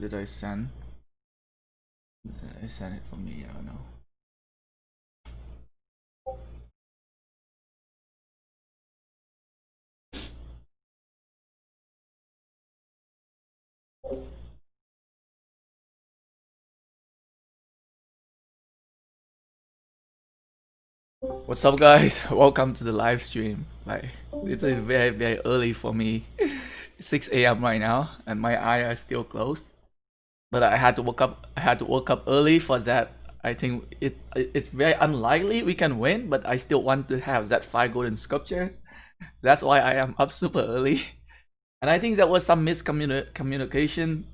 Did I send? I sent it for me. I don't know. What's up, guys? Welcome to the live stream. Like, it's a very early for me. 6 a.m. right now, and my eyes are still closed. But I had to wake up. I had to wake up early for that. I think it's very unlikely we can win, but I still want to have that 5 golden sculptures. That's why I am up super early. And I think there was some miscommunication.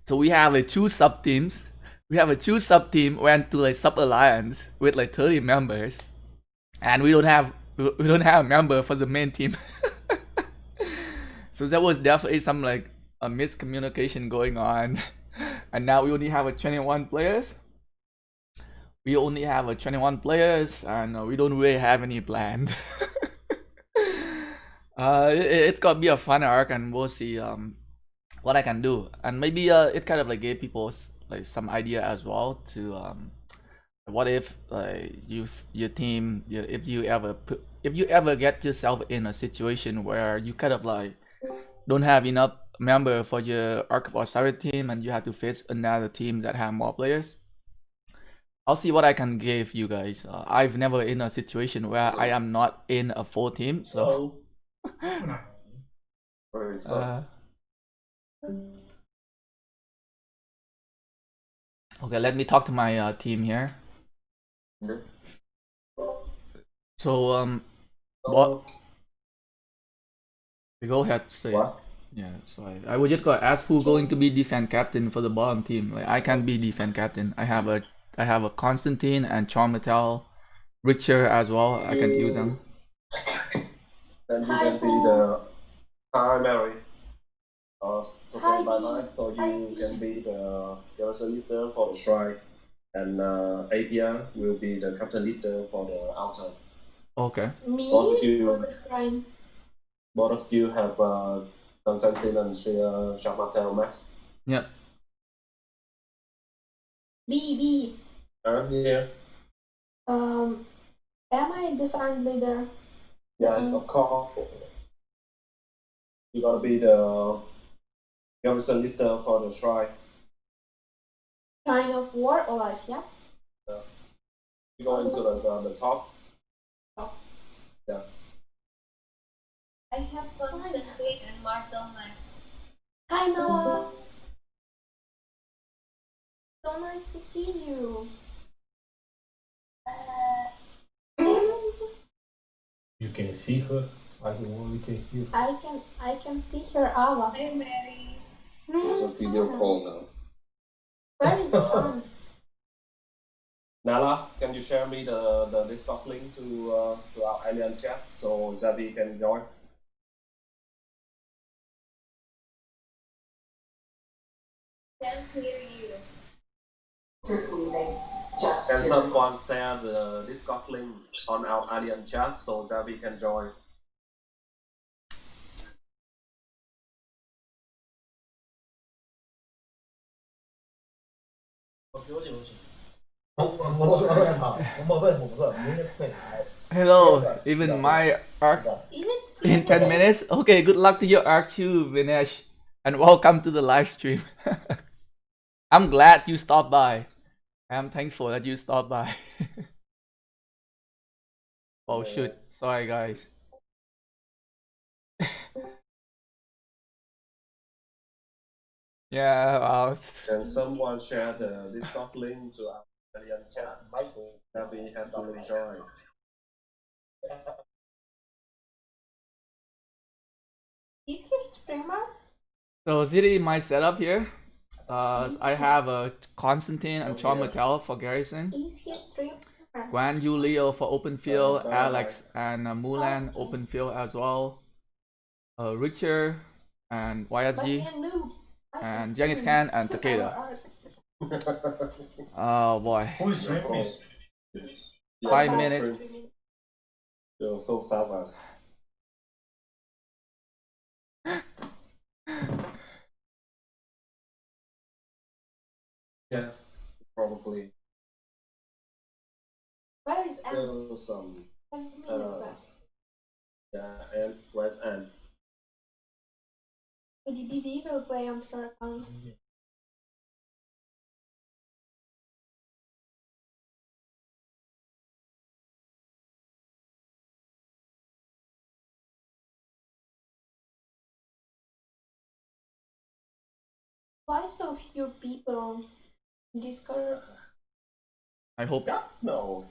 So we have like 2 sub teams. We have a 2 sub team went to like sub alliance with like 30 members, and we don't have a member for the main team. So there was definitely some like a miscommunication going on, and now we only have a 21 players. We only have a 21 players, and we don't really have any planned. It's gonna be a fun arc, and we'll see what I can do, and maybe it kind of like gave people like some idea as well to what if your team, if you ever get yourself in a situation where you kind of like don't have enough member for your Ark of Osiris team and you have to face another team that have more players. I'll see what I can give you guys. I've never in a situation where I am not in a full team, so okay, let me talk to my team here. So what? Go ahead, say. What? Yeah, so I was just gonna ask who's going to be defense captain for the bottom team. Like I can't be defense captain. I have a Constantine and Charmetal, Richer as well. I can use them. Then you can be the primary support by night, so you can be the garrison leader for the shrine, and APR will be the captain leader for the outer. Okay. Me for the shrine. Both of you have Constantine and Charmatel Max. Yep. B. Yeah. Am I a defense leader? Yeah, of course. You gotta be the garrison leader for the shrine. Shrine of War or Life, yeah? Yeah. You go into the top. Oh. Yeah. I have Constantine and Martel Max. Hi, Noah. So nice to see you. You can see her. I don't know. We can hear. I can see her, Ava. Hi, Mary. It's a video call now. Where is Jan? Nala, can you share me the Discord link to our alien chat so Zavi can join? Can't hear you. Can someone share the Discord link on our alien chat so Zavi can join? Hello, even my arc in 10 minutes. Okay, good luck to your arc too, Vinesh, and welcome to the live stream. I'm glad you stopped by. I'm thankful that you stopped by. Oh shoot, sorry guys. Yeah, well, Can someone share the Discord link to our alien chat? Zavi have to join. Is he streamer? so Ziri, my setup here. I have a Constantine and Charmatel for Garrison. Is he streamer? Guan Yu Leo for open field, Alex and Mulan open field as well. Richer and YSG and Jennings Khan and Takeda. Oh boy. Who's streaming? 5 minutes. You're so savage. Yeah, probably. Where is Ant? Still some. 5 minutes left. Yeah, and where's Ant? The BBB will play on her account. Why so few people in Discord? I hope. God, no.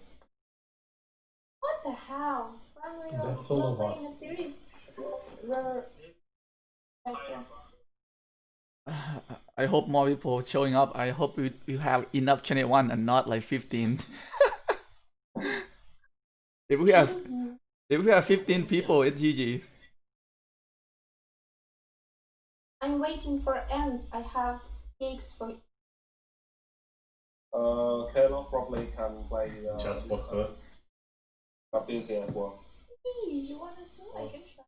What the hell? When we That's all were of playing a us. series where better. I hope more people showing up. I hope you have enough 21 and not like 15. if we have 15 people, it's GG. I'm waiting for Ant. I have cakes for KvK probably can play. Just for her. Captaincy as well. me. You wanna do? I can try.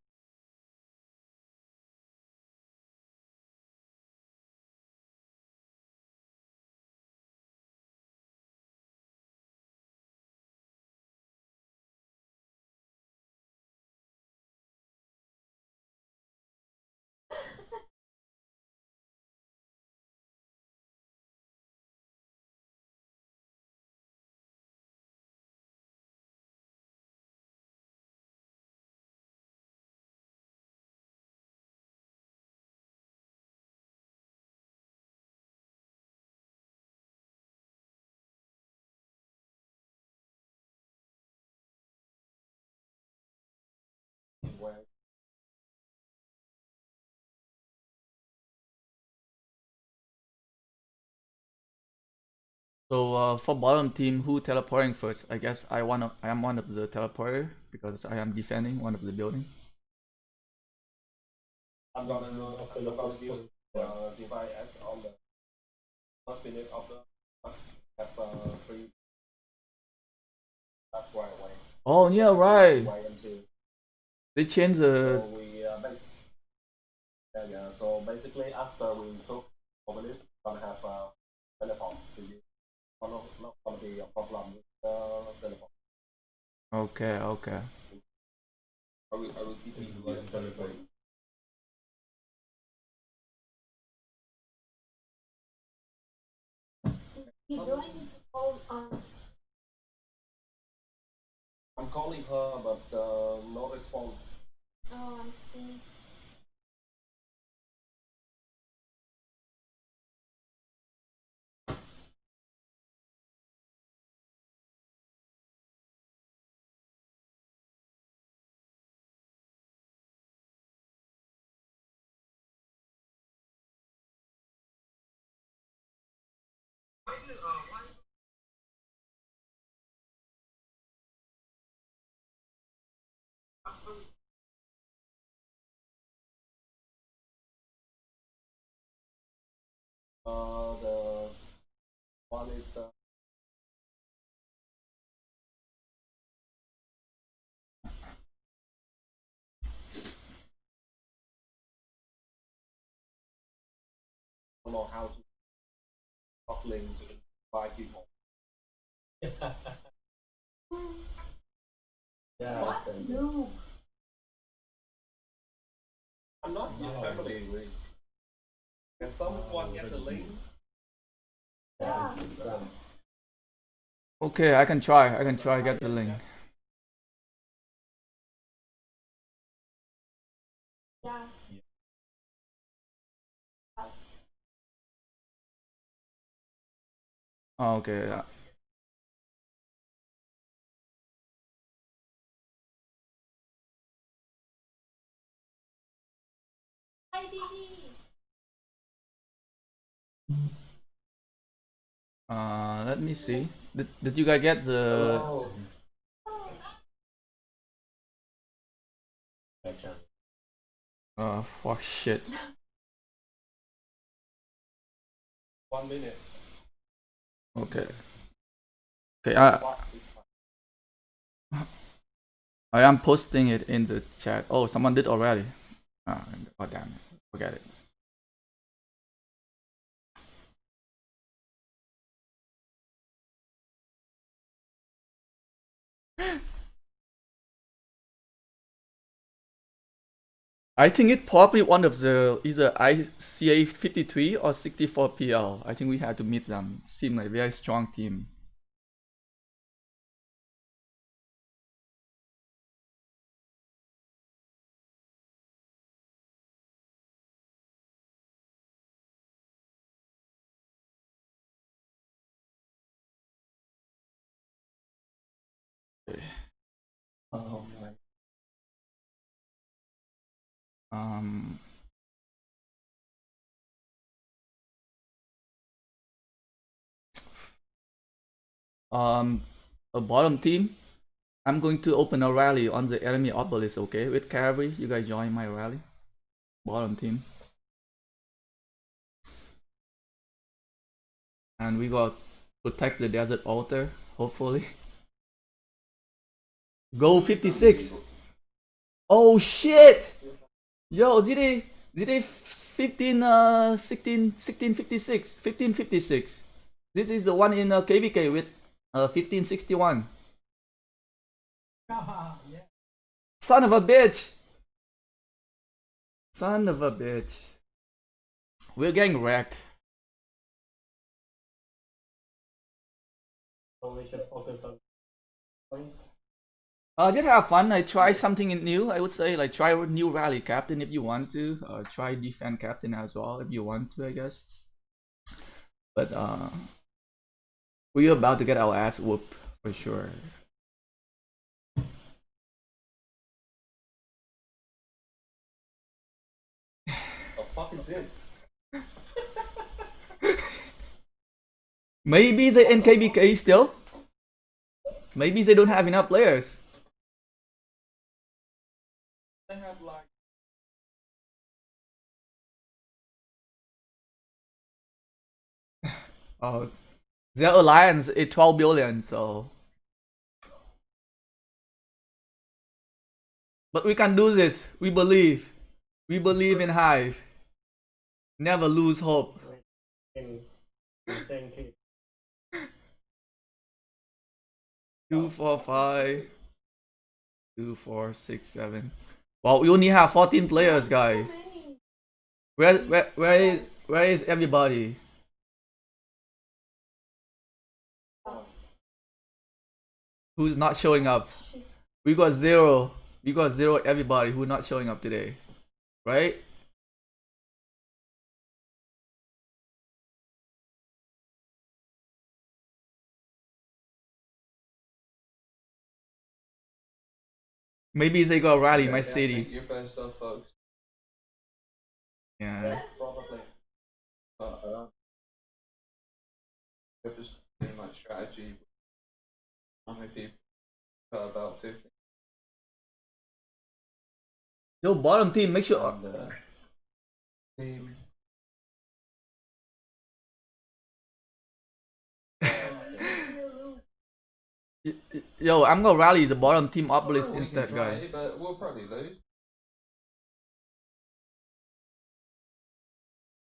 So for bottom team, who teleporting first? I guess I am one of the teleporter because I am defending one of the building. I'm gonna use device S on the first minute of the have 3. That's right away. Oh yeah, right. Wait until. They changed the. So we yeah. So basically, after we took Obelisk, we're gonna have teleport to use. Not gonna be a problem with teleport. Okay, okay. I will keep it here. Teleport. You don't need to call Ant. I'm calling her, but no response. Oh, I see. The one is don't know how to talk link to invite people. Yeah, What? okay. No. I'm not your family, really. Can someone get the link? Yeah. Okay, I can try. I can try get the link. Yeah. Oh, okay. Yeah. Hi, baby. Let me see. Did you guys get the? Oh. I can. Fuck shit. 1 minute. Okay. Okay. What is I am posting it in the chat. Oh, someone did already. Oh damn it. Forget it. I think it probably one of the either ICA 53 or 64 PL. I think we had to meet them. Seem like very strong team. Oh my. Um. A bottom team. I'm going to open a rally on the enemy obelisk, okay? With Cavalry, you guys join my rally. Bottom team. And we got protect the desert altar, hopefully. GO56. Oh shit! Yo, ZD 1556. 1556. This is the one in KvK with 1561. Son of a bitch! Son of a bitch. We're getting wrecked. So we should focus on point. Just have fun. I try something new. I would say like try a new rally captain if you want to. Try defense captain as well if you want to, I guess. But we're about to get our ass whooped for sure. The fuck is this? Maybe they in KvK still. Maybe they don't have enough players. They have like Oh, their alliance is 12 billion, so. But we can do this. We believe. We believe in HiVE. Never lose hope. 10K. 2, 4, 5. 2, 4, 6, 7. Well, we only have 14 players, guys. Where is everybody? Who's not showing up? We got 0. We got 0 everybody who's not showing up today. Right? Maybe they got rally my city. Your best stuff, folks. Yeah. probably. Just pretty much strategy. How many people? About 50. Yo, bottom team, make sure. And, team. Yo, I'm gonna rally the bottom team obelisk We instead, can try, guys. but we'll probably lose.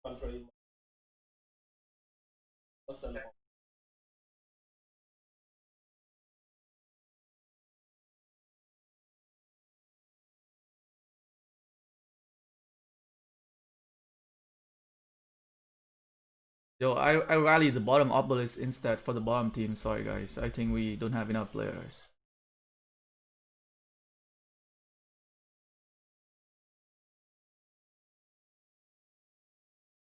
Infantry. What's the name? Yo, I rally the bottom obelisk instead for the bottom team. Sorry, guys. I think we don't have enough players.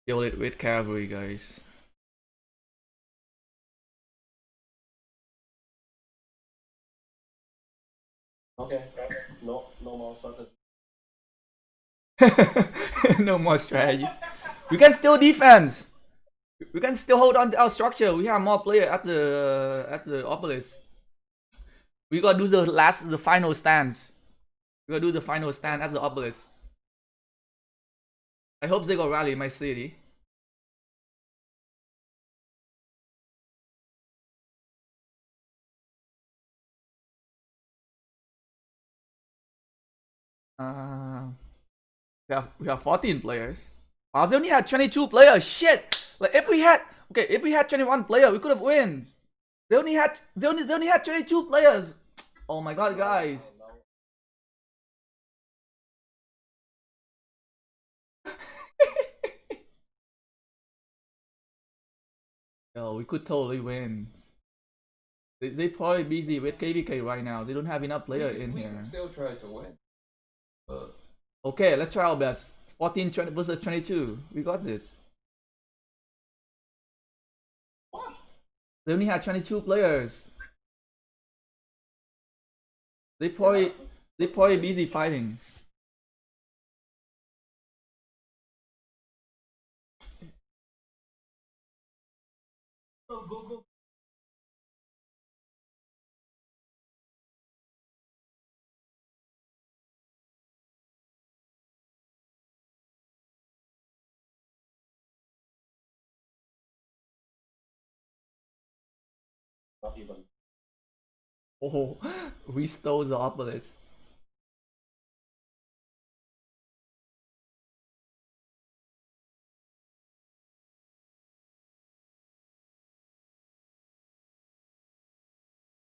Kill it with cavalry, guys. Okay. No more strategy. No more strategy. We can still defense. We can still hold on to our structure. We have more player at the obelisk. We gotta do the final stance. We gotta do the final stand at the obelisk. I hope they go rally my city. We have 14 players. Oh, they only had 22 players. Shit. Like if we had 21 players, we could have wins. They only had 22 players. Oh my god, guys. Yo, we could totally win. They probably busy with KvK right now. They don't have enough player in we here. can still try to win. But Okay, let's try our best. 14 20 versus 22. We got this. They only had 22 players. They probably busy fighting. Not even. Oh, we stole the obelisk.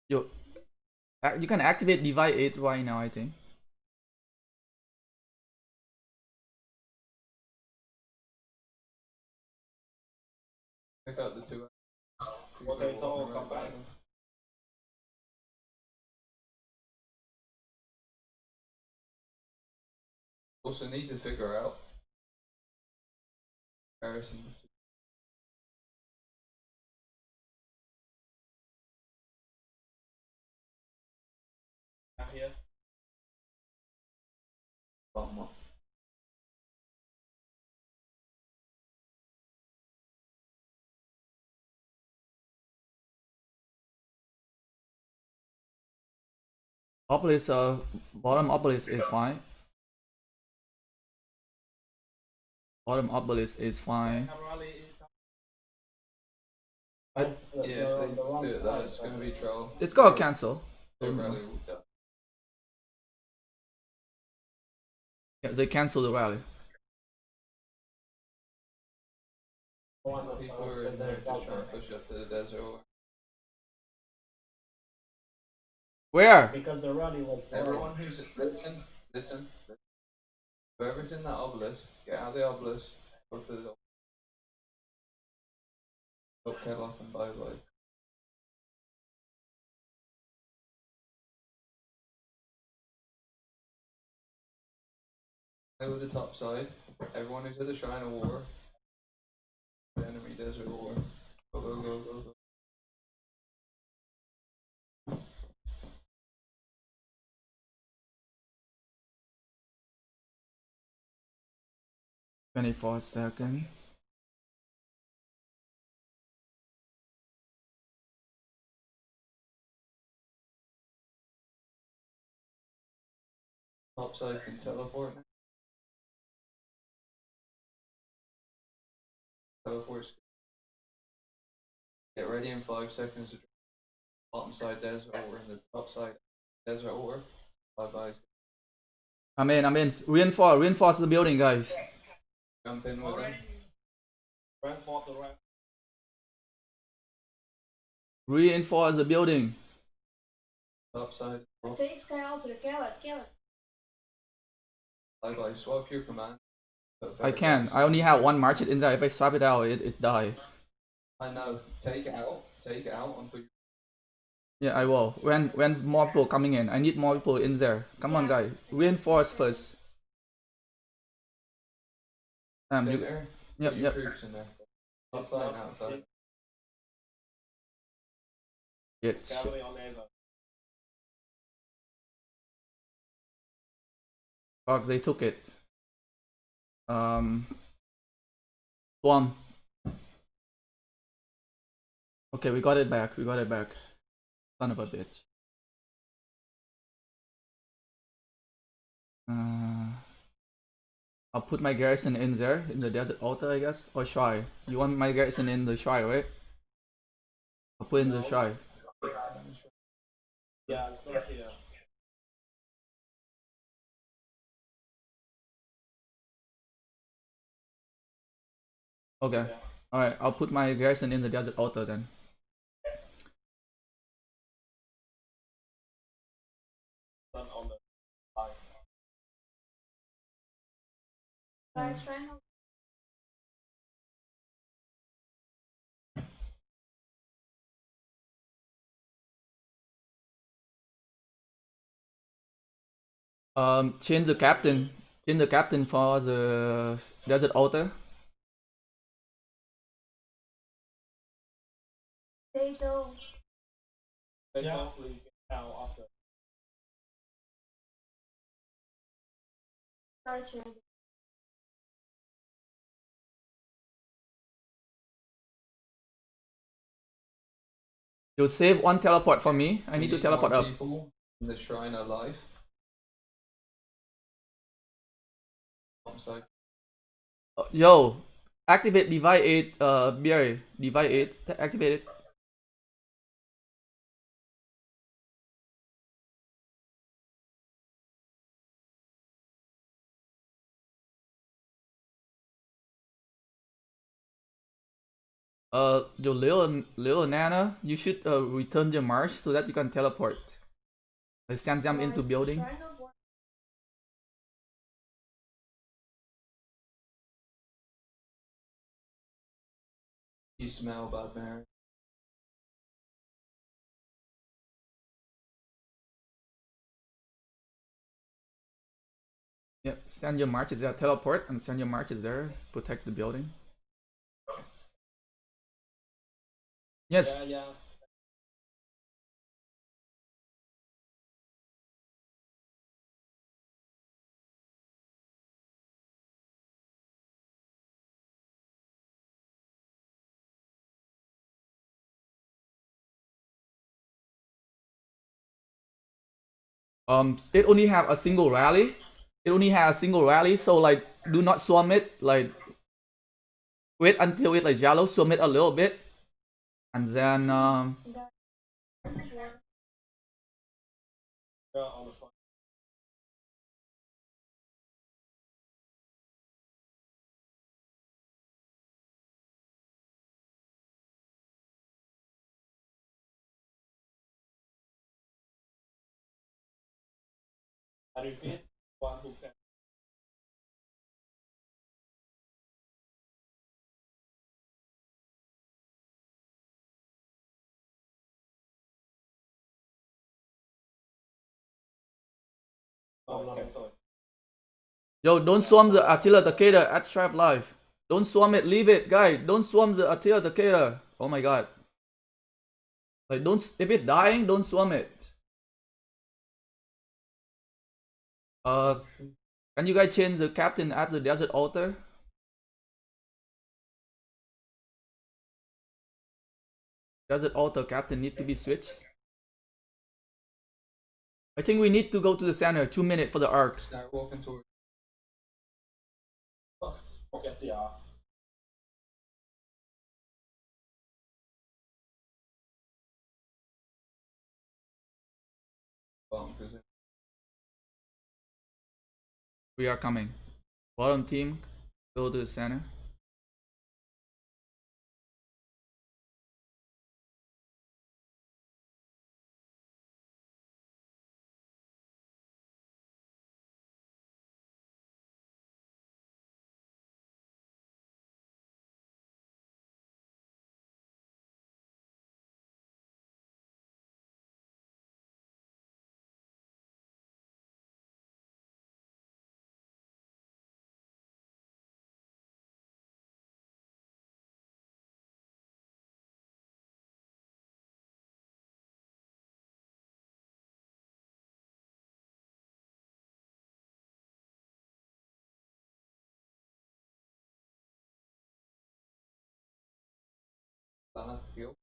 Yo, you can activate Divide 8 right now, I think. pick up the two. Potato, come back. Also need to figure out comparison. Back here. Bottom up. Obelisk, bottom obelisk is fine. Bottom obelisk is fine. Yeah, if they do it, that it's gonna be troll. It's gonna cancel. Their rally will die. Yeah, they cancel the rally. People are in there just trying to push up to the desert. Where? Because the rally was Everyone who's listen. Whoever's in that obelisk, get out of the obelisk. Go to the KvK and bye bye. Over the top side. Everyone who's at the Shrine of War. The enemy desert war. Go go go go go. 24 seconds. Top side can teleport now. Teleports. Get ready in 5 seconds. Bottom side desert war and the top side desert war. Bye bye. I'm in. Reinforce the building, guys. Jump in with them. transport the rally. Reinforce the building. Top side. Take Sky Alter, kill it. Bye bye. Swap your command. I can. I only have one march in there. If I swap it out, it die. I know. Take it out. Take it out and put. Yeah, I will. When's more people coming in? I need more people in there. Come on, guys. Reinforce first. Fit You, there. yep, Put your yep. troops in there. Outside and outside. Shit. Cavalry on Ava. Fuck, they took it. Storm. Okay, we got it back. Son of a bitch. I'll put my garrison in there, in the desert altar, I guess. Or Shy. You want my garrison in the Shy, right? I'll put in the Shy. Yeah, it's not here. Okay. Alright, I'll put my garrison in the desert altar then. Guys, trying to Change the captain. Change the captain for the desert altar. potato. They Yeah. probably get out after. Sorry, change. You save one teleport for me. I We need to teleport more up. people in the shrine alive. Like, Yo, activate divide 8, BR, divide 8, activate it. Yo, Lil Nana, you should return your march so that you can teleport. Send them into Guys, building. trying to work. you smell bad, Mary. Yep, send your marches there, teleport, and send your marches there, protect the building. Yes, Yeah, yeah. it only have a single rally. It only has a single rally, so like, do not swarm it. Like, wait until it like yellow, swarm it a little bit, and then Yeah, on the front. I repeat, one who can. Okay, sorry. yo, don't swarm the Attila Takeda at Strive Live. Don't swarm it, leave it, guy. Don't swarm the Attila Takeda. Oh my god. Like, don't, if it's dying, don't swarm it. Can you guys change the captain at the desert altar? Desert altar captain need to be switched. I think we need to go to the center. 2 minutes for the arc. Start walking towards. Forget the R. Bunkers. We are coming. Bottom team, go to the center. Battlefield.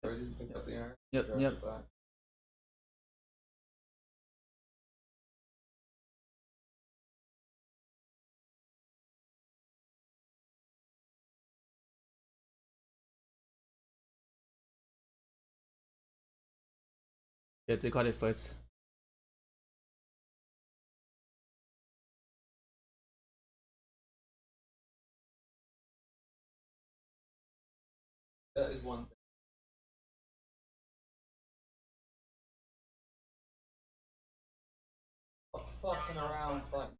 Ready to pick up the iron? Yep, Drop yep. it back. Yeah, they got it first. That is one thing. Stop fucking around, fighting.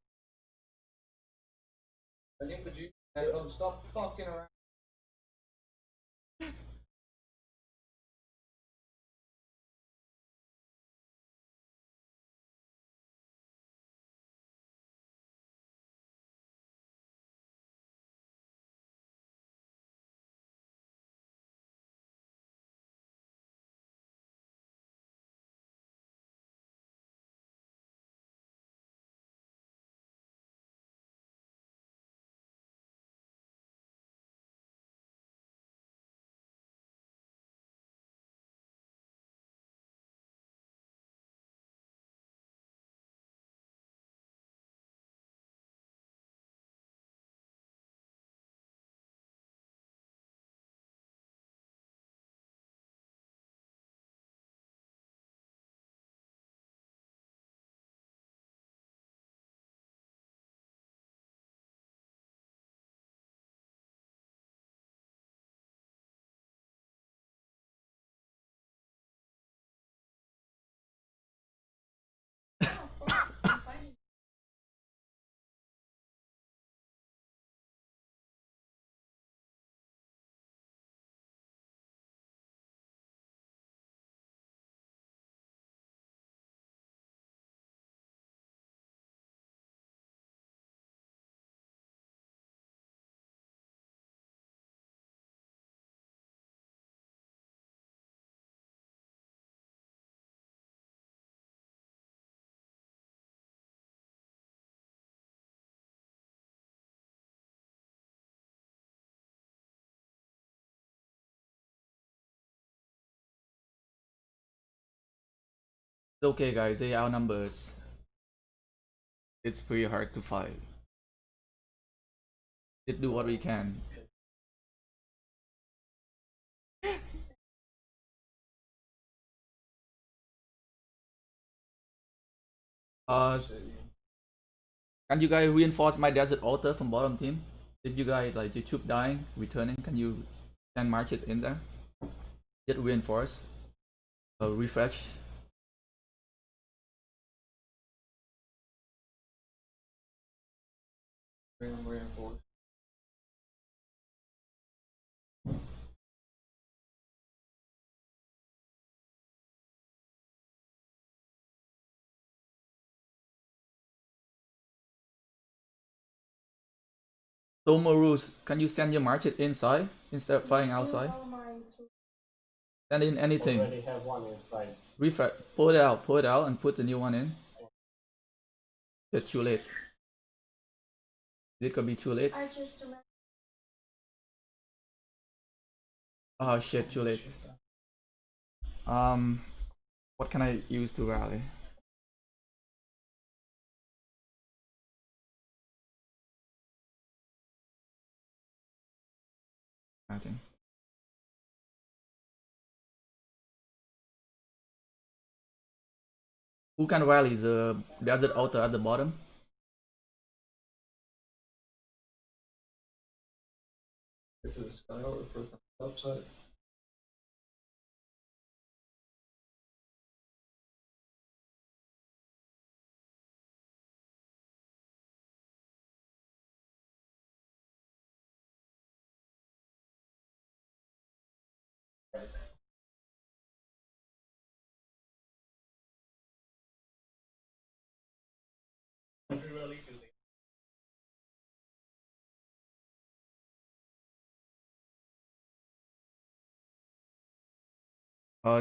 And you would you don't stop fucking around. It's okay, guys. They outnumber us. It's pretty hard to fight. Let's do what we can. Can you guys reinforce my desert altar from bottom team? Did you guys like YouTube dying, returning? Can you send marches in there? Get reinforce. Refresh. Reinforce. Tomorus, can you send your marches inside instead of fighting outside? Send in anything. Already have one inside. Refresh. Pull it out, and put the new one in. It's too late. It could be too late. Oh shit, too late. What can I use to rally? Nothing. Who can rally the desert altar at the bottom? Get to the sky or for the upside.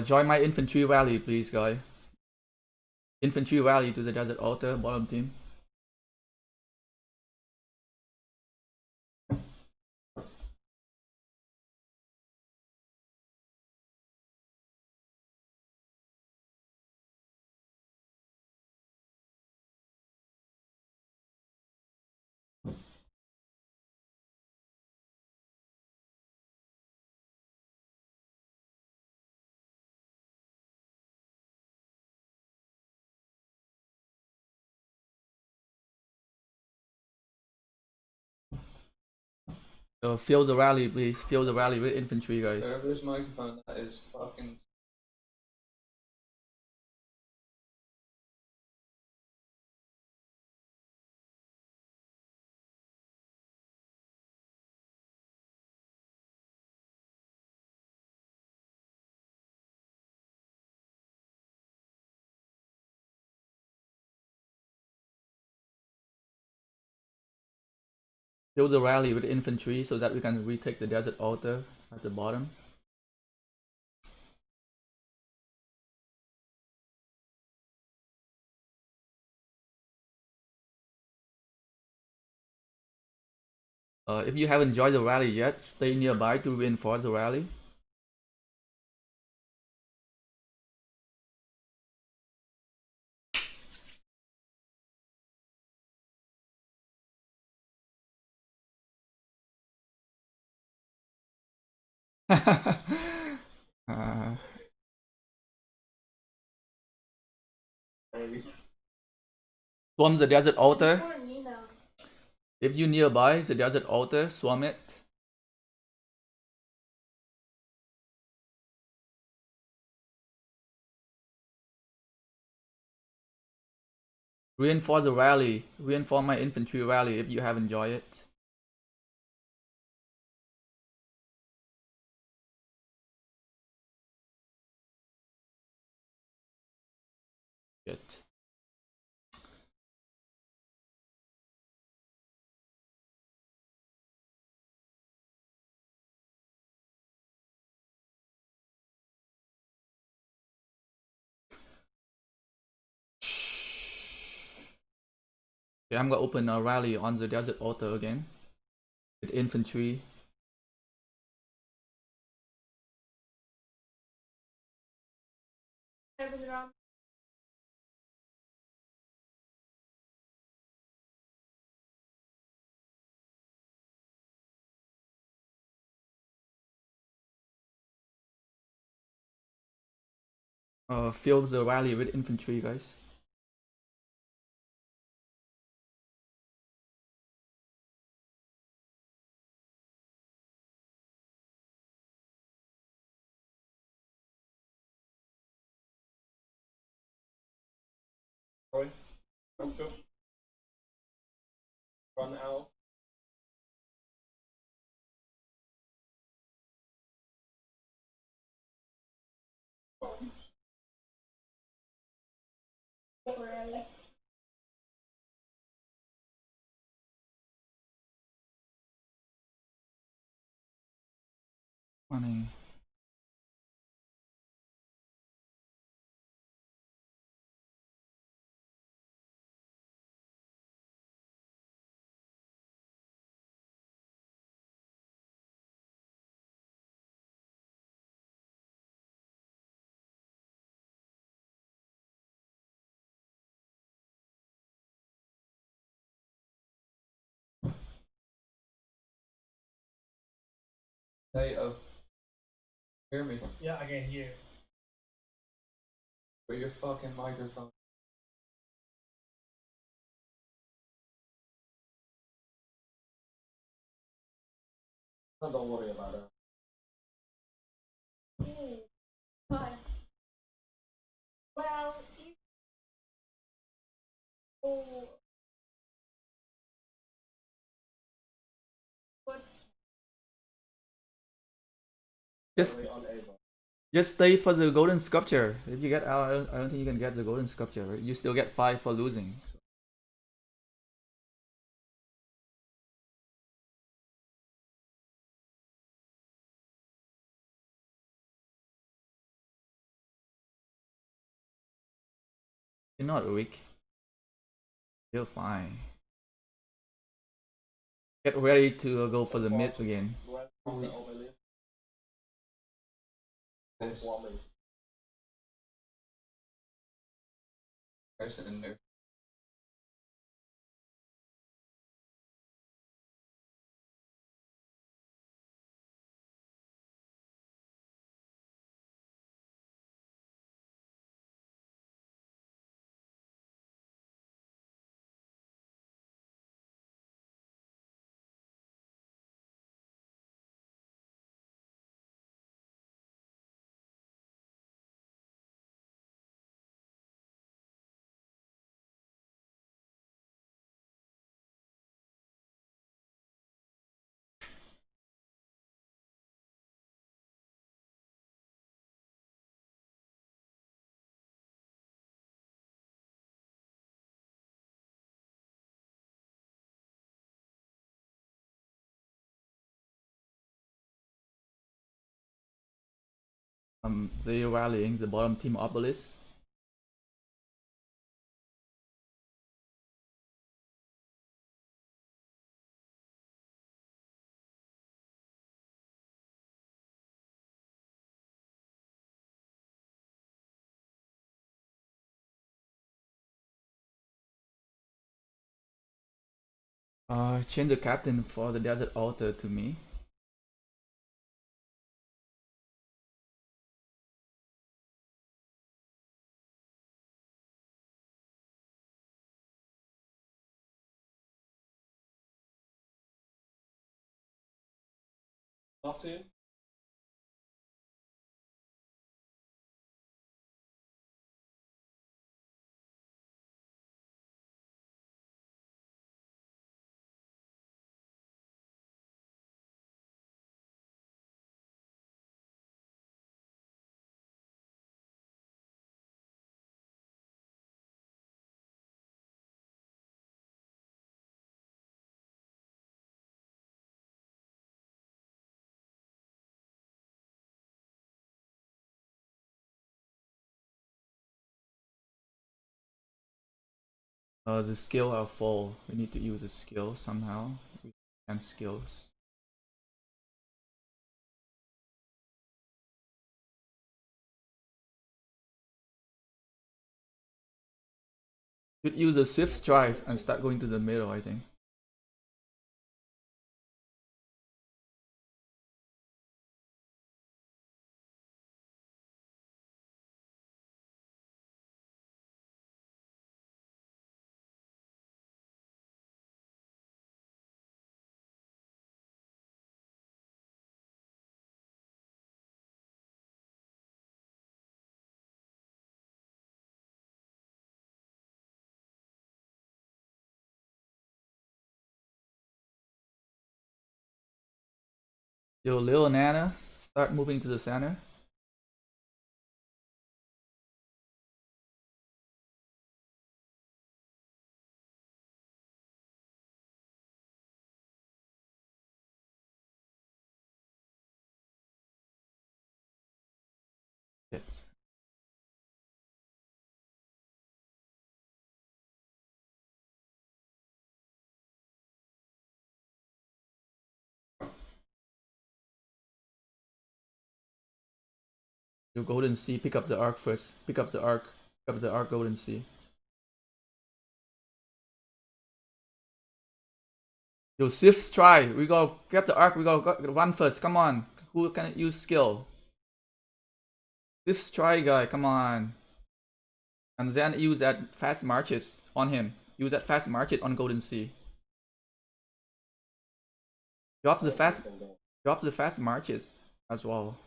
Join my infantry rally, please, guy. Infantry rally to the desert altar, bottom team. Fill the rally, please. Fill the rally with infantry, guys. Whoever's microphone that is fucking. Fill the rally with infantry so that we can retake the desert altar at the bottom. If you haven't joined the rally yet, stay nearby to reinforce the rally. uh, Swarm the desert altar. For me now. If you nearby the desert altar, swarm it. Reinforce the rally. Reinforce my infantry rally if you haven't joined it. Shit. Okay, I'm gonna open a rally on the desert altar again with infantry. Fill the rally with infantry, guys. Rồi, không chút. Run out. Funny. Hey, hear me? Yeah, I can hear. Put your fucking microphone. No, don't worry about it. Fine. Well, if oh, what's Just Very unable. Just stay for the golden sculpture. If you get out, I don't think you can get the golden sculpture. Right? You still get 5 for losing. So. You're not weak. You're fine. Get ready to go for the mid again. Grab Oh, the yeah. overlay. Yes. Swarming. Person in there. They rallying the bottom team obelisk. Change the captain for the desert altar to me. Talk to you. The skill are full. We need to use a skill somehow. And skills. Should use a swift strike and start going to the middle, I think. Yo, Lil Nana, start moving to the center. Yes. Yo, Golden Sea, pick up the Ark first. Pick up the Ark. Pick up the Ark, Golden Sea. Yo, swift strike. We go grab the Ark. We go run first. Come on. Who can use skill? Swift strike guy. Come on. And then use that fast marches on him. Use that fast marches on Golden Sea. Drop the fast marches as well.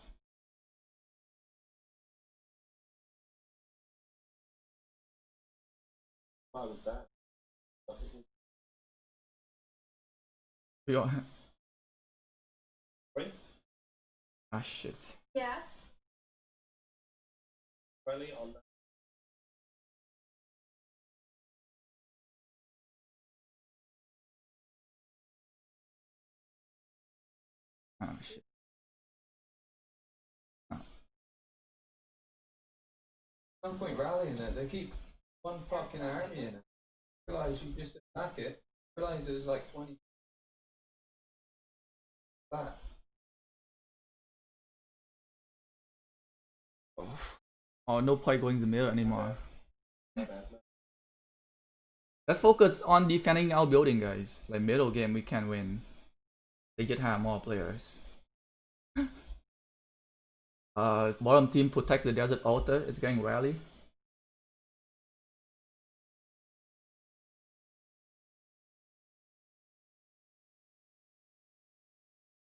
With that. Yo. Right? Ah shit. Yes. Rally on that. Ah shit. Ah. No point rallying it. They keep one fucking army in it. Realize you just attack it. Realize there's like 20 back. Oh, no point going to the middle anymore. Not bad. Let's focus on defending our building, guys. Like middle game, we can win. They just have more players. Bottom team protect the desert altar. It's getting rally.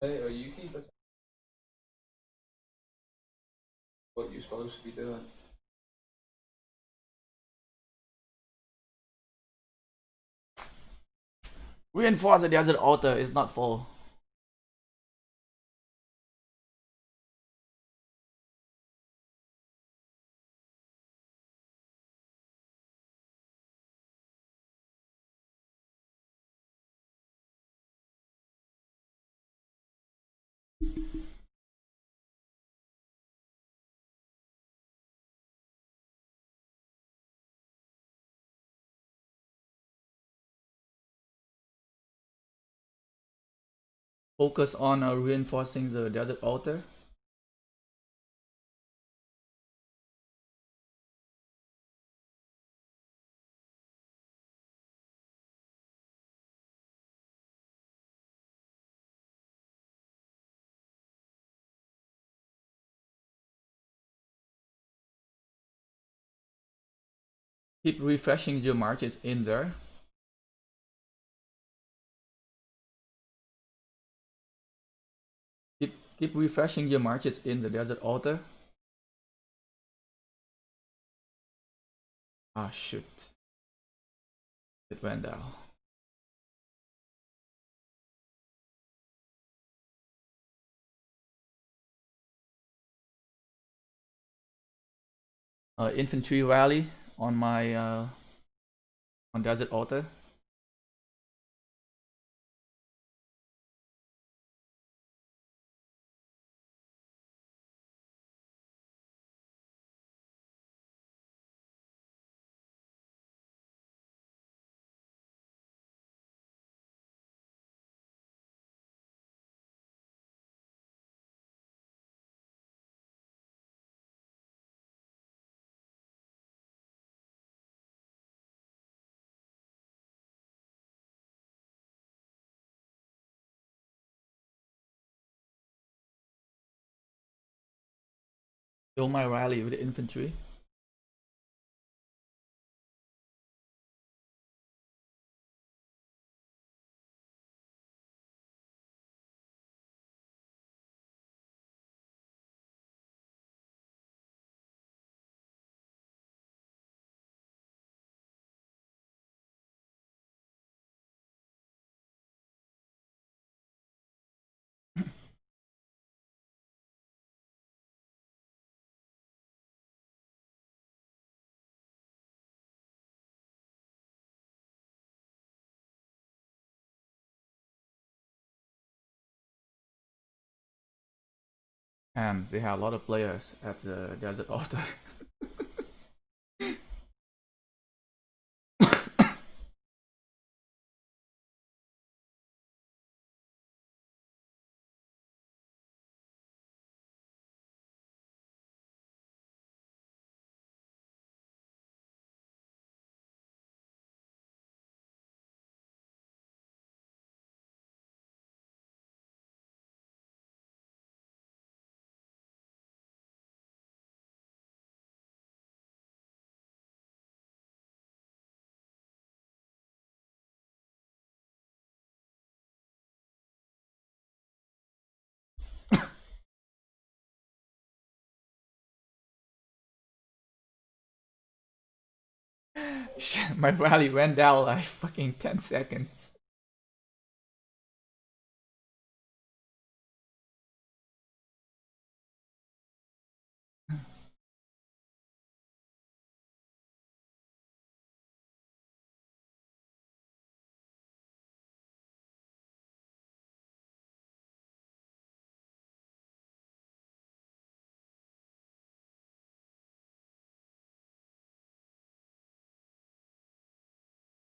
Hey, or you keep it. What you're supposed to be doing. Reinforce the desert altar. It's not full. focus on reinforcing the desert altar. Keep refreshing your marches in there. Keep refreshing your marches in the desert altar. Ah, shoot. It went down. Infantry rally on my on desert altar. Kill my rally with the infantry. And they have a lot of players at the desert altar. My rally went down like fucking 10 seconds.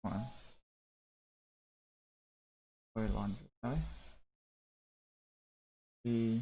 Come on. Where launch this guy? Yeah.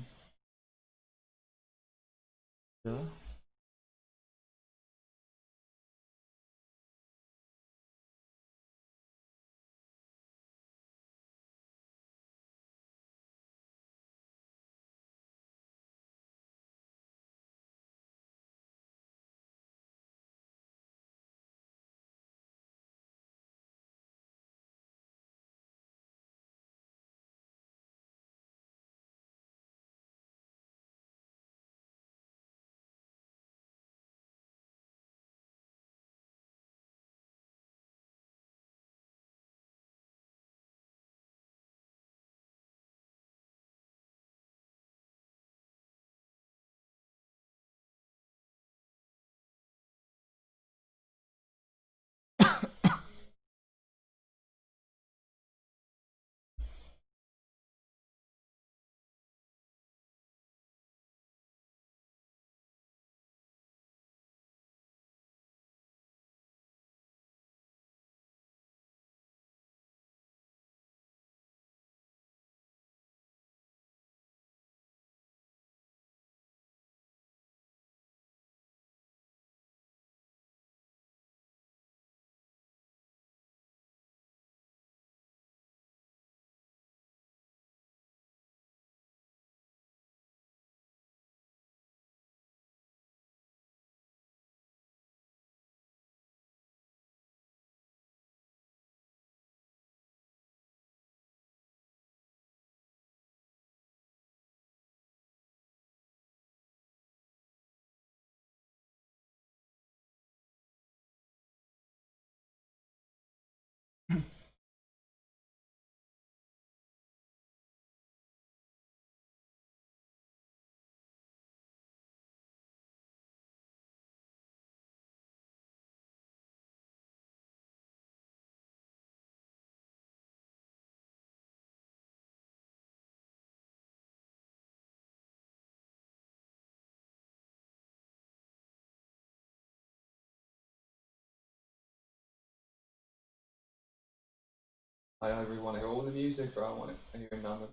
I either want to hear all the music or I want to hear none of it.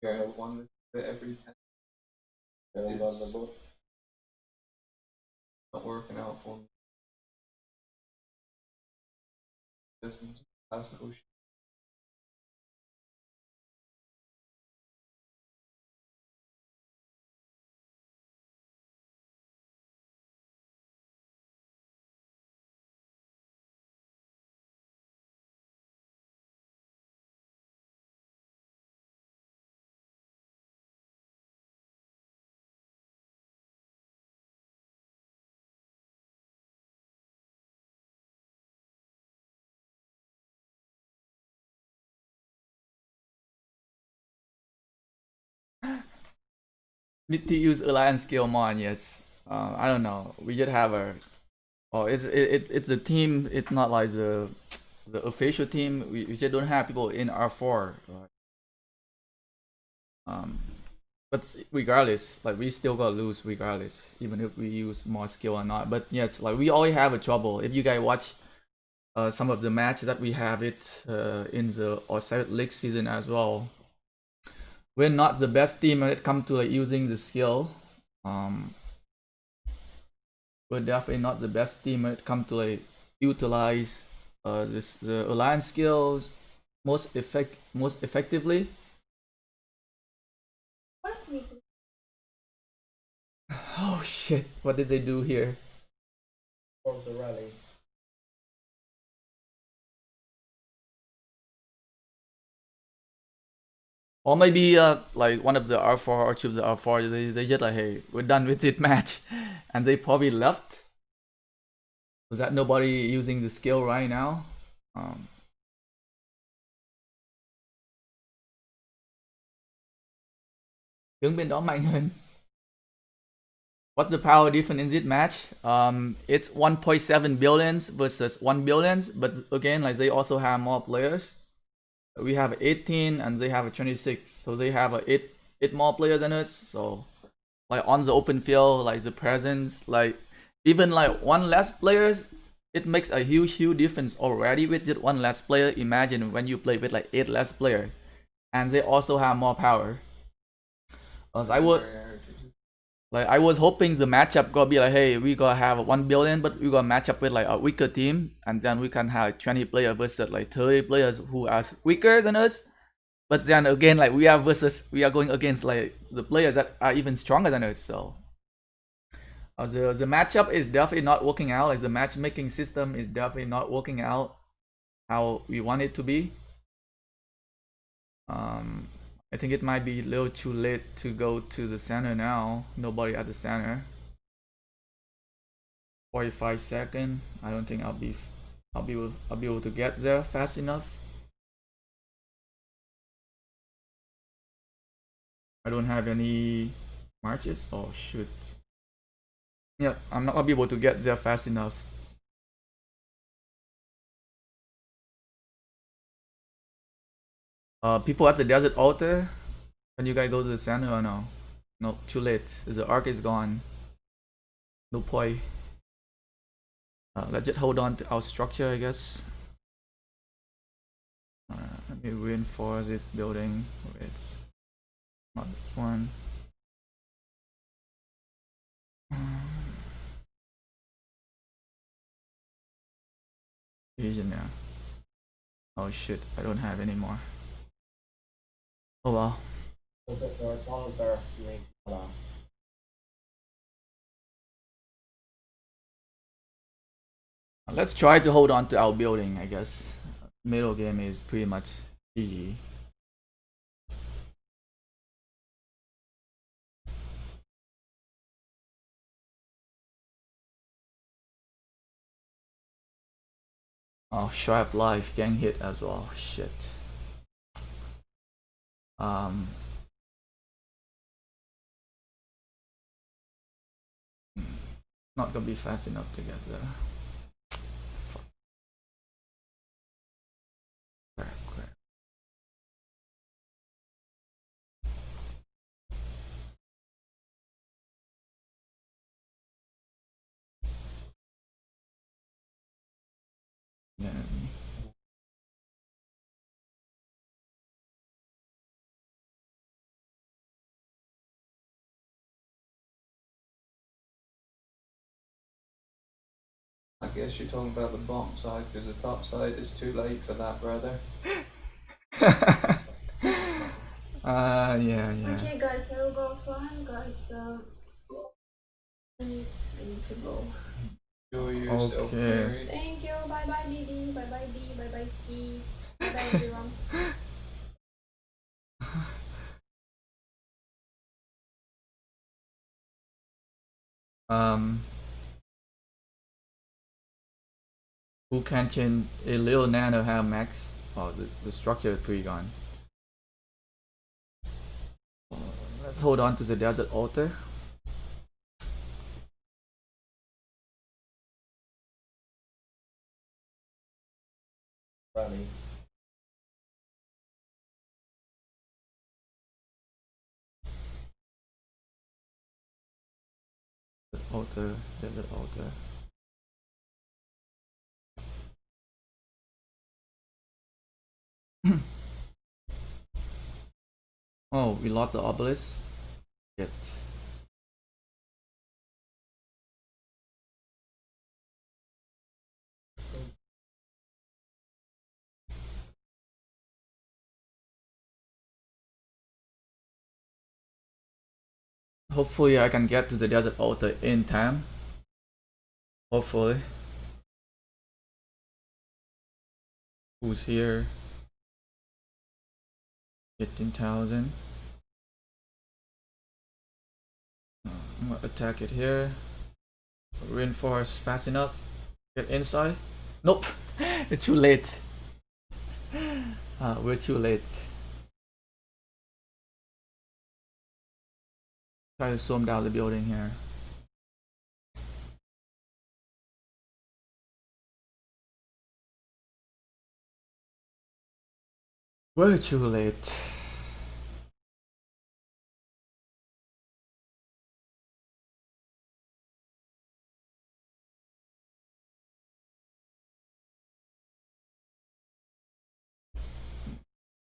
Hearing one bit every 10 And It's- on the boat. not working out for me. Listen to classical shit. Need to use alliance skill more, yes. I don't know. We just have a. Oh, it's a team. It's not like the official team. We just don't have people in R4. But regardless, like we still got lose regardless, even if we use more skill or not. But yes, like we always have a trouble. If you guys watch some of the matches that we have it in the Osiris League season as well, we're not the best team when it comes to like using the skill. We're definitely not the best team when it comes to like utilize the alliance skills most effectively. Where's me? Oh shit! What did they do here? For the rally. Or maybe like one of the R4 or two of the R4, they just like, hey, we're done with it match, and they probably left. Was that nobody using the skill right now? Đứng bên đó mạnh hơn. What's the power difference in this match? It's 1.7 billions versus 1 billion, but again, like they also have more players. We have 18 and they have 26, so they have eight more players in it. So like on the open field, like the presence, like even like one less players, it makes a huge difference already with just one less player. Imagine when you play with like 8 less players, and they also have more power. As I was hoping the matchup gonna be like, hey, we gonna have 1 billion, but we gonna match up with like a weaker team, and then we can have 20 players versus like 30 players who are weaker than us. But then again, like we are going against like the players that are even stronger than us. So the matchup is definitely not working out. Like the matchmaking system is definitely not working out how we want it to be. I think it might be a little too late to go to the center now. Nobody at the center. 45 seconds. I don't think I'll be able to get there fast enough. I don't have any marches. Oh shoot. Yeah, I'm not gonna be able to get there fast enough. People at the desert altar. Can you guys go to the center or no? No, too late. The arc is gone. No point. Let's just hold on to our structure, I guess. Let me reinforce this building with not this one. Vision now. Oh shit, I don't have any more. Oh well. Let's try to hold on to our building, I guess. Middle game is pretty much GG. Oh, sharp life getting hit as well. Shit. Not gonna be fast enough to get there. Crap. Yeah. guess you're talking about the bottom side, because the top side is too late for that, brother. Yeah. Okay, guys, I will go flying, guys. I need to go. Enjoy yourself, Okay. Mary. Thank you. Bye bye, BB. Bye bye, B. Bye bye, C. Bye bye, everyone. Who can change a little nano have max? Oh, the structure is pretty gone. Let's hold on to the desert altar. Rally. Desert altar. Oh, we lost the obelisk. Shit. Hopefully I can get to the desert altar in time. Hopefully. Who's here? 15,000. I'm gonna attack it here. Reinforce fast enough. Get inside. Nope. It's too late. We're too late. Try to zoom down the building here. We're too late.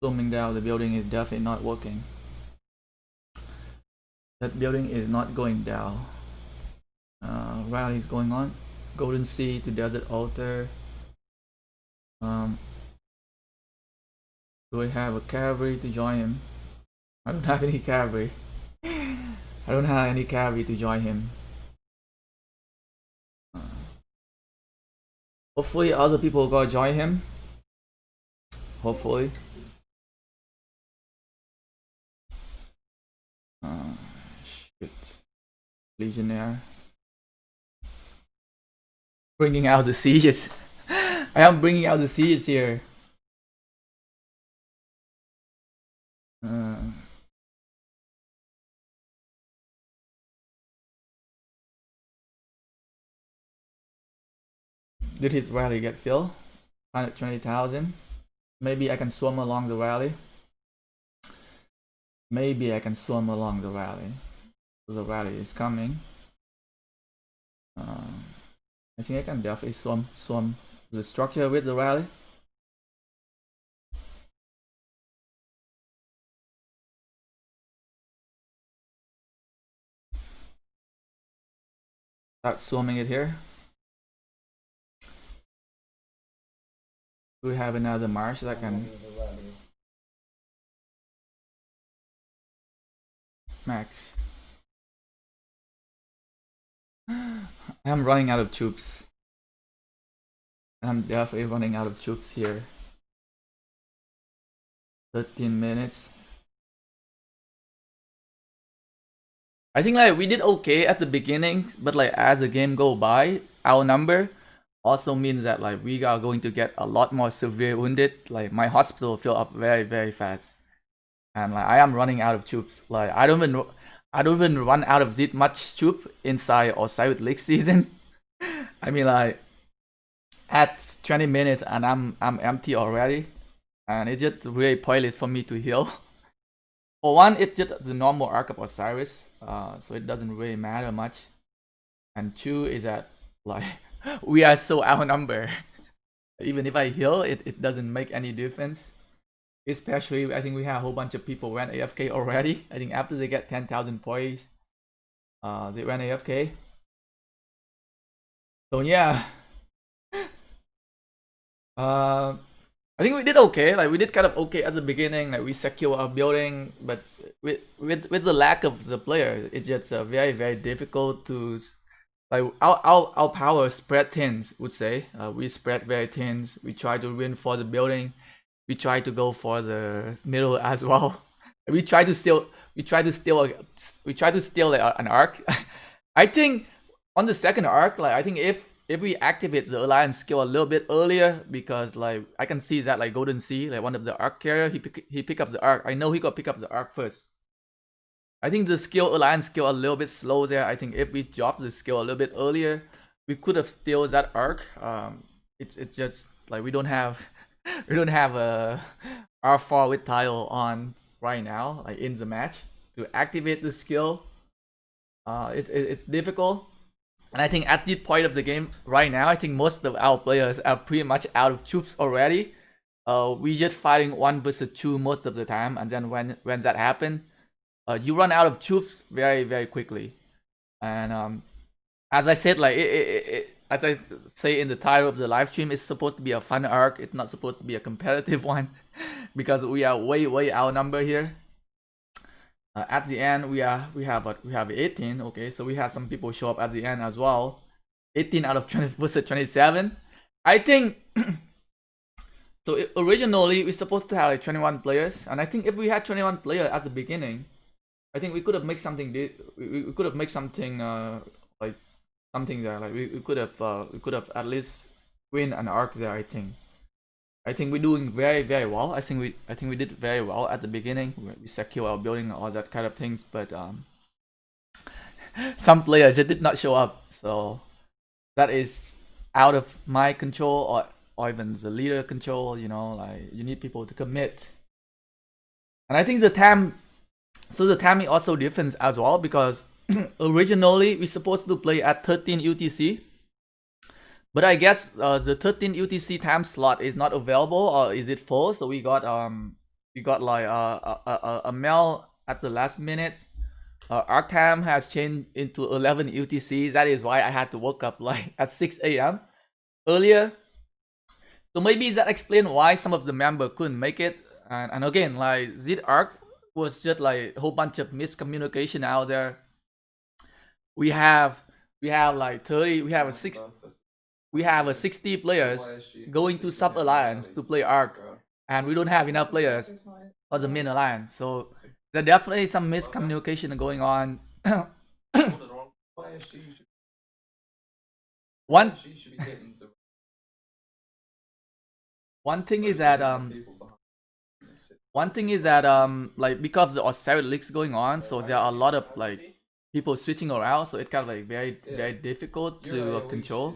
Zooming down the building is definitely not working. That building is not going down. Rallies going on. Golden Sea to Desert Altar. Do we have a cavalry to join him? I don't have any cavalry. I don't have any cavalry to join him. Hopefully other people go join him. Hopefully. Shit. Legionnaire. Bringing out the sieges. I am bringing out the sieges here. Did his rally get filled? 120,000. Maybe I can swim along the rally. Maybe I can swim along the rally. The rally is coming. I think I can definitely swim the structure with the rally. Start swimming it here. Do we have another march that can max? I'm running out of troops. I'm definitely running out of troops here. 13 minutes. I think like we did okay at the beginning, but like as the game go by, our number also means that like we are going to get a lot more severe wounded. Like my hospital fill up very fast, and like I am running out of troops. Like I don't even run out of that much troop inside Osiris League season. I mean like at 20 minutes and I'm empty already, and it's just really pointless for me to heal. For one, it's just the normal Ark of Osiris, so it doesn't really matter much. And two is that like we are so outnumbered. Even if I heal, it doesn't make any difference. Especially, I think we have a whole bunch of people went AFK already. I think after they get 10,000 points, they went AFK. So yeah, I think we did okay. Like we did kind of okay at the beginning. Like we secure our building, but with the lack of the player, it's just very difficult to like our power spread thin. Would say we spread very thin. We try to reinforce the building. We try to go for the middle as well. We try to steal. We try to steal. We try to steal like, an arc. I think on the second arc, like I think if we activate the alliance skill a little bit earlier, because like I can see that like Golden Sea, like one of the arc carrier, he pick up the arc. I know he got pick up the arc first. I think the skill alliance skill a little bit slow there. I think if we drop the skill a little bit earlier, we could have steal that arc. It's just like we don't have we don't have a R4 with title on right now, like in the match to activate the skill. It's difficult. And I think at this point of the game right now, I think most of our players are pretty much out of troops already. We just fighting 1 versus 2 most of the time, and then when that happens, you run out of troops very quickly. And as I said, like as I say in the title of the live stream, it's supposed to be a fun arc. It's not supposed to be a competitive one because we are way outnumbered here. At the end, we have 18. Okay, so we have some people show up at the end as well. 18 out of 20 versus 27. I think so. Originally, we're supposed to have like 21 players, and I think if we had 21 players at the beginning, I think we could have made something. We could have made something like something there. Like we could have at least win an arc there. I think we're doing very well. I think we did very well at the beginning. We secure our building, all that kind of things. But some players just did not show up, so that is out of my control or even the leader control. You know, like you need people to commit. And I think the time is also different as well, because originally we're supposed to play at 13 UTC. But I guess the 13 UTC time slot is not available, or is it full? So we got like a mail at the last minute. Our time has changed into 11 UTC. That is why I had to wake up like at 6 a.m. earlier. So maybe that explains why some of the members couldn't make it. And again, like this arc was just like a whole bunch of miscommunication out there. We have like 30. We have a 60 players going to sub alliance to play Ark, and we don't have enough players for the main alliance. So there definitely some miscommunication going on. One thing is that like because the Osiris leaks going on, so there are a lot of like people switching around, so it's kind of like very difficult to control.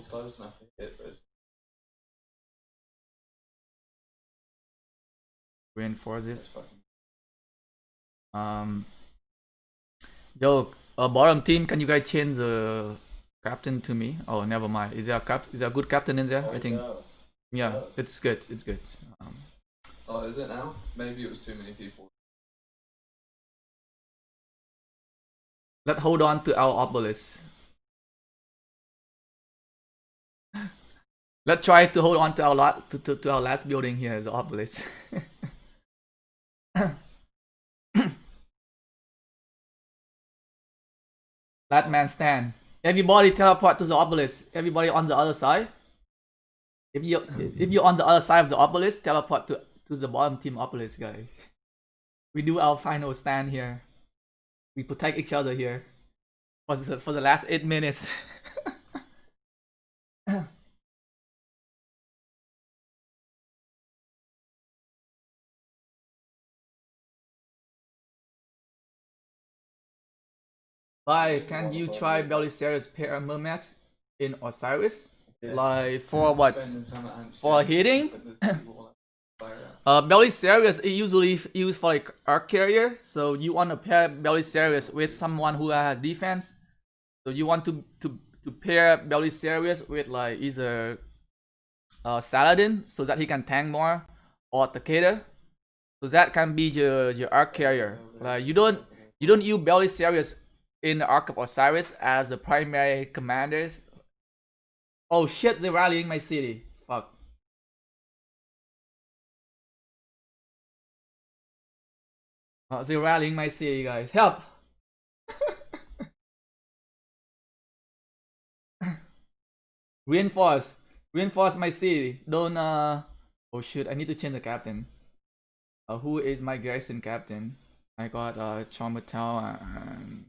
Reinforce this. Yo, bottom team, can you guys change the captain to me? Oh, never mind. Is there a good captain in there? I think. Yeah, it's good. It's good. Oh, is it now? Maybe it was too many people. Let's hold on to our obelisk. Let's try to hold on to our last building here, the obelisk. That man stand. Everybody teleport to the obelisk. Everybody on the other side. If you're on the other side of the obelisk, teleport to the bottom team obelisk, guys. We do our final stand here. We protect each other here for the last 8 minutes. Bye. Can you try Belisarius pair match in Osiris? Like for what? For hitting? Belisarius is usually used for like arc carrier. So you want to pair Belisarius with someone who has defense. So you want to pair Belisarius with like either Saladin, so that he can tank more, or Takeda, so that can be your arc carrier. You don't use Belisarius in the Ark of Osiris as the primary commanders. Oh shit, they're rallying my city. Fuck. They're rallying my city, guys. Help! Reinforce! Reinforce my city. Don't oh shit, I need to change the captain. Who is my garrison captain? I got Chombatal and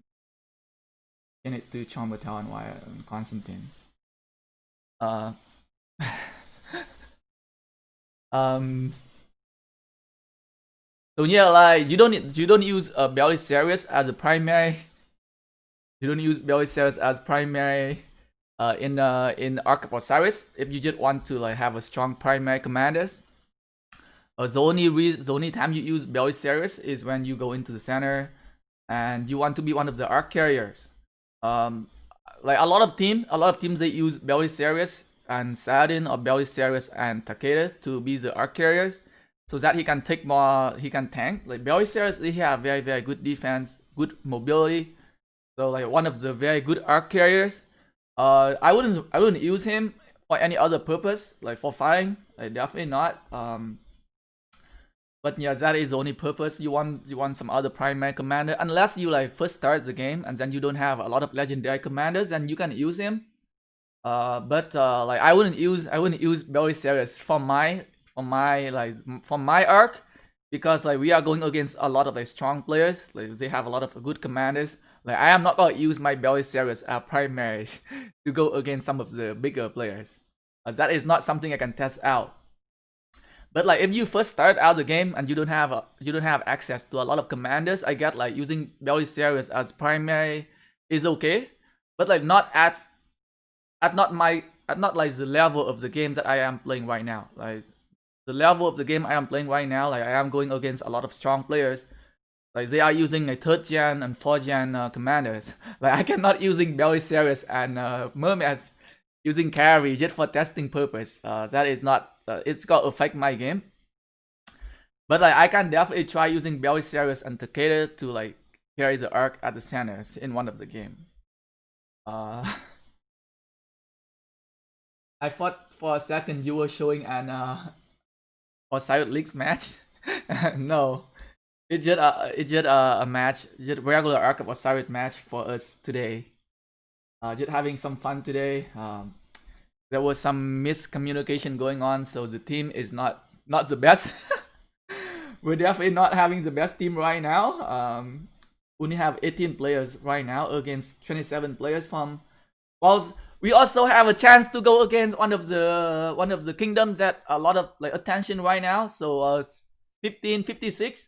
change it to Chombatal and Wyatt and Constantine. So yeah, like you don't use Belisarius as a primary. You don't use Belisarius as primary in Ark of Osiris if you just want to like have a strong primary commanders. The only time you use Belisarius is when you go into the center and you want to be one of the Ark carriers. Like a lot of teams they use Belisarius and Saladin or Belisarius and Takeda to be the Ark carriers, so that he can take more, he can tank. Like Belisarius, they have very good defense, good mobility. So like one of the very good Ark carriers. I wouldn't use him for any other purpose, like for fighting. Like definitely not. But yeah, that is the only purpose. You want some other primary commander, unless you like first start the game and then you don't have a lot of legendary commanders, and you can use him. But like I wouldn't use Belisarius for my arc, because like we are going against a lot of like strong players. Like they have a lot of good commanders. Like I am not gonna use my Belisarius as primaries to go against some of the bigger players. That is not something I can test out. But like if you first start out the game and you don't have access to a lot of commanders, I get like using Belisarius as primary is okay, but like not like the level of the game that I am playing right now. Like the level of the game I am playing right now, like I am going against a lot of strong players. Like they are using like 3rd gen and 4th gen commanders. Like I cannot using Belisarius and Mermaids using Cavalry just for testing purpose. That is not. It's gonna affect my game. But like I can definitely try using Belisarius and Takeda to like carry the arc at the centers in one of the game. I thought for a second you were showing an Osiris Leagues match. No, it's just a match, just regular Ark of Osiris match for us today. Just having some fun today. There was some miscommunication going on, so the team is not the best. We're definitely not having the best team right now. Only have 18 players right now against 27 players from. Well, we also have a chance to go against one of the kingdoms that a lot of like attention right now. So 1556.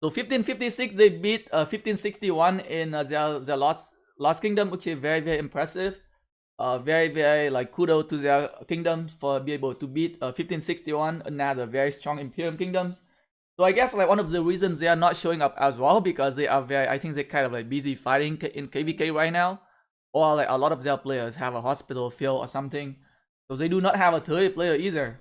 So 1556 they beat 1561 in their lost kingdom, which is very impressive. Very like kudos to their kingdoms for being able to beat 1561, another very strong Imperium kingdoms. So I guess like one of the reasons they are not showing up as well, because they are I think they're kind of like busy fighting in KvK right now, or like a lot of their players have a hospital field or something, so they do not have a 30 player either.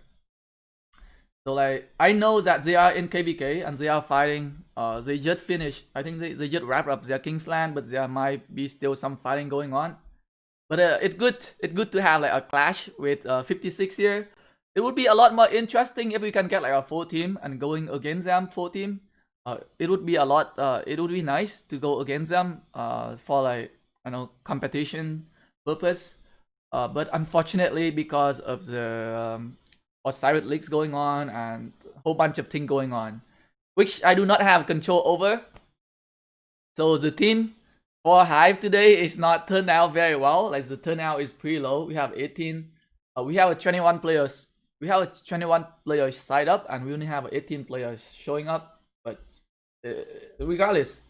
So like I know that they are in KvK and they are fighting. They just finished. I think they just wrapped up their Kingsland, but there might be still some fighting going on. But it's good to have like a clash with 56 here. It would be a lot more interesting if we can get like a full team and going against them full team. It would be a lot. It would be nice to go against them for like competition purpose. But unfortunately, because of the Osiris Leagues going on and a whole bunch of things going on, which I do not have control over. So the team for HiVE today is not turned out very well. Like the turnout is pretty low. We have 18. We have a 21 players. We have a 21 players side up, and we only have 18 players showing up. But regardless,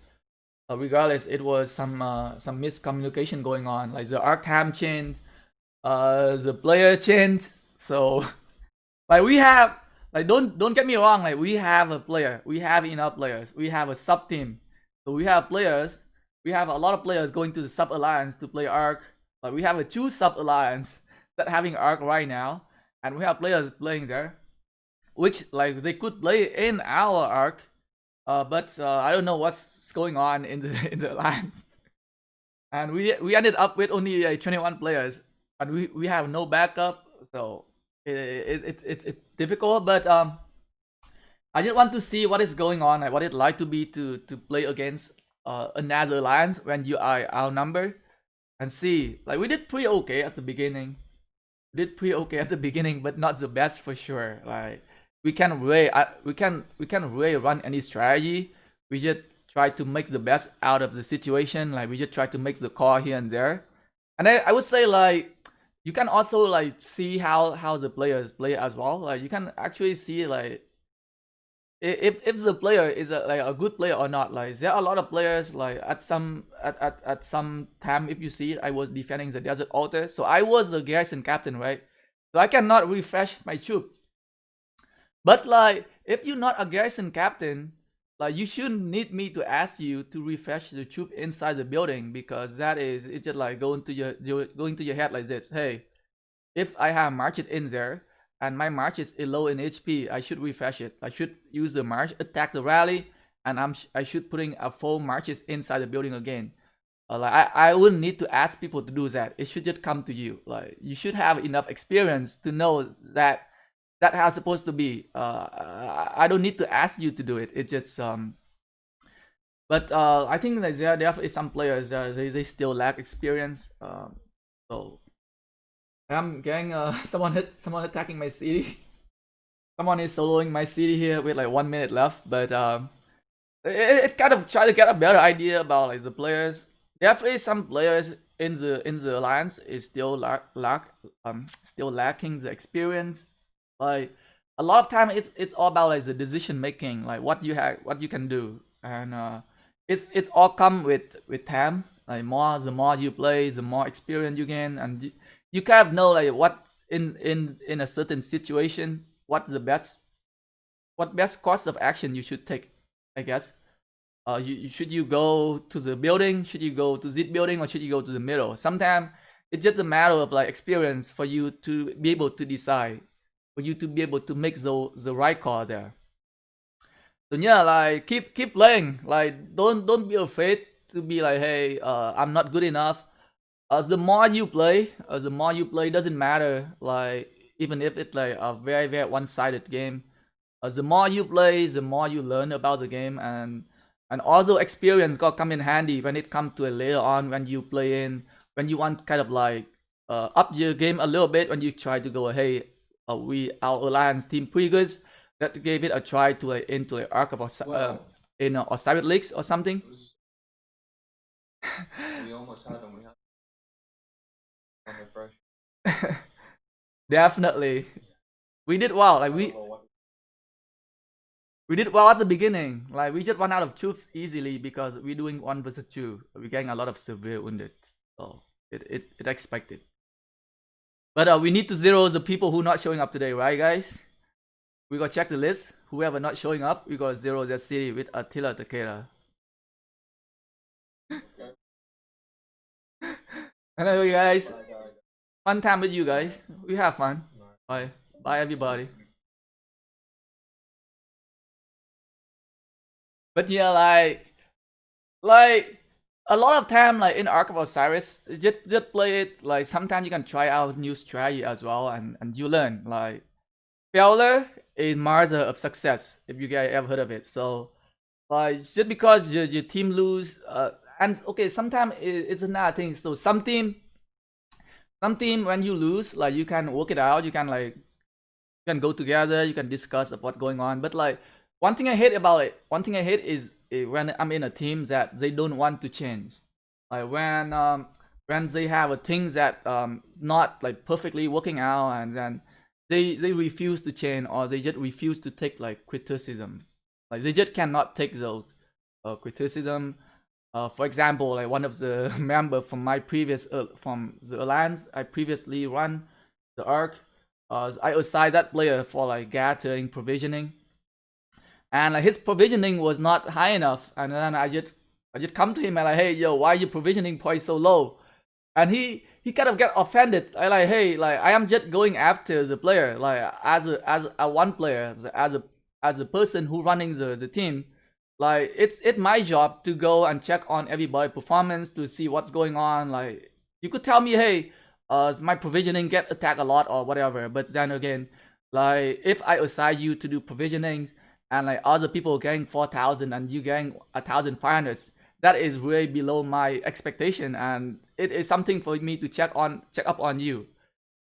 it was some miscommunication going on. Like the arc time changed, the player changed. So like we have, like don't get me wrong. Like we have a player. We have enough players. We have a sub team. So we have players. We have a lot of players going to the sub alliance to play arc. Like we have a 2 sub alliance that having arc right now, and we have players playing there, which like they could play in our arc, but I don't know what's going on in the alliance, and we ended up with only 21 players, and we have no backup, so it's difficult. But I just want to see what is going on, like what it like to be to play against another alliance when you are outnumbered, and see. Like we did pretty okay at the beginning. We did pretty okay at the beginning, but not the best for sure. Like we can really really run any strategy. We just try to make the best out of the situation. Like we just try to make the call here and there. And I would say like you can also like see how the players play as well. Like you can actually see like if the player is like a good player or not. Like there are a lot of players like at some time, if you see it, I was defending the desert altar, so I was the garrison captain, right? So I cannot refresh my troop. But like if you're not a garrison captain, like you shouldn't need me to ask you to refresh the troop inside the building, because that is, it's just like going to your head like this. Hey, if I have marches in there and my march is low in HP, I should refresh it. I should use the march, attack the rally, and I should putting a full marches inside the building again. Like I wouldn't need to ask people to do that. It should just come to you. Like you should have enough experience to know that how it's supposed to be. I don't need to ask you to do it. It just but I think that there definitely some players they still lack experience. So I'm getting someone attacking my city. Someone is soloing my city here with like 1 minute left, but it kind of try to get a better idea about like the players. Definitely some players in the alliance is still still lacking the experience. Like a lot of time it's all about like the decision making, like what you can do, and it's all come with time. Like the more you play, the more experience you gain, and you kind of know like what in a certain situation what best course of action you should take, I guess. Should you go to the building, should you go to this building, or should you go to the middle? Sometimes it's just a matter of like experience for you to be able to decide, for you to be able to make the right call there. So yeah, like keep playing. Like don't be afraid to be like, hey, I'm not good enough. The more you play, doesn't matter. Like even if it's like a very one-sided game, the more you play, the more you learn about the game, and also experience got come in handy when it comes to it later on when you play in, when you want kind of like up your game a little bit, when you try to go, hey, our alliance team pretty good. That gave it a try to like into like Ark of Osiris, in Osiris leagues or something. We almost had them. We had under pressure. Definitely, we did well. Like we did well at the beginning. Like we just run out of troops easily because we're doing 1 versus 2. We're getting a lot of severe wounded, so it expected. But we need to zero the people who not showing up today, right, guys? We gotta check the list. Whoever not showing up, we gotta zero their city with Attila Takeda. Hello, you guys. Fun time with you guys. We have fun. Bye. Bye, everybody. But yeah, like a lot of time, like in Ark of Osiris, just play it. Like sometimes you can try out new strategy as well, and you learn. Like failure is marker of success, if you guys ever heard of it. So like just because your team lose, and okay, sometimes it's another thing. So some team when you lose, like you can work it out. You can like go together. You can discuss of what's going on. But like one thing I hate about it, is when I'm in a team that they don't want to change. Like when they have a things that not like perfectly working out, and then they refuse to change, or they just refuse to take like criticism. Like they just cannot take those criticism. For example, like one of the member from my previous from the alliance I previously run the Ark, I assigned that player for like gathering provisioning, and like his provisioning was not high enough, and then I just come to him and like, hey, yo, why your provisioning point so low? And he kind of get offended. I like, hey, like I am just going after the player, like as a one player, as a person who running the team. Like it's my job to go and check on everybody's performance to see what's going on. Like you could tell me, hey, my provisioning get attacked a lot or whatever, but then again, like if I assign you to do provisionings and like other people getting 4,000 and you getting 1,500. That is way below my expectation, and it is something for me to check up on you.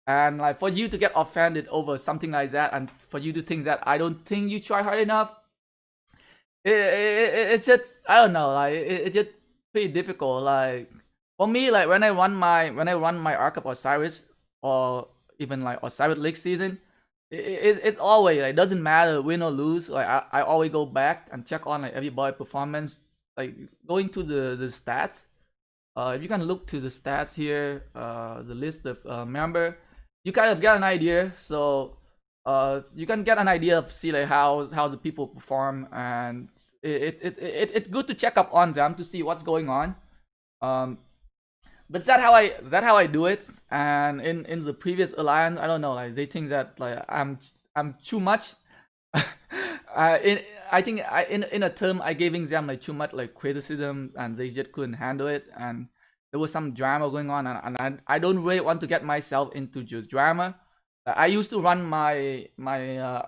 And like for you to get offended over something like that, and for you to think that I don't think you try hard enough, it's just, I don't know, like it's just pretty difficult. Like for me, like when I run my Ark of Osiris, or even like Osiris League season, it's always like, doesn't matter win or lose. Like I always go back and check on like everybody performance, like going to the stats. If you can look to the stats here, the list of member, you kind of get an idea. So you can get an idea of see like how the people perform, and it's good to check up on them to see what's going on. But that's how I do it. And in the previous alliance, I don't know, like they think that like I'm too much. I think in a term I giving them like too much like criticism, and they just couldn't handle it, and there was some drama going on, and I don't really want to get myself into just drama. I used to run my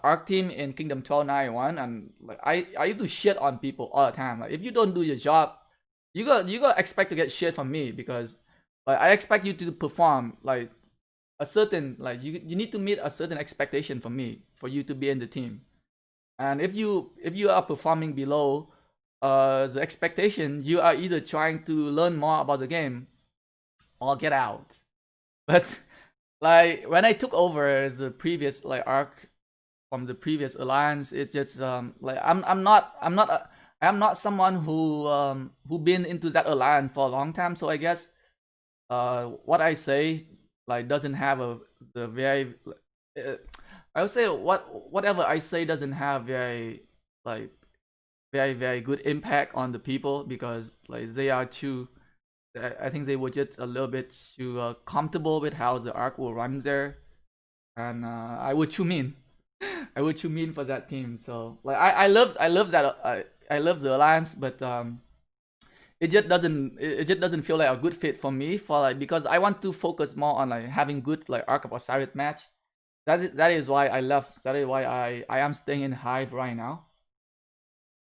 Ark team in Kingdom 1291, and like I used to shit on people all the time. Like if you don't do your job, you got expect to get shit from me, because like I expect you to perform like a certain, like you need to meet a certain expectation from me for you to be in the team. And if you are performing below the expectation, you are either trying to learn more about the game or get out. But like when I took over the previous like Ark from the previous alliance, it just like I'm not someone who been into that alliance for a long time. So I guess what I say like doesn't have the very I would say whatever I say doesn't have very good impact on the people, because like they are too, I think they were just a little bit too comfortable with how the Ark will run there, and I would too mean. I would too mean for that team. So like I love that I love the alliance, but it just doesn't feel like a good fit for me, for like, because I want to focus more on like having good like Ark of Osiris match. That is why I left. That is why I am staying in HiVE right now.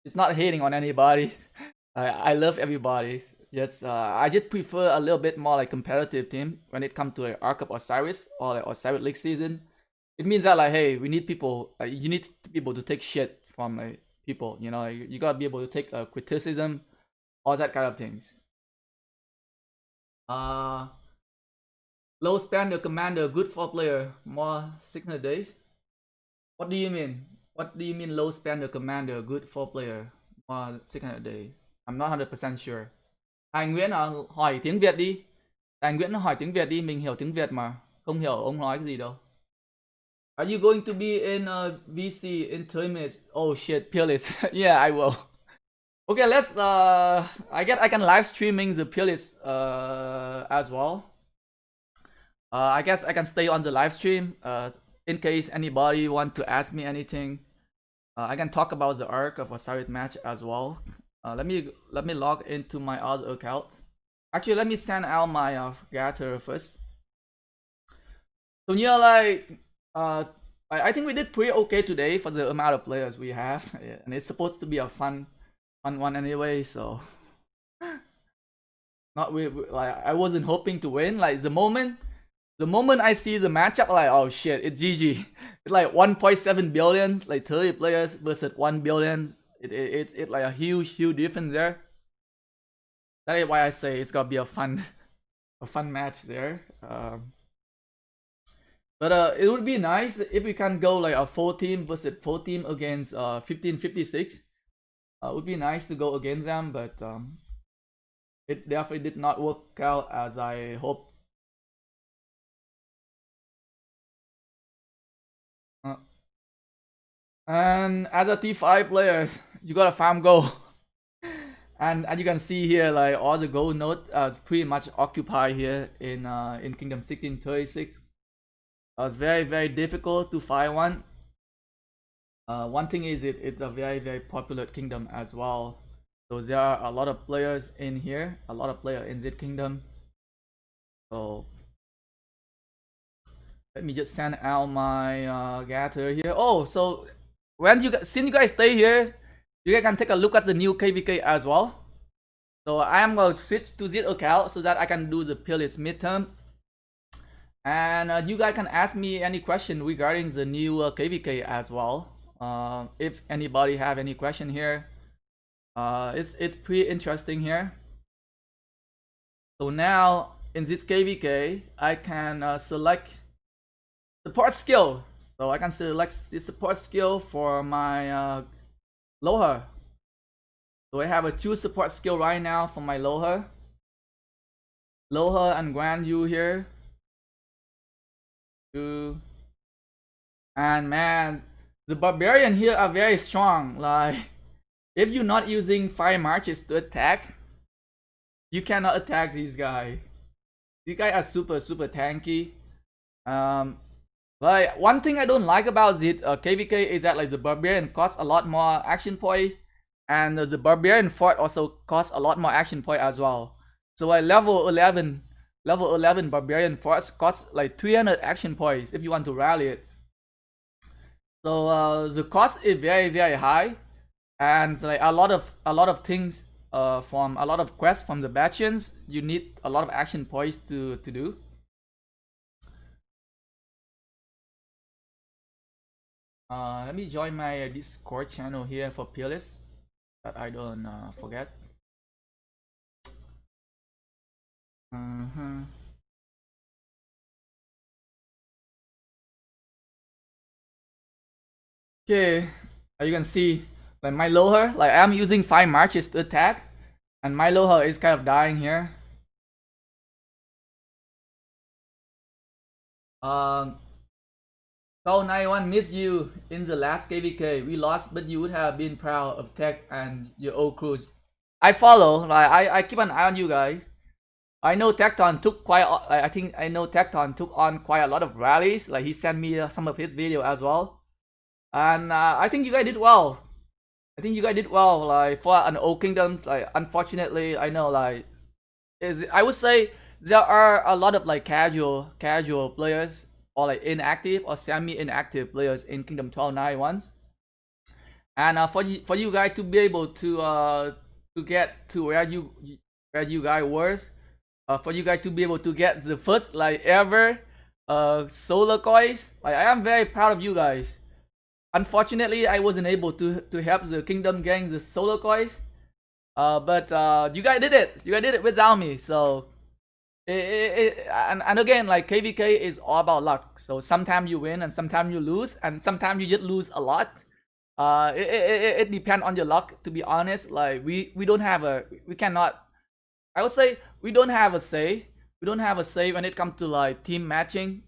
It's not hating on anybody. I love everybody. Just I just prefer a little bit more like competitive team when it comes to like Ark of Osiris or like Osiris League season. It means that like, hey, we need people. You need people to take shit from like people. You know, you gotta be able to take criticism, all that kind of things. Low spender commander good for player, more 600 days. What do you mean? What do you mean low spender commander good for player, more 600 days? I'm not 100% sure. Tài Nguyễn à, hỏi tiếng Việt đi. Tài Nguyễn hỏi tiếng Việt đi, mình hiểu tiếng Việt mà. Không hiểu ông nói cái gì đâu. Are you going to be in VC in 30 minutes? Oh shit, Peerless. Yeah, I will. Okay, let's I guess I can live streaming the Peerless as well. I guess I can stay on the live stream in case anybody want to ask me anything. I can talk about the Ark of Osiris match as well. Let me log into my other account. Actually, let me send out my gather first. So yeah, like I think we did pretty okay today for the amount of players we have, and it's supposed to be a fun one anyway. So not like I wasn't hoping to win. Like the moment I see the matchup, like, oh shit, it's GG. It's like 1.7 billion, like 30 players versus 1 billion. It's like a huge difference there. That is why I say it's gonna be a fun match there. But it would be nice if we can go like a 4 team versus 4 team against 1556. It would be nice to go against them, but it definitely did not work out as I hoped. And as a T5 player, you gotta farm gold. And you can see here like all the gold nodes are pretty much occupied here in Kingdom 1636. It's very difficult to find one. One thing is it's a very popular kingdom as well. So there are a lot of players in here, a lot of players in this kingdom. So let me just send out my gather here. Oh, so since you guys stay here, you guys can take a look at the new KvK as well. So I am going to switch to this account so that I can do the peerless midterm. And you guys can ask me any question regarding the new KvK as well. If anybody have any question here, it's pretty interesting here. So now in this KvK, I can select support skill. So I can select the support skill for my lower. So I have a 2 support skill right now for my lower and Guan Yu here. And man, the barbarian here are very strong. Like, if you're not using fire marches to attack, you cannot attack these guys. These guys are super tanky. Like, one thing I don't like about it KvK is that like the barbarian costs a lot more action points, and the barbarian fort also costs a lot more action point as well. So like level 11 barbarian forts costs like 300 action points if you want to rally it. So the cost is very high, and like a lot of things from a lot of quests from the Bachans, you need a lot of action points to do. Let me join my Discord channel here for peerless, that I don't forget. Okay, as you can see, like my lower, like I'm using 5 marches to attack, and my lower is kind of dying here. Call91 missed you in the last KvK. We lost, but you would have been proud of Tech and your old crews. I follow, like I keep an eye on you guys. I know Tecton took Tecton took on quite a lot of rallies. Like he sent me some of his video as well, and I think you guys did well. Like for an old kingdoms. Like unfortunately, I know like I would say there are a lot of like casual players, or like inactive or semi-inactive players in Kingdom 1291s. And for you guys to be able to get to where you guys were, for you guys to be able to get the first like ever solar coins, like I am very proud of you guys. Unfortunately, I wasn't able to help the kingdom gang the solar coins, but you guys did it. You guys did it without me. So and again, like KvK is all about luck. So sometimes you win and sometimes you lose, and sometimes you just lose a lot. It depends on your luck, to be honest. Like we don't have we cannot, I would say we don't have a say. We don't have a say when it comes to like team matching,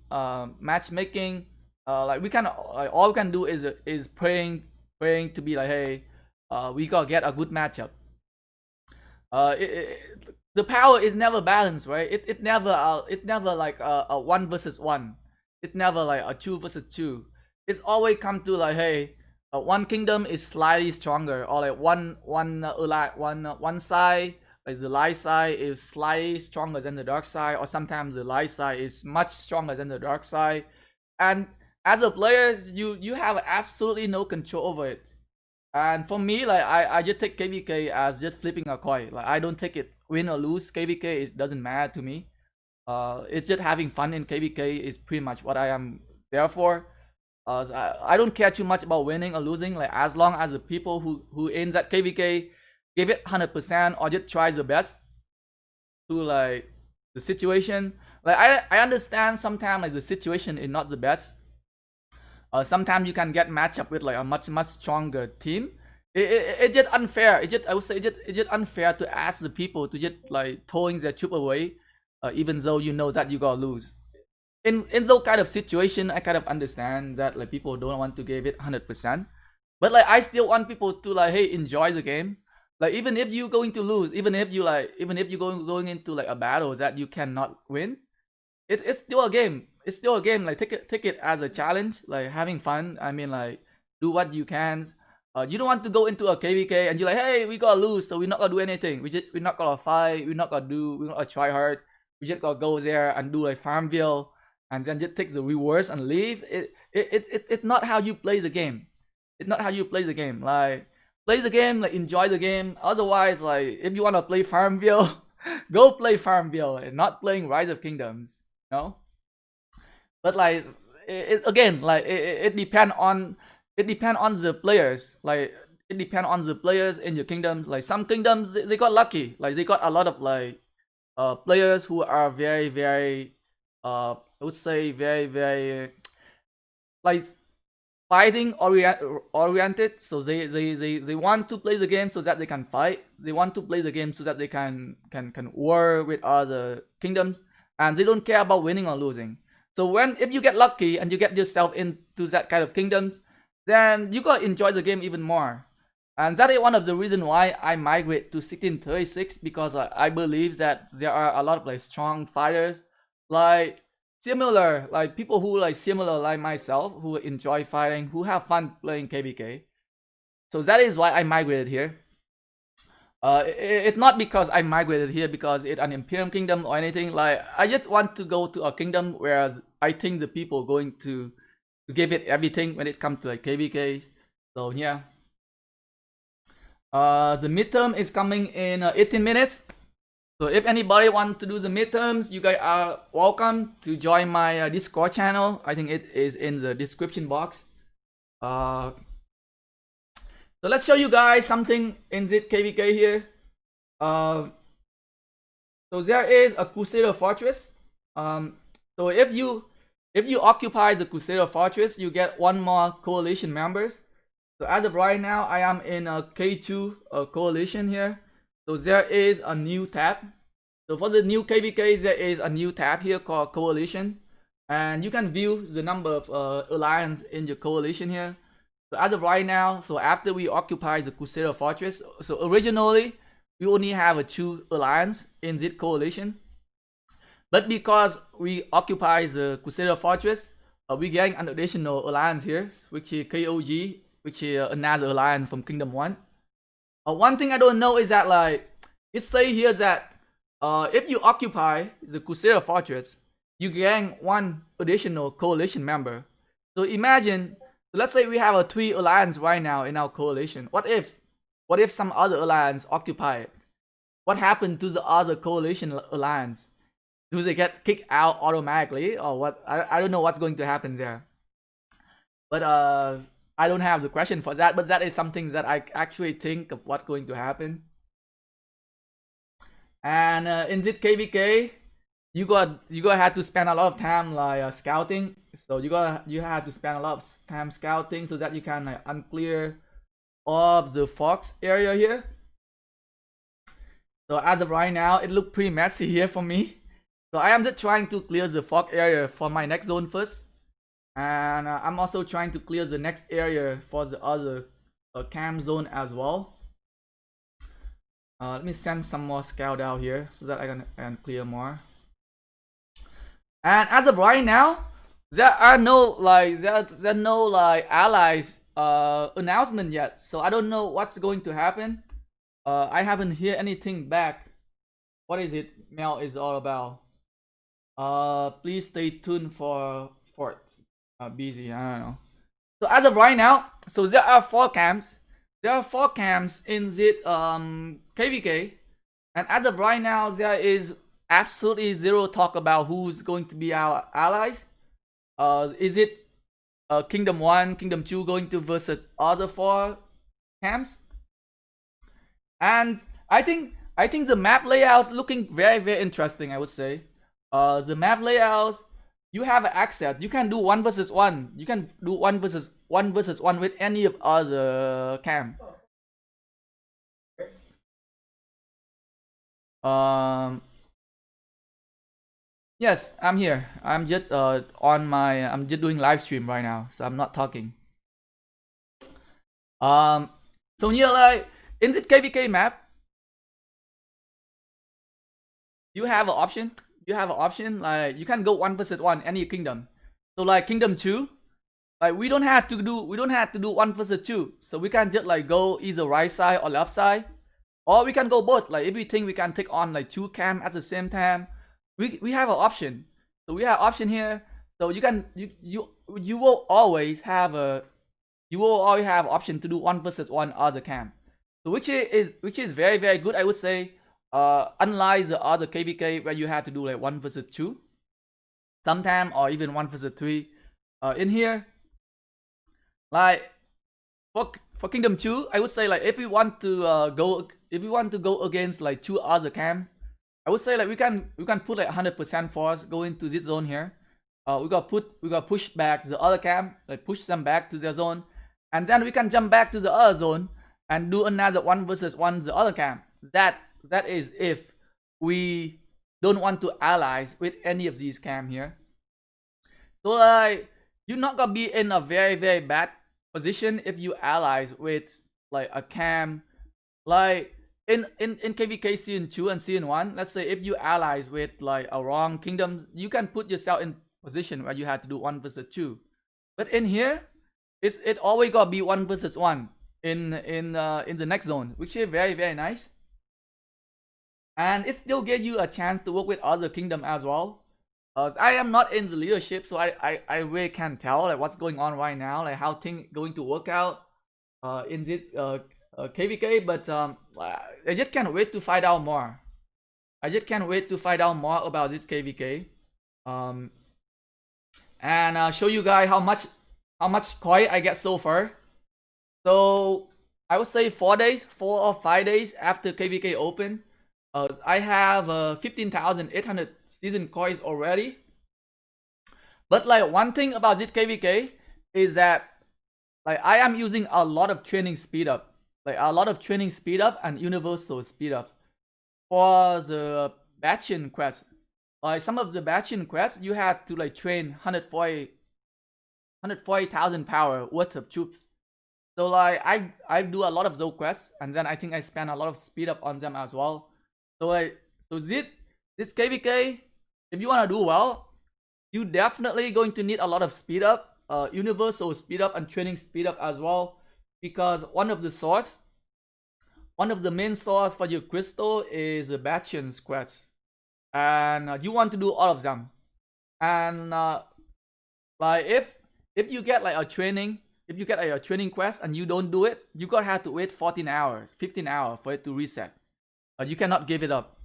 matchmaking. Like we can, like all we can do is praying to be like, hey, we gotta get a good matchup. The power is never balanced, right? It never like a 1 versus 1. It never like a 2 versus 2. It's always come to like, hey, one kingdom is slightly stronger, or like one side, like the light side is slightly stronger than the dark side, or sometimes the light side is much stronger than the dark side. And as a player, you have absolutely no control over it. And for me, like I just take KvK as just flipping a coin. Like I don't take it win or lose. KvK it doesn't matter to me. It's just having fun in KvK is pretty much what I am there for. I don't care too much about winning or losing. Like as long as the people who ends at KvK give it 100% or just try the best to like the situation. Like I understand sometimes like the situation is not the best. Sometimes you can get matched up with like a much stronger team. It's just unfair. I would say it's just unfair to ask the people to just like throwing their troop away, even though you know that you gotta lose. In those kind of situation, I kind of understand that like people don't want to give it 100%, but like I still want people to like, hey, enjoy the game. Like even if you're going to lose, even if you're going into like a battle that you cannot win, it's still a game. It's still a game. Like take it as a challenge, like having fun. I mean, like do what you can. You don't want to go into a KvK and you're like, hey, we gotta lose, so we're not gonna do anything. We're not gonna fight. We're not gonna try hard. We just gotta go there and do like Farmville and then just take the rewards and leave. It's not how you play the game. It's not how you play the game. Like play the game, like enjoy the game. Otherwise, like if you wanna play Farmville, go play Farmville and not playing Rise of Kingdoms. No. But like again, like it depends on the players. Like it depends on the players in your kingdoms. Like some kingdoms they got lucky. Like they got a lot of like players who are very I would say very like fighting oriented. So they want to play the game so that they can fight. They want to play the game so that they can war with other kingdoms, and they don't care about winning or losing. So if you get lucky and you get yourself into that kind of kingdoms, then you gotta enjoy the game even more. And that is one of the reasons why I migrate to 1636, because I believe that there are a lot of like strong fighters, like similar, like people who like similar like myself, who enjoy fighting, who have fun playing KvK. So that is why I migrated here. It's not because I migrated here because it's an Imperium kingdom or anything. Like I just want to go to a kingdom where I think the people going to give it everything when it comes to like KvK. So yeah. The midterm is coming in 18 minutes. So if anybody wants to do the midterms, you guys are welcome to join my Discord channel. I think it is in the description box. So let's show you guys something in this KvK here. So there is a Crusader Fortress. So if you occupy the Crusader Fortress, you get one more coalition members. So as of right now, I am in a K2 coalition here. So there is a new tab. So for the new KvKs, there is a new tab here called Coalition. And you can view the number of alliance in your coalition here. So as of right now, so after we occupy the Crusader Fortress, so originally we only have a 2 alliance in this coalition. But because we occupy the Crusader Fortress, we getting an additional alliance here, which is KOG, which is another alliance from Kingdom 1. One thing I don't know is that like, it say here that if you occupy the Crusader Fortress, you gain 1 additional coalition member. So imagine, let's say we have a 3 alliance right now in our coalition. What if some other alliance occupy it? What happened to the other coalition alliance? Do they get kicked out automatically or what? I don't know what's going to happen there. But I don't have the question for that, but that is something that I actually think of what's going to happen. And in this KvK, you gotta have to spend a lot of time like scouting. So you have to spend a lot of time scouting so that you can like unclear all of the fox area here. So as of right now, it looks pretty messy here for me. So I am just trying to clear the fog area for my next zone first. And I'm also trying to clear the next area for the other camp zone as well. Let me send some more scout out here so that I can clear more. And as of right now, there are no like allies announcement yet. So I don't know what's going to happen. I haven't heard anything back. What is it? Mail is all about. Please stay tuned for it. Busy, I don't know. So as of right now, so there are 4 camps. There are 4 camps in this KvK, and as of right now, there is absolutely zero talk about who's going to be our allies. Is it Kingdom 1, Kingdom 2 going to versus other 4 camps? And I think the map layouts looking very interesting. I would say, the map layouts. You have access. You can do 1 versus 1. You can do 1 versus 1 with any of other camp. Yes, I'm here. I'm just I'm just doing live stream right now, so I'm not talking. So here, like in the KvK map, you have an option. Like you can go 1 versus 1 any kingdom. So like Kingdom 2, like we don't have to do 1 versus 2. So we can just like go either right side or left side, or we can go both. Like if we think we can take on like 2 camp at the same time, we have an option. So we have option here. So you will always have a you will always have option to do 1 versus 1 other camp. So which is very, very good, I would say. Unlike the other KvK where you had to do like 1 versus 2 sometime, or even 1 versus 3. In here, like for Kingdom 2, I would say like if we want to go against like 2 other camps, I would say like we can put like 100% force go into this zone here. We got push back the other camp, like push them back to their zone, and then we can jump back to the other zone and do another 1 versus 1 the other camp. That is if we don't want to allies with any of these camp here. So like you're not gonna be in a very, very bad position if you allies with like a camp like in KvK Season 2 and Season 1. Let's say if you allies with like a wrong kingdom, you can put yourself in position where you have to do 1 versus 2. But in here, it always gotta be 1 versus 1 in the next zone, which is very, very nice. And it still gives you a chance to work with other kingdom as well. I am not in the leadership, so I really can't tell like what's going on right now, like how things going to work out in this KvK. But I just can't wait to find out more. I just can't wait to find out more about this KvK. And show you guys how much coin I get so far. So I would say 4 or 5 days after KvK open, I have 15,800 season coins already. But like one thing about this KvK is that like I am using a lot of training speed up, and universal speed up for the batching quest. Like some of the batching quests, you had to like train 140,000 power worth of troops. So like I do a lot of those quests, and then I think I spend a lot of speed up on them as well. So this KvK, if you want to do well, you definitely going to need a lot of speed up, universal speed up and training speed up as well, because one of the main source for your crystal is the batching quest, and you want to do all of them. And like if you get like a training, if you get like a training quest and you don't do it, you gotta have to wait 14 hours, 15 hours for it to reset. You cannot give it up.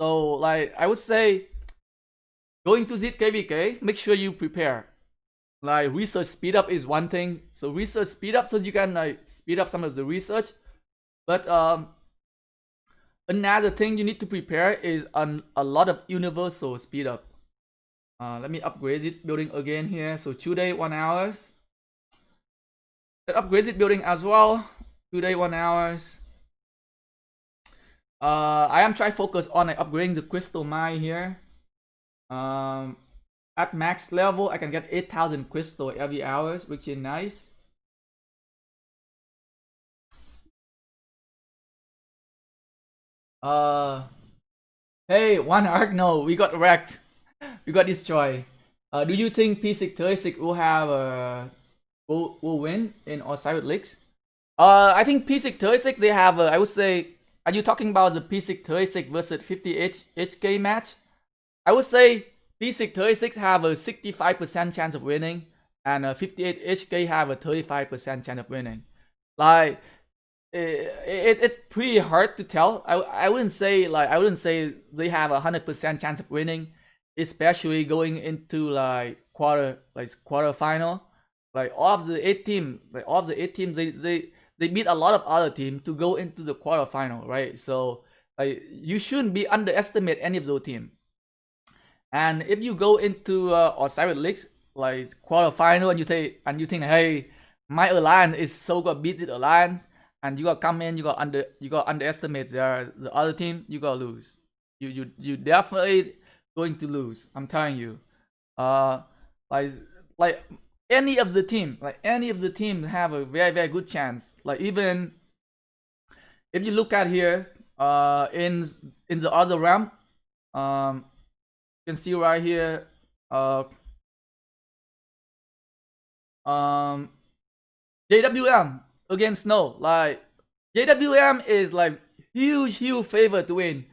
So like I would say, going to this KvK, make sure you prepare. Like research speed up is one thing, so research speed up so you can like speed up some of the research. But another thing you need to prepare is a lot of universal speed up. Let me upgrade it building again here. So 2 day 1 hours. Let's upgrade it building as well. 2 day 1 hours. I am trying to focus on like upgrading the crystal mine here. At max level, I can get 8,000 crystal every hour, which is nice. Hey, one arc, no, we got wrecked. We got destroyed. Do you think P636 will have will win in Osiris Leagues? I think P636 they have I would say. Are you talking about the P636 versus 50 HK match? I would say P636 have a 65% chance of winning, and 58 HK have a 35% chance of winning. Like it's pretty hard to tell. I wouldn't say they have a 100% chance of winning, especially going into like quarter final. Like all of the 8 teams, they beat a lot of other teams to go into the quarterfinal, right? So like you shouldn't be underestimate any of those teams. And if you go into Osiris Leagues like quarterfinal and you think, hey, my alliance is so gonna beat the alliance, and you gotta come in, you gotta underestimate the other team, you gotta lose. You definitely going to lose. I'm telling you. Like any of the team have a very, very good chance. Like even if you look at here, in the other realm, you can see right here, JWM against Snow. Like JWM is like huge favor to win,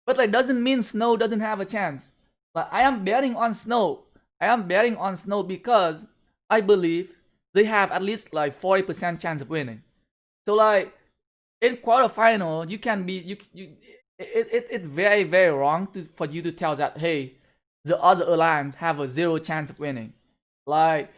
but like doesn't mean Snow doesn't have a chance. Like I am betting on Snow. I am betting on Snow because I believe they have at least like 40% chance of winning. So like in quarterfinal, you can be it's very very wrong for you to tell that hey, the other alliance have a 0 chance of winning. Like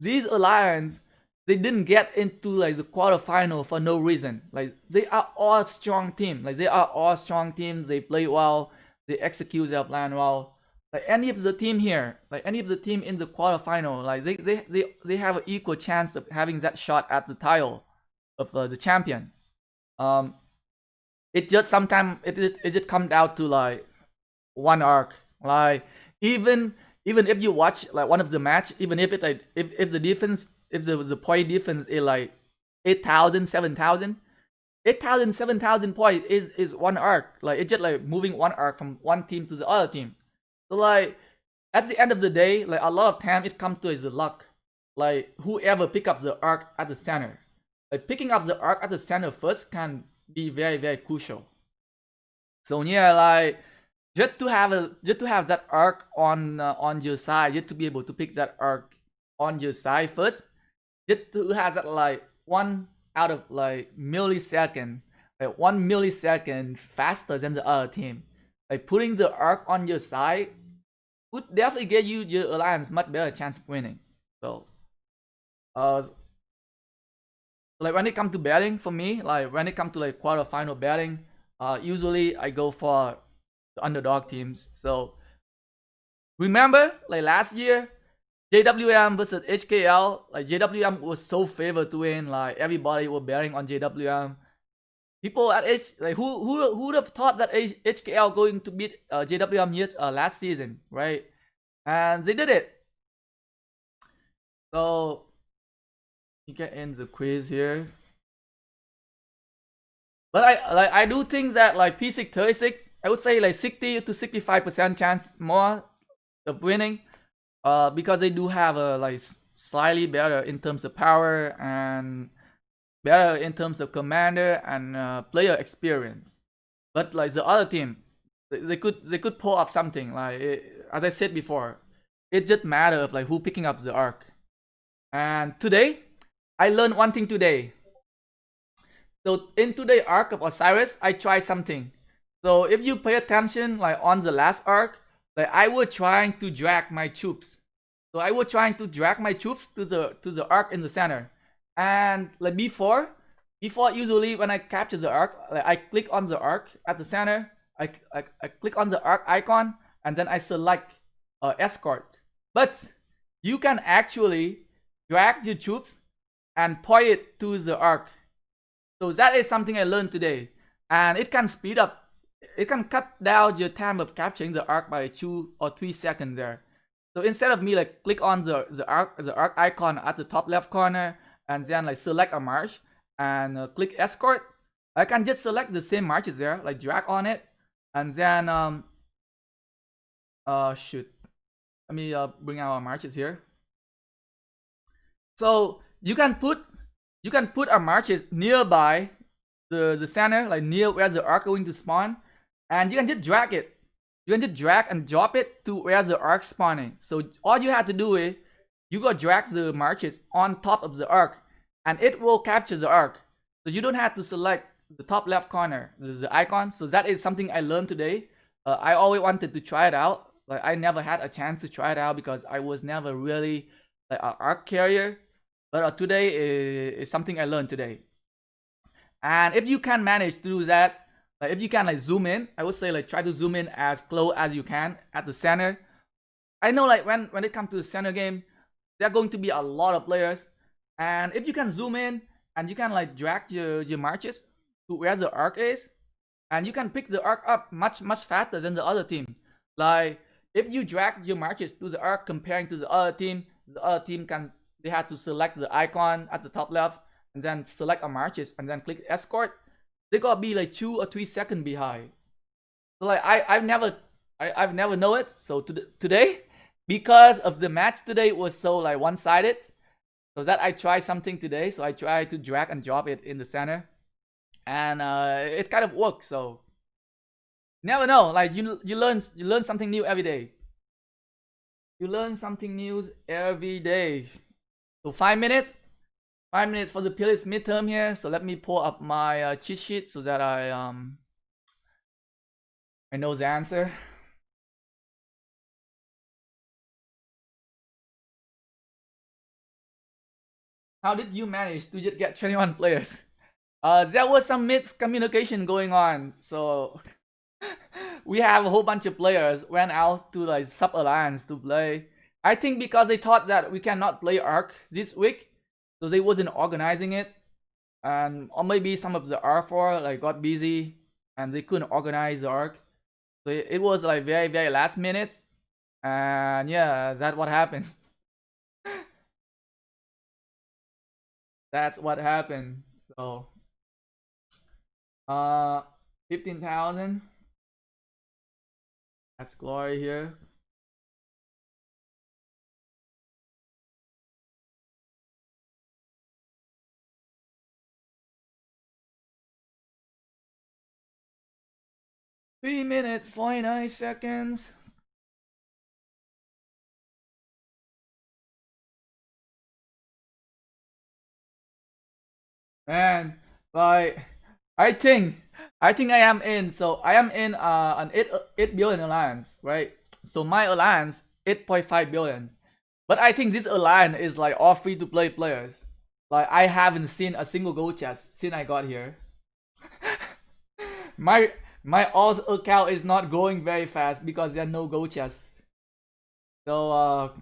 these alliance, they didn't get into like the quarterfinal for no reason. Like they are all strong team. Like they are all strong teams. They play well. They execute their plan well. Like any of the team here, like any of the team in the quarterfinal, like they have an equal chance of having that shot at the title of the champion. It just sometimes it just comes down to like one arc. Like even if you watch like one of the match, even if it like if the defense, if the point difference is like 8,000 7,000, 8,000 7,000 point is one arc. Like it's just like moving one arc from one team to the other team. So like at the end of the day, like a lot of time it comes to is the luck. Like whoever pick up the arc at the center, like picking up the arc at the center first can be very very crucial. So yeah, like just to have that arc on your side, just to be able to pick that arc on your side first, just to have that like 1 out of like millisecond, like 1 millisecond faster than the other team. Like putting the arc on your side would definitely get you your alliance much better chance of winning. So like when it comes to betting for me, like when it comes to like quarterfinal betting, usually I go for the underdog teams. So remember like last year, JWM versus HKL, like JWM was so favored to win. Like everybody was betting on JWM. People at like who would have thought that HKL going to beat JWM last season, right? And they did it. So you get in the quiz here. But I do think that like P636, I would say like 60 to 65% chance more of winning. Because they do have a like slightly better in terms of power and better in terms of commander and player experience. But like the other team, they could pull up something. Like as I said before, it just matter of like who picking up the arc. And today, I learned one thing today. So in today's Ark of Osiris, I tried something. So if you pay attention, like on the last arc, like I was trying to drag my troops. So I was trying to drag my troops to the arc in the center. And like before usually when I capture the arc, like I click on the arc at the center, I click on the arc icon, and then I select escort. But you can actually drag your troops and point it to the arc. So that is something I learned today. And it can speed up, it can cut down your time of capturing the arc by 2 or 3 seconds there. So instead of me like click on the arc icon at the top left corner and then like select a march and click escort, I can just select the same marches there, like drag on it, and then shoot, let me bring our marches here. So you can put our marches nearby the center, like near where the arc going to spawn, and you can just drag it. You can just drag and drop it to where the arc spawning. So all you have to do is you go drag the marches on top of the arc, and it will capture the arc. So you don't have to select the top left corner, the icon. So that is something I learned today. I always wanted to try it out. Like I never had a chance to try it out because I was never really like an arc carrier. But today is something I learned today. And if you can manage to do that, like if you can like zoom in, I would say like try to zoom in as close as you can at the center. I know like when it comes to the center game, there are going to be a lot of players. And if you can zoom in and you can like drag your marches to where the arc is, and you can pick the arc up much faster than the other team. Like if you drag your marches to the arc comparing to the other team can, they had to select the icon at the top left and then select a marches and then click escort. They gotta be like 2 or 3 seconds behind. So like I've never know it. So today, because of the match today was so like one-sided, so that I try something today. So I try to drag and drop it in the center, and it kind of worked. So never know. Like you learn something new every day. You learn something new every day. So 5 minutes. 5 minutes for the Pillars midterm here. So let me pull up my cheat sheet so that I know the answer. How did you manage to just get 21 players? There was some miscommunication going on. So we have a whole bunch of players went out to like sub alliance to play. I think because they thought that we cannot play Ark this week, so they wasn't organizing it, and or maybe some of the R4 like got busy and they couldn't organize the Ark. So it was like very last minute, and yeah, that's what happened. That's what happened. So 15,000. That's glory here. Three minutes, 49 seconds. Man, like I think I am in. So I am in an 8 billion alliance, right? So my alliance 8.5 billion. But I think this alliance is like all free to play players. Like I haven't seen a single gold chest since I got here. my alt account is not growing very fast because there are no gold chests. So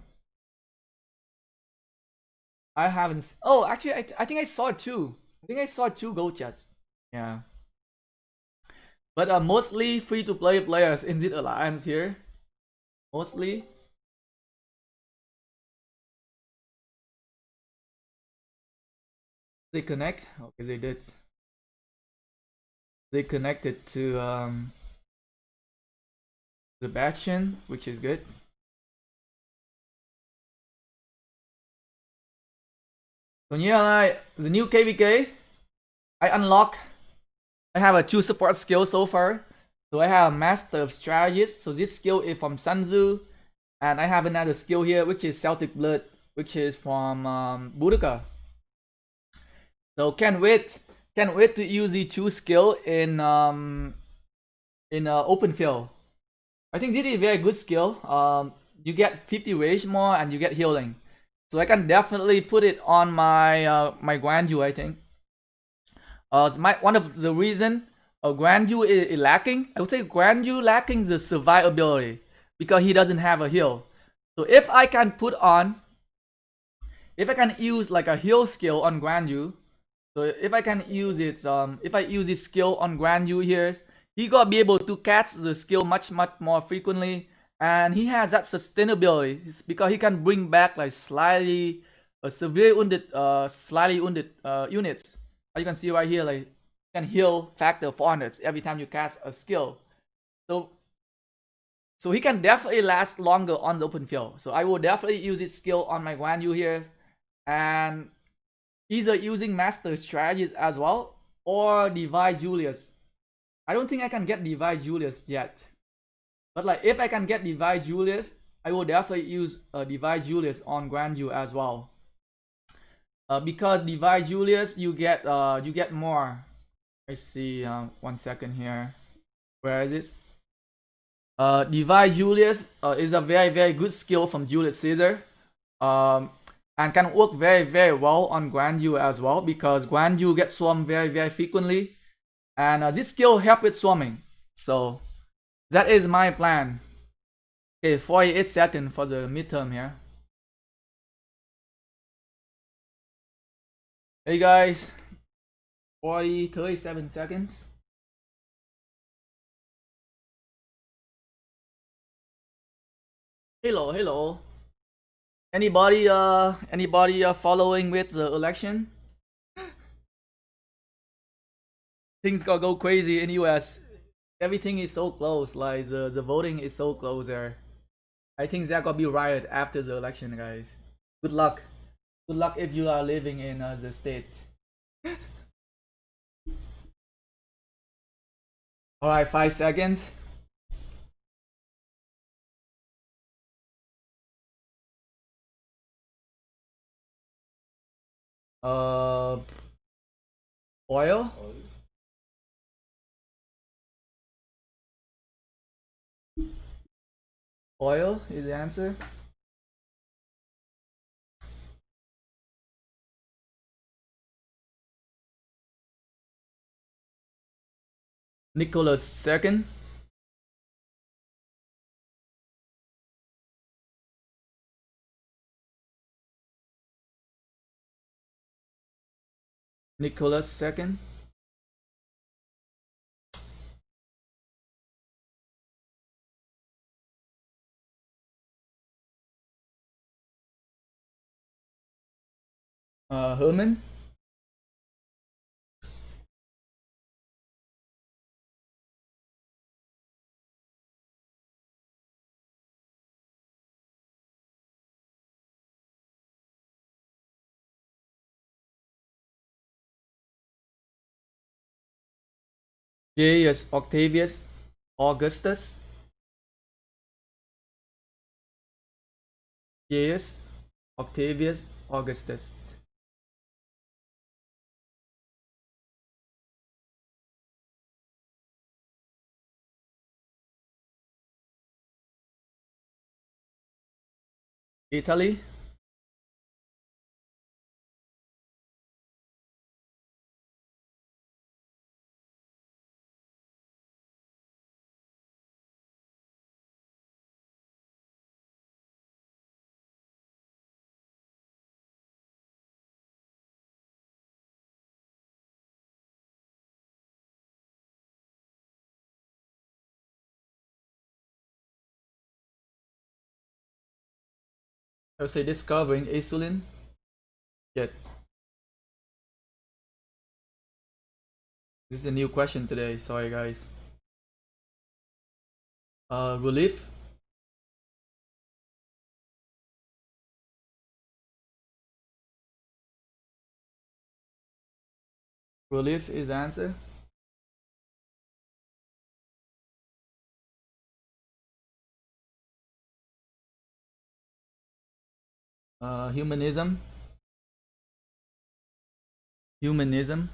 I haven't. Oh, actually, I think I saw two. I think I saw two gold chests. Yeah. But mostly free to play players in this alliance here. Mostly. They connect. Okay, they did. They connected to the Bastion, which is good. So yeah, like the new KvK, I unlock. I have a 2 support skill so far. So I have a Master of Strategist. So this skill is from Sun Tzu, and I have another skill here, which is Celtic Blood, which is from Boudica. So can't wait to use the 2 skill in open field. I think this is a very good skill. You get 50 rage more and you get healing. So I can definitely put it on my my Guanyu, I think. One of the reason Guanyu is lacking, I would say Guanyu lacking the survivability because he doesn't have a heal. So if I can use like a heal skill on Guanyu, so if I can use it, if I use this skill on Guanyu here, he gonna be able to cast the skill much more frequently, and he has that sustainability. It's because he can bring back like slightly severe wounded, units. As you can see right here, like you can heal factor 400 every time you cast a skill. So he can definitely last longer on the open field. So I will definitely use his skill on my Guanyu here, and either using Master Strategist as well or Divide Julius. I don't think I can get Divide Julius yet, but like if I can get Divide Julius, I will definitely use Divide Julius on Guanyu as well. Because Divide Julius, you get more. Let's see, 1 second here. Where is it? Divide Julius is a very good skill from Julius Caesar, and can work very well on Guanyu as well because Guanyu gets swarmed very frequently, and this skill help with swarming. So that is my plan. Okay, 48 seconds for the midterm here. Hey guys, 37 seconds. Hello. Anybody following with the election? Things gonna go crazy in US. Everything is so close, like the voting is so close there. I think there gonna be riot after the election, guys. Good luck. Good luck if you are living in the state. Alright, 5 seconds. Uh, oil. Oil is the answer. Nicholas second. Nicholas second. Herman. Gaius Octavius Augustus. Gaius Octavius Augustus. Italy. I would say discovering insulin. Yet. This is a new question today. Sorry, guys. Relief. Relief is the answer. Humanism. Humanism.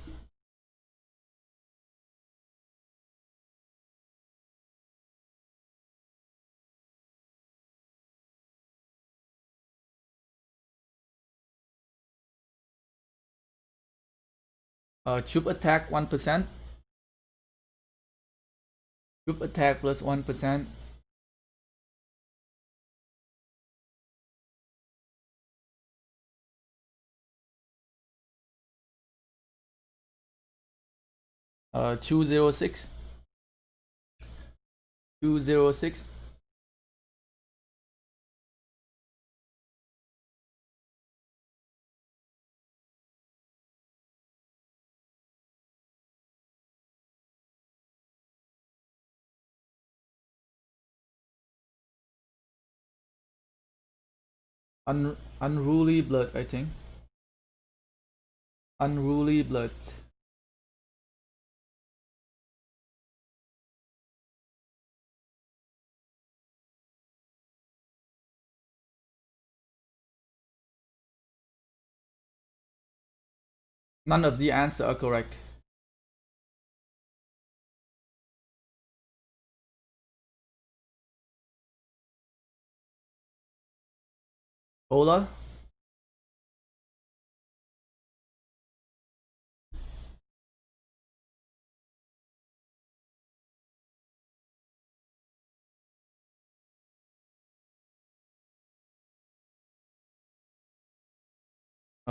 Troop attack 1%. Troop attack plus 1%. Uh, 206. 206. Unruly blood, I think. Unruly blood. None of the answers are correct. Ola.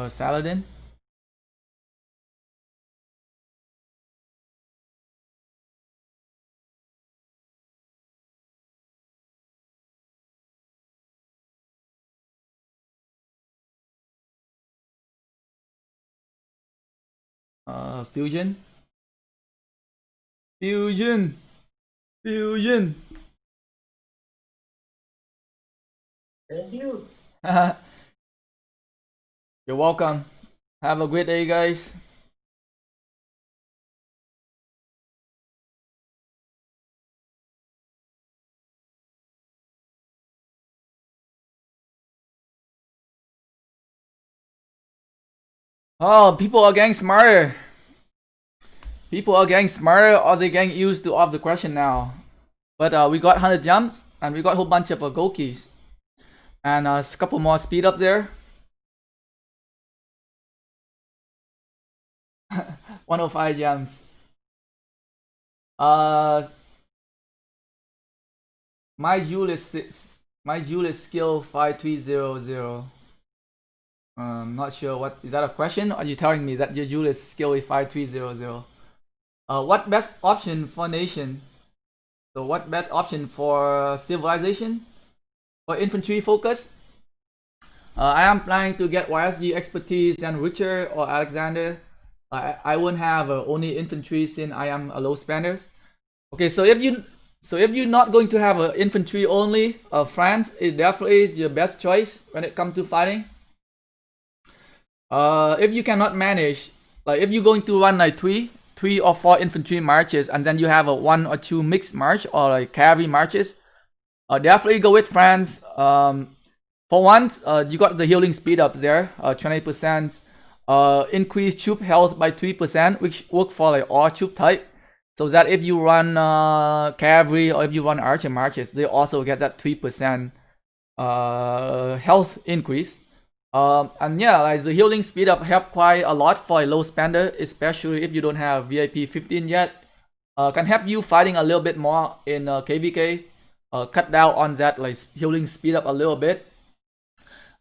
Saladin. Fusion. Fusion. Fusion. Thank you. You're welcome. Have a great day, guys. Oh, people are getting smarter. People are getting smarter, or they getting used to all the question now. But we got 100 jumps, and we got a whole bunch of gold keys. And a couple more speed up there. 105 jumps. My Jewel is skill 5300. Not sure what is that a question? Or are you telling me that your Jewel is skill 5300? What best option for nation? So what best option for civilization? Or infantry focus? I am planning to get YSG expertise and Richard or Alexander. I won't have only infantry since I am a low spender. Okay, so if you're not going to have infantry only, France is definitely your best choice when it comes to fighting. If you cannot manage, like if you're going to run like three or four infantry marches and then you have a 1 or 2 mixed march or like cavalry marches, definitely go with France. For once, you got the healing speed up there, 20%. Increase troop health by 3%, which work for like all troop type. So that if you run cavalry or if you run archer marches, they also get that 3% health increase. And yeah, like the healing speed up help quite a lot for a low spender, especially if you don't have VIP 15 yet. Can help you fighting a little bit more in KvK. Cut down on that like healing speed up a little bit.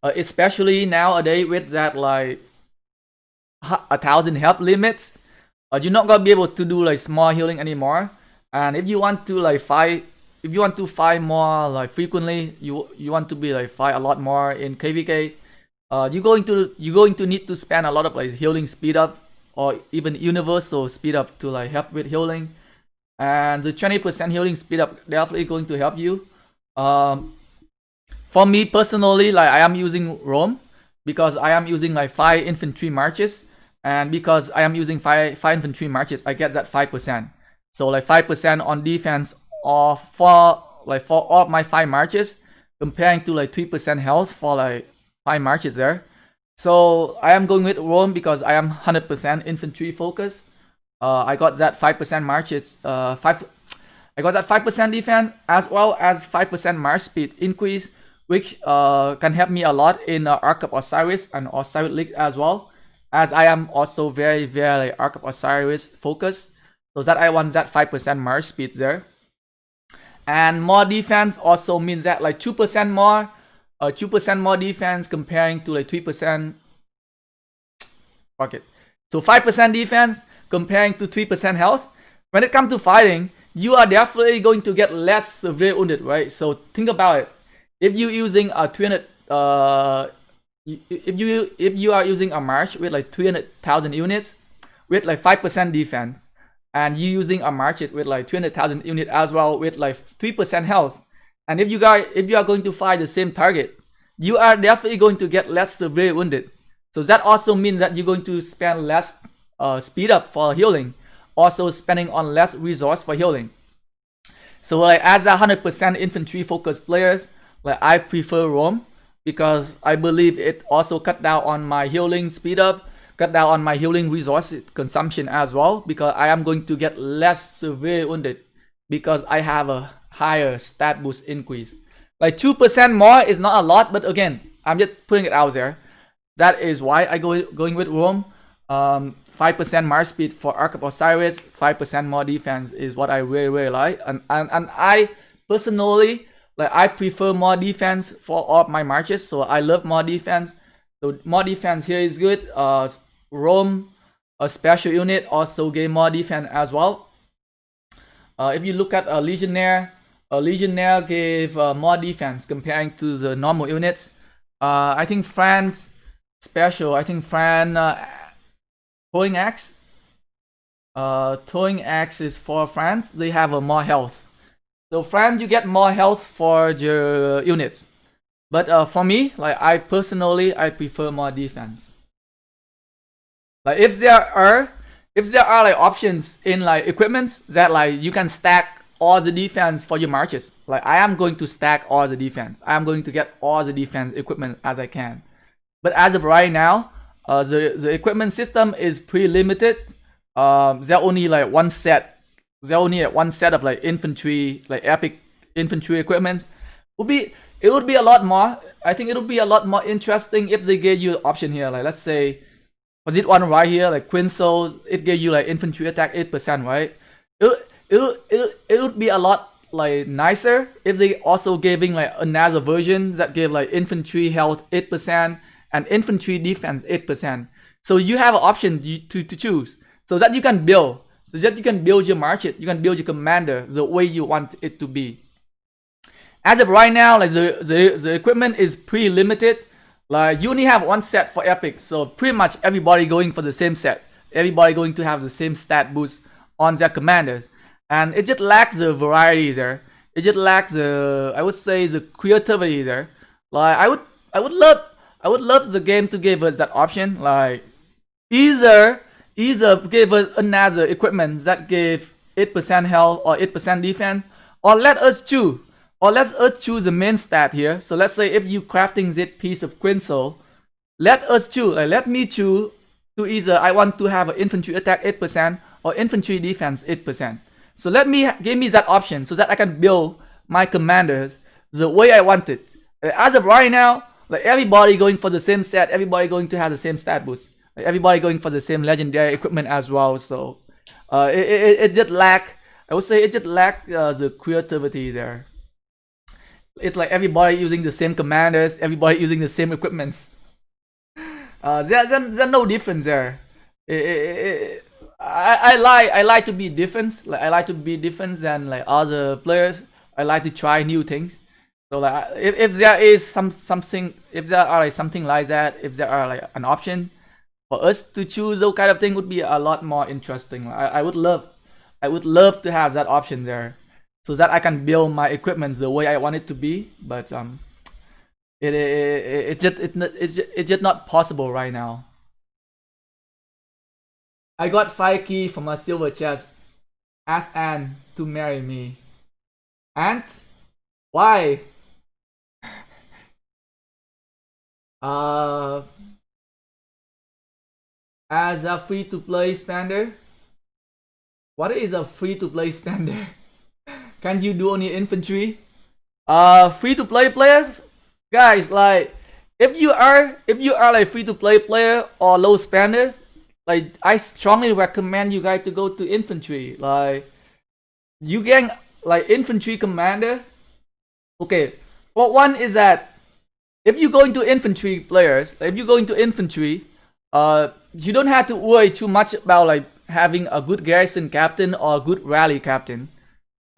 Especially nowadays with that like 1,000 health limits, you're not gonna be able to do like small healing anymore. And if you want to like fight, if you want to fight more like frequently, you want to be like fight a lot more in KvK, you're going to need to spend a lot of like healing speed up or even universal speed up to like help with healing. And the 20% healing speed up definitely going to help you. For me personally, like I am using Rome because I am using like 5 infantry marches, and because I am using 5 infantry marches, I get that 5%. So like 5% on defense or for all of my 5 marches, comparing to like 3% health for like 5 marches there. So I am going with Rome because I am 100% infantry focus. I got that 5% marches, I got that 5% defense as well as 5% march speed increase, which can help me a lot in Ark of Osiris and Osiris League as well, as I am also very Ark of Osiris focused. So that I want that 5% march speed there. And more defense also means that like 2% more, 2% more defense comparing to like 3%. Fuck it. So 5% defense comparing to 3% health. When it comes to fighting, you are definitely going to get less severe wounded, right? So think about it. If you're using a 300, if you are using a march with like 300,000 units with like 5% defense, and you using a march with like 300,000 units as well with like 3% health, and if you are going to fight the same target, you are definitely going to get less severe wounded. So that also means that you're going to spend less speed up for healing, also spending on less resource for healing. So like as a 100% infantry focused players, like I prefer Rome because I believe it also cut down on my healing speed up, cut down on my healing resource consumption as well, because I am going to get less severe wounded because I have a higher stat boost increase. Like 2% more is not a lot, but again, I'm just putting it out there. That is why I going with Rome. 5% march speed for Ark of Osiris, 5% more defense is what I really like. And I personally, like I prefer more defense for all of my marches, so I love more defense. So more defense here is good. Rome, a special unit, also gave more defense as well. If you look at a Legionnaire gave more defense comparing to the normal units. I think France special. I think throwing axe. Throwing axe is for France. They have a more health. So France, you get more health for your units. But for me, like I personally, I prefer more defense. Like if there are like options in like equipment that like you can stack all the defense for your marches, like I am going to stack all the defense. I am going to get all the defense equipment as I can. But as of right now, the equipment system is pretty limited. There only like one set. There only one set of like infantry, like epic infantry equipments. It would be a lot more. I think it would be a lot more interesting if they gave you the option here. Like let's say, was it one right here? Like Quinzel, it gave you like infantry attack 8%, right? It would be a lot like nicer if they also giving like another version that gave like infantry health 8% and infantry defense 8%. So you have an option to choose, so that you can build, your market, you can build your commander the way you want it to be. As of right now, like the equipment is pretty limited. Like you only have one set for epic, so pretty much everybody going for the same set. Everybody going to have the same stat boost on their commanders, and it just lacks the variety there. It just lacks the, I would say, the creativity there. Like I would love the game to give us that option. Like either give us another equipment that gave 8% health or 8% defense, or let us choose. Or let's choose the main stat here. So let's say if you crafting this piece of Quinzel, let us choose. Like, let me choose to either I want to have an infantry attack 8% or infantry defense 8%. So give me that option so that I can build my commanders the way I want it. As of right now, like everybody going for the same set, everybody going to have the same stat boost. Like everybody going for the same legendary equipment as well. So it just lack. I would say it just lack the creativity there. It's like everybody using the same commanders, everybody using the same equipments. There's no difference there. I like to be different. Like I like to be different than like other players. I like to try new things. So like if there is something, if there are like something like that, if there are like an option for us to choose those kind of thing, would be a lot more interesting. I would love to have that option there, so that I can build my equipment the way I want it to be. But it's just not possible right now. I got 5 keys from a silver chest. Ask Anne to marry me. Aunt? Why? As a free-to-play standard? What is a free-to-play standard? Can you do only infantry? Free-to-play players? Guys, like if you are like free-to-play player or low spenders, like I strongly recommend you guys to go to infantry. Like you get like infantry commander. Okay, for one is that if you go into infantry players, like if you go into infantry, you don't have to worry too much about like having a good garrison captain or a good rally captain.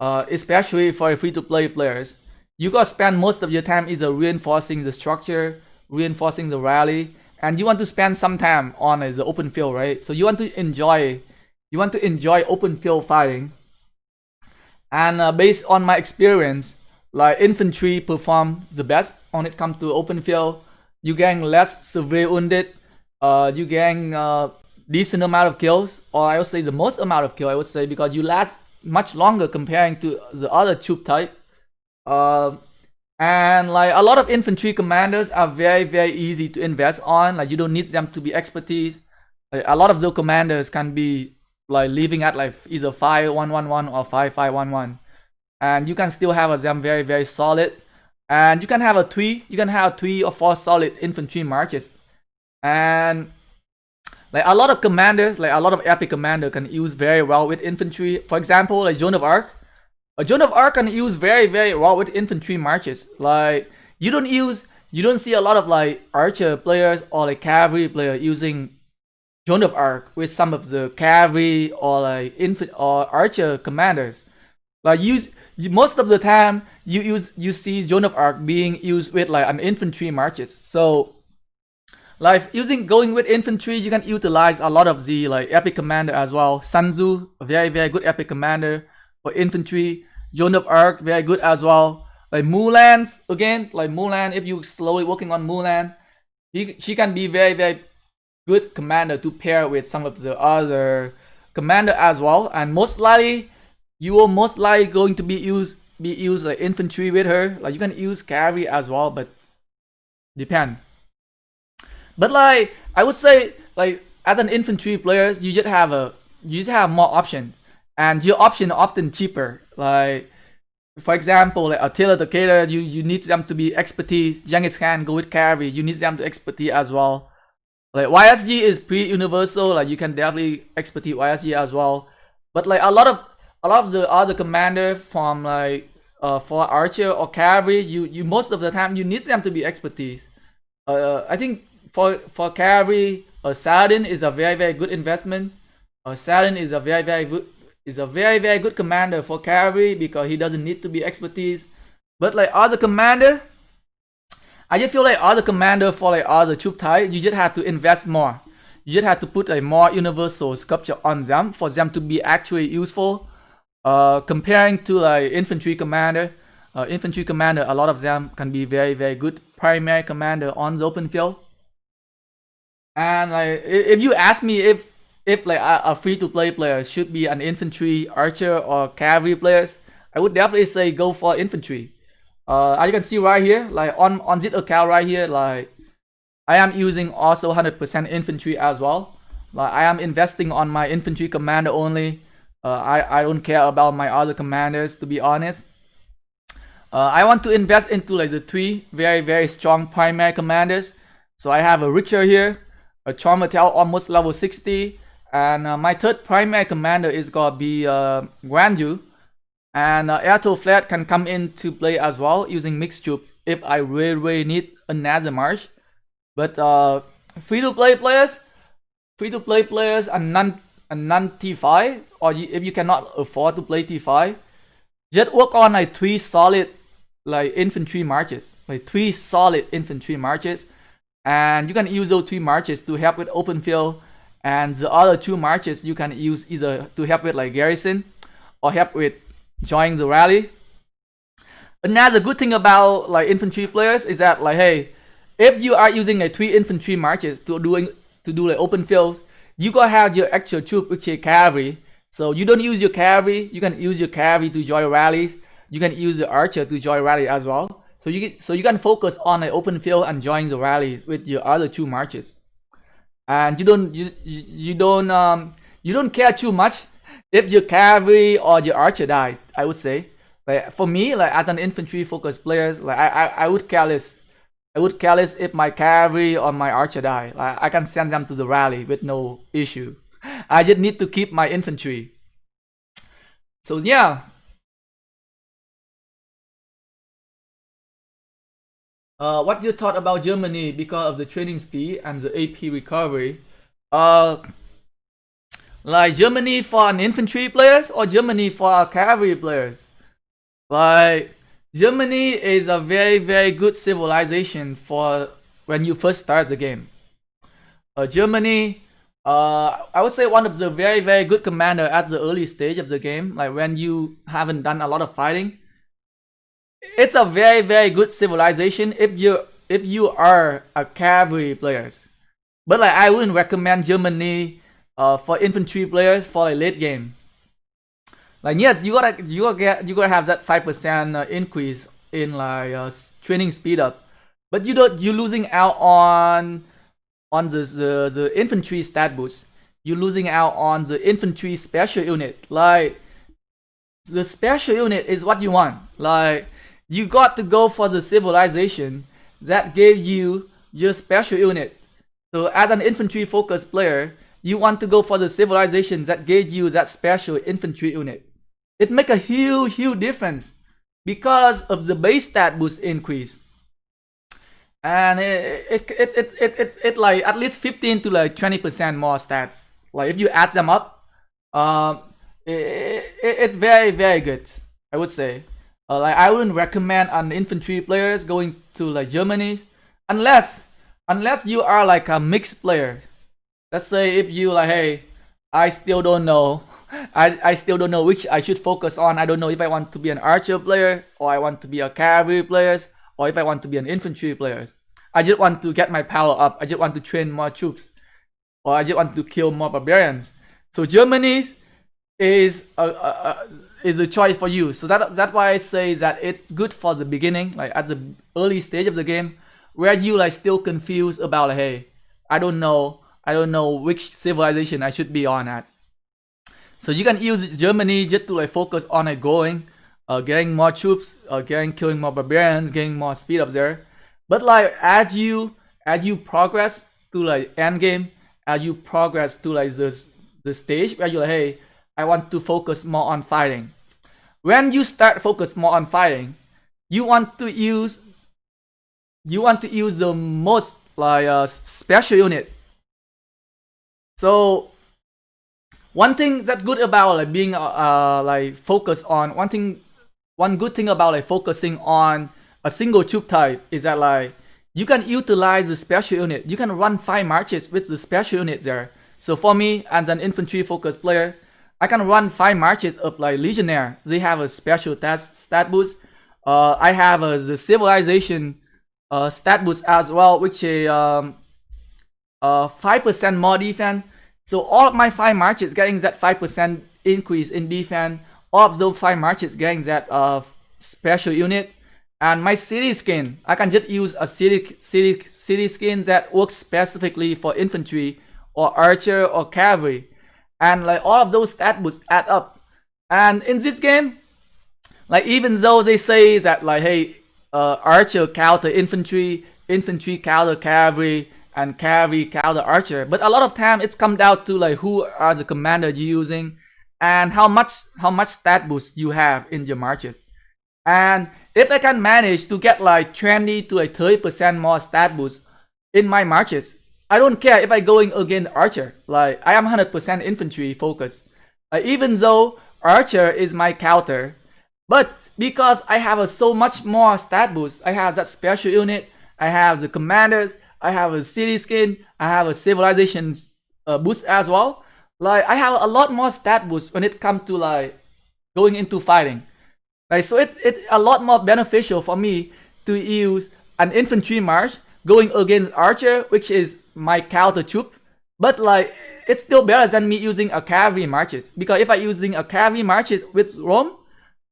Especially for free-to-play players, you gotta spend most of your time either reinforcing the structure, reinforcing the rally, and you want to spend some time on the open field, right? So you want to enjoy open field fighting. And based on my experience, like infantry perform the best when it comes to open field. You getting less severe wounded, you getting decent amount of kills, or I would say the most amount of kill, I would say, because you last much longer comparing to the other troop type. And like a lot of infantry commanders are very easy to invest on. Like you don't need them to be expertise. Like, a lot of those commanders can be like living at like either 5111 or 5511, and you can still have them very solid. And you can have 3 or 4 solid infantry marches. And like a lot of commanders, like a lot of epic commander can use very well with infantry. For example, like Joan of Arc. A Joan of Arc can use very well with infantry marches. Like you don't see a lot of like archer players or like cavalry player using Joan of Arc with some of the cavalry or like or archer commanders. Like most of the time you see Joan of Arc being used with like an infantry marches. So like going with infantry, you can utilize a lot of the like epic commander as well. Sun Tzu, a very good epic commander for infantry. Joan of Arc, very good as well. Like Mulan, again, like Mulan, if you slowly working on Mulan, she can be very good commander to pair with some of the other commander as well. And most likely, you will going to be used like infantry with her. Like you can use cavalry as well, but depend. But like I would say, like as an infantry player, you just have more options, and your option often cheaper. Like for example, like Attila the Cater, you need them to be expertise. Genghis Khan go with Cavalry, you need them to expertise as well. Like YSG is pretty universal, like you can definitely expertise YSG as well. But like a lot of the other commander from like for Archer or Cavalry, you most of the time you need them to be expertise. I think for Cavalry, Saladin is a very good investment. Saladin is a very good commander for Cavalry because he doesn't need to be expertise. But like other commander, I just feel like other commander for like other troop type, you just have to invest more. You just have to put a more universal sculpture on them for them to be actually useful. Comparing to like infantry commander, a lot of them can be very good primary commander on the open field. And like if you ask me if like a free-to-play player should be an infantry, archer, or cavalry players, I would definitely say go for infantry. As you can see right here, like on this account right here, like I am using also 100% infantry as well. Like I am investing on my infantry commander only. I don't care about my other commanders, to be honest. I want to invest into like the 3 very strong primary commanders. So I have a Richter here, a Charmatel almost level 60, and my 3rd primary commander is gonna be Guanyu. And Airto Flat can come into play as well using mixed troop if I really need another march. But free-to-play players and non T5, or if you cannot afford to play T5, just work on like 3 solid like infantry marches, like 3 solid infantry marches, and you can use those 3 marches to help with open field, and the other 2 marches you can use either to help with like garrison or help with join the rally. Another good thing about like infantry players is that like, hey, if you are using like 3 infantry marches to do like open fields, you gotta have your actual troop, which is cavalry. So you don't use your cavalry, you can use your cavalry to join rallies. You can use the archer to join rally as well. So you can focus on an open field and join the rally with your other 2 marches. And you don't care too much if your cavalry or your archer died, I would say. Like for me, like as an infantry focused players, like I would care less. I would care less if my cavalry or my archer die. Like I can send them to the rally with no issue. I just need to keep my infantry. So yeah. What you thought about Germany because of the training speed and the AP recovery? Like Germany for an infantry players or Germany for cavalry players? Like Germany is a very good civilization for when you first start the game. Germany, I would say one of the very good commander at the early stage of the game, like when you haven't done a lot of fighting. It's a very good civilization if you are a cavalry players. But like I wouldn't recommend Germany for infantry players for like late game. Like yes, you gotta have that 5% increase in like training speed up, but you're losing out on the infantry stat boost. You're losing out on the infantry special unit. Like the special unit is what you want. Like you got to go for the civilization that gave you your special unit. So as an infantry focused player, you want to go for the civilization that gave you that special infantry unit. It make a huge difference because of the base stat boost increase. And it like at least 15 to like 20% more stats. Like if you add them up, it's very good, I would say. Like I wouldn't recommend an infantry players going to like Germany unless you are like a mixed player. Let's say if you like, hey, I still don't know. I still don't know which I should focus on. I don't know if I want to be an archer player or I want to be a cavalry player or if I want to be an infantry player. I just want to get my power up. I just want to train more troops or I just want to kill more barbarians. So Germany is a choice for you. So that's why I say that it's good for the beginning, like at the early stage of the game, where you like still confused about like, hey, I don't know which civilization I should be on at. So you can use Germany just to like focus on like going, getting more troops, killing more barbarians, getting more speed up there. But like as you progress to like end game, as you progress to like the stage where you're like, hey, I want to focus more on fighting. When you start focus more on fighting, you want to use the most like special unit. So one thing that's good about like being like focused on one good thing about like focusing on a single troop type is that like you can utilize the special unit. You can run 5 marches with the special unit there. So for me, as an infantry focused player, I can run 5 marches of like legionnaire. They have a special stat boost. I have the civilization stat boost as well, which is 5% more defense. So all of my 5 marches getting that 5% increase in defense. All of those 5 marches getting that special unit. And my city skin, I can just use a city skin that works specifically for infantry or archer or cavalry. And like all of those stat boosts add up. And in this game, like even though they say that like, hey, archer counter infantry, infantry counter cavalry, and cavalry counter archer, but a lot of time it's come down to like who are the commander you're using and how much stat boost you have in your marches. And if I can manage to get like 20 to like 30% more stat boost in my marches, I don't care if I going against archer. Like I am 100% infantry focused. Even though archer is my counter, but because I have so much more stat boost, I have that special unit, I have the commanders, I have a city skin, I have a civilization boost as well. Like I have a lot more stat boost when it comes to like going into fighting. Like so it's a lot more beneficial for me to use an infantry march going against archer, which is my counter troop. But like it's still better than me using a cavalry marches, because if I using a cavalry marches with Rome,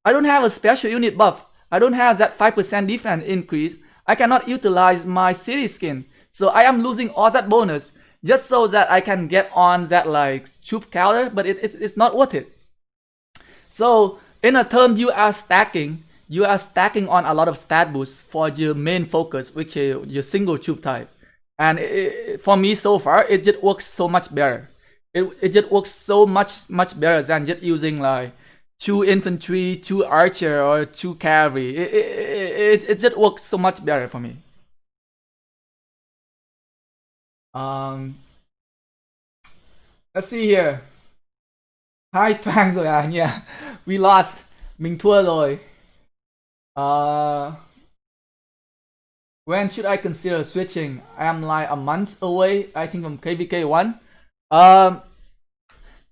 I don't have a special unit buff. I don't have that 5% defense increase. I cannot utilize my city skin. So I am losing all that bonus just so that I can get on that like troop counter, but it's not worth it. So in a term, you are stacking on a lot of stat boosts for your main focus, which is your single troop type. And for me so far, it just works so much better. It just works so much better than just using like 2 infantry, 2 archer, or 2 cavalry. It just works so much better for me. Let's see here. Hai toang rồi à? Yeah, we lost. Mình thua rồi. When should I consider switching? I am like a month away, I think, from KvK 1.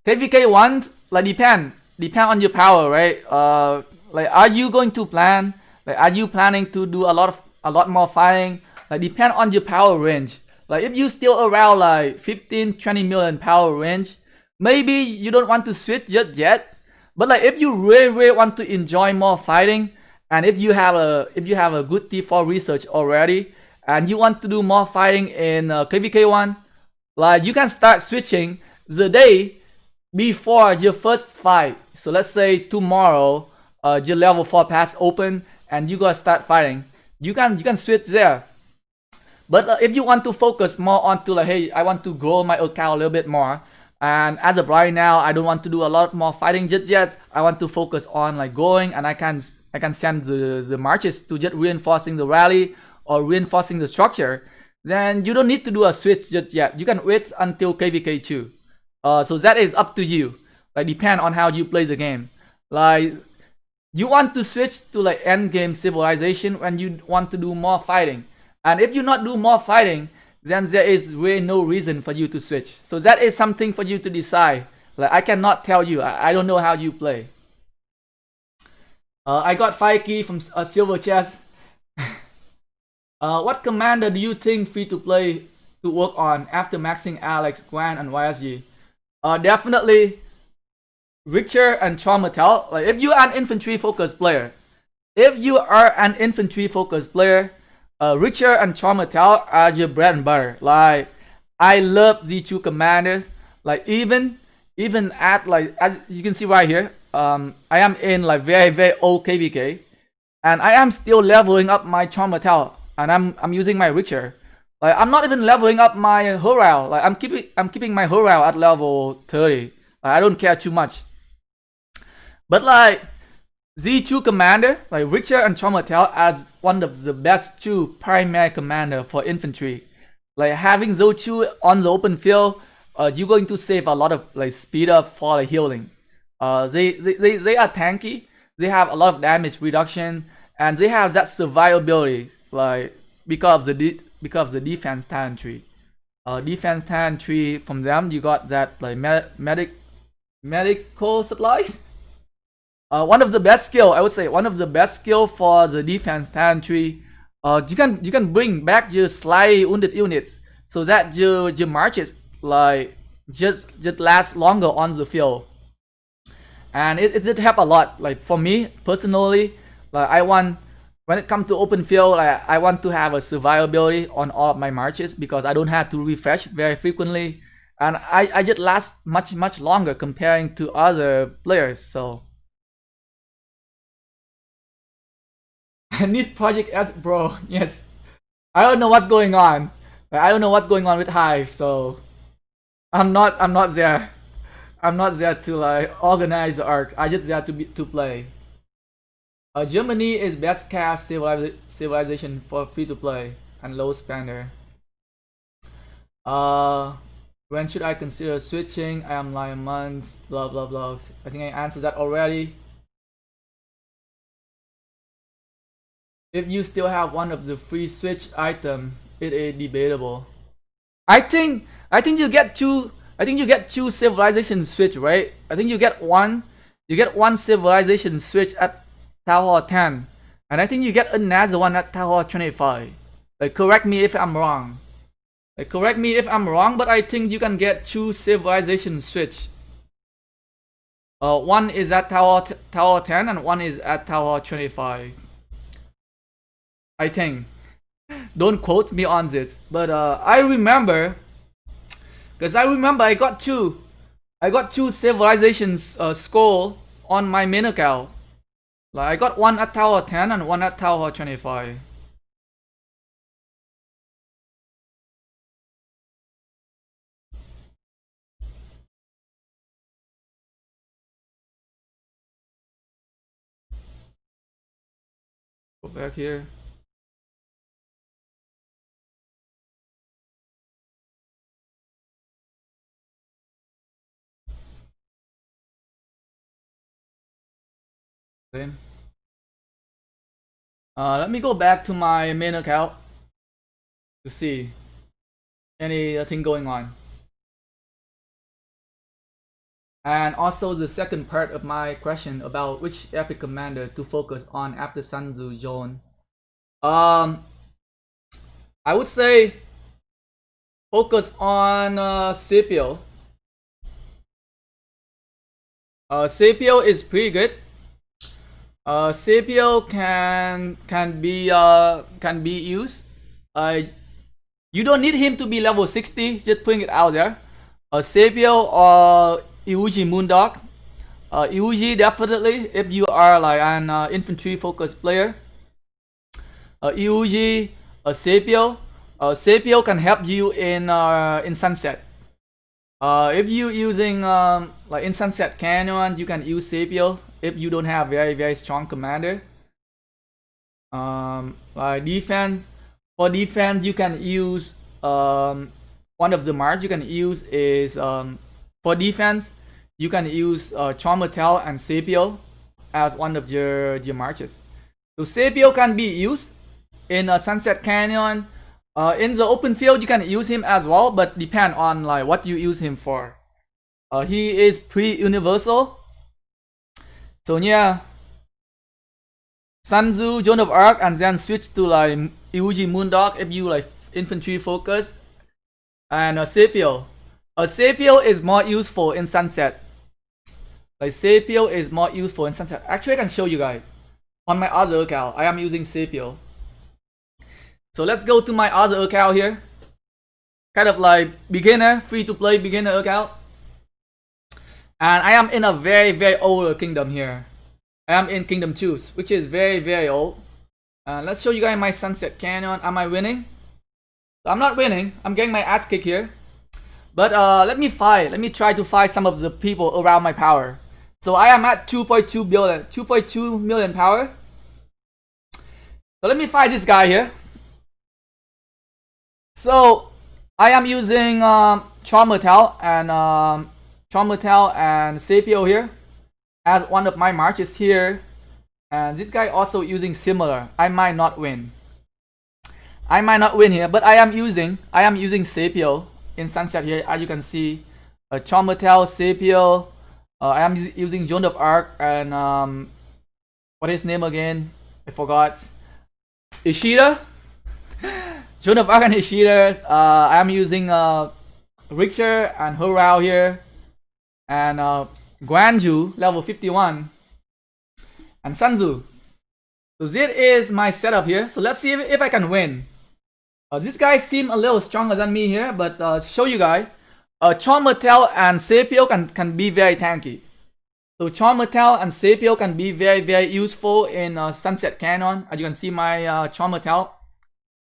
KvK 1 like depend on your power, right? Like are you going to plan? Like are you planning to do a lot more fighting? Like depend on your power range. Like if you still around like 15-20 million power range, maybe you don't want to switch just yet. But like if you really want to enjoy more fighting, and if you have a good T4 research already, and you want to do more fighting in KvK 1, like you can start switching the day before your first fight. So let's say tomorrow, your level 4 pass open, and you gotta start fighting. You can switch there. But if you want to focus more on to like, hey, I want to grow my account a little bit more, and as of right now, I don't want to do a lot more fighting just yet. I want to focus on like going, and I can send the marches to just reinforcing the rally or reinforcing the structure. Then you don't need to do a switch just yet. You can wait until KvK 2. So that is up to you. Like depend on how you play the game. Like you want to switch to like end game civilization when you want to do more fighting. And if you not do more fighting, then there is really no reason for you to switch. So that is something for you to decide. Like I cannot tell you. I don't know how you play. I got 5 key from a silver chest. What commander do you think free to play to work on after maxing Alex, Guan, and YSG? Definitely Richter and Traumatel. Like if you are an infantry focused player, Richter and Traumatel are your bread and butter. Like I love Z2 commanders. Like even at like as you can see right here, I am in like very old KvK, and I am still leveling up my Charmer Tower, and I'm using my Richer. Like I'm not even leveling up my Horror. Like I'm keeping my Horror at level 30. Like, I don't care too much. But like Z2 commander, like Richter and Chaumatel as one of the best two primary commander for infantry. Like having those two on the open field, you're going to save a lot of like speed up for the healing. They are tanky. They have a lot of damage reduction, and they have that survivability. Like because of the defense talent tree. Defense talent tree from them, you got that like medical supplies. One of the best skill, I would say, one of the best skill for the defense talent tree. You can bring back your slightly wounded units so that your marches like just last longer on the field, and it did help a lot. Like for me personally, like I want when it comes to open field, I want to have a survivability on all of my marches because I don't have to refresh very frequently, and I just last much longer comparing to other players. So I need Project S, bro. Yes, I don't know what's going on. I don't know what's going on with HiVE, so I'm not there. I'm not there to like organize the Ark. I just there to play. Germany is best cast civilization for free to play and low spender. When should I consider switching? I am like a month. Blah blah blah. I think I answered that already. If you still have one of the free switch item, it is debatable. I think you get two. I think you get two civilization switch, right? I think you get one civilization switch at Tower 10, and I think you get another one at Tower 25. Like correct me if I'm wrong. But I think you can get two civilization switch. One is at Tower 10 and one is at Tower 25. I think. Don't quote me on this, but I remember, because I remember I got two civilizations skull on my main account. Like I got one at Tower 10 and one at Tower 25. Go back here. Let me go back to my main account to see anything going on. And also the second part of my question about which epic commander to focus on after Sun Tzu Zone. I would say focus on Scipio. Scipio is pretty good. Scipio can be used. You don't need him to be level 60. Just putting it out there. Scipio or Iuji Moondog. Iuji definitely if you are like an infantry focused player. Iuji, Scipio. Scipio can help you in Sunset. If you using like in Sunset Canyon, you can use Scipio if you don't have very strong commander. Like defense, for defense you can use one of the march you can use is for defense you can use Chaumatel and Scipio as one of your marches. So Scipio can be used in Sunset Canyon. In the open field you can use him as well, but depend on like what you use him for. He is pretty universal. So yeah, Sun Tzu, Joan of Arc, and then switch to like Iuji Moondog if you like infantry focus. And Scipio. Scipio is more useful in Sunset. Like Scipio is more useful in Sunset. Actually, I can show you guys on my other account. I am using Scipio. So let's go to my other account here. kind of like beginner, free to play beginner account. And I am in a very old kingdom here. I am in Kingdom 2, which is very old. Let's show you guys my Sunset Canyon. Am I winning? So I'm not winning. I'm getting my ass kicked here. But let me fight. Let me try to fight some of the people around my power. So I am at 2.2 million power. So let me fight this guy here. So I am using Charmatel and Sapio here as one of my marches here. And this guy also using similar. I might not win. I might not win here, but I am using Sapio in Sunset here. As you can see, Charmatel, Sapio. I am using Joan of Arc and what is his name again? I forgot. Ishida. Joan of Arc and Ishida. I am using Richter and Horao here, and Guanju level 51, and Sanzu. So this is my setup here. So let's see if I can win. This guy seem a little stronger than me here, but show you guys. Charmatel and Sapio can be very tanky. So Charmatel and Sapio can be very useful in Sunset Canyon. As you can see my Charmatel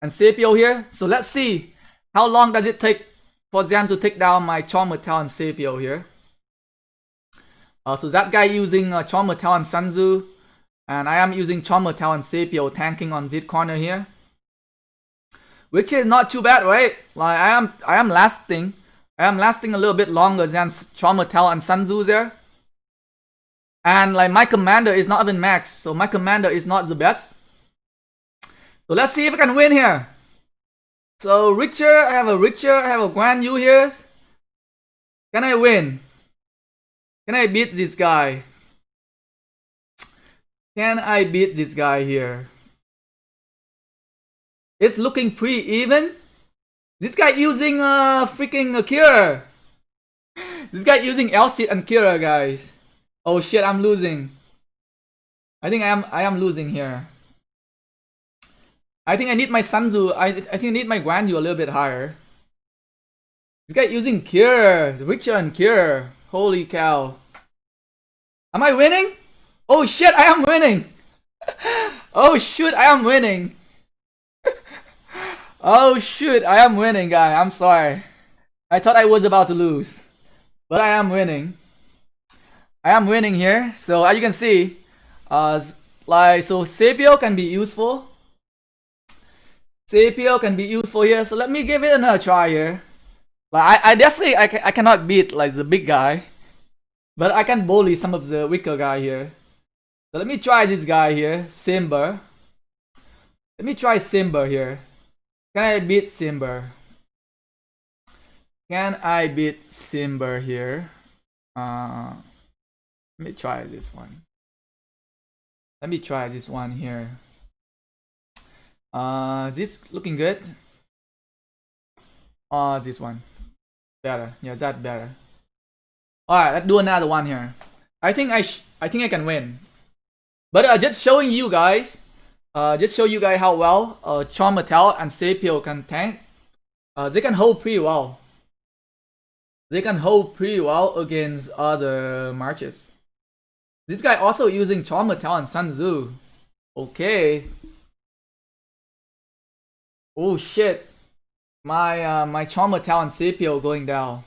and Sapio here. So let's see how long does it take for them to take down my Charmatel and Sapio here. So that guy using Charmatel and Sanzu, and I am using Charmatel and Sapio tanking on this corner here, which is not too bad, right? Like I am lasting a little bit longer than Charmatel and Sanzu there. And like my commander is not even maxed, so my commander is not the best. So let's see if I can win here. So Richter, I have a Guan Yu here. Can I win? Can I beat this guy? Can I beat this guy here? It's looking pretty even. This guy using freaking Kira. This guy using Elsit and Kira, guys. Oh shit, I'm losing. I think I am losing here. I think I need my Sanzu. I think I need my Guan Yu a little bit higher. This guy using Kira, Richter and Kira. Holy cow. Am I winning? Oh shit, I am winning. Oh shoot, I am winning. Oh shoot, I am winning, guy. I'm sorry. I thought I was about to lose, but I am winning. I am winning here. So as you can see, so Sapio can be useful. Sapio can be useful here. So let me give it another try here. Like I definitely I cannot beat like the big guy, but I can bully some of the weaker guy here. So let me try this guy here, Simber. Let me try Simber here. Can I beat Simber? Can I beat Simber here? Let me try this one. Let me try this one here. This looking good. This one better. Yeah, that better. All right, let's do another one here. I think I can win. But just showing you guys, show you guys how well Charmatel and Sapio can tank. They can hold pretty well. They can hold pretty well against other marches. This guy also using Charmatel and Sanzu. Okay. Oh shit. My Charmatel and Sapio going down.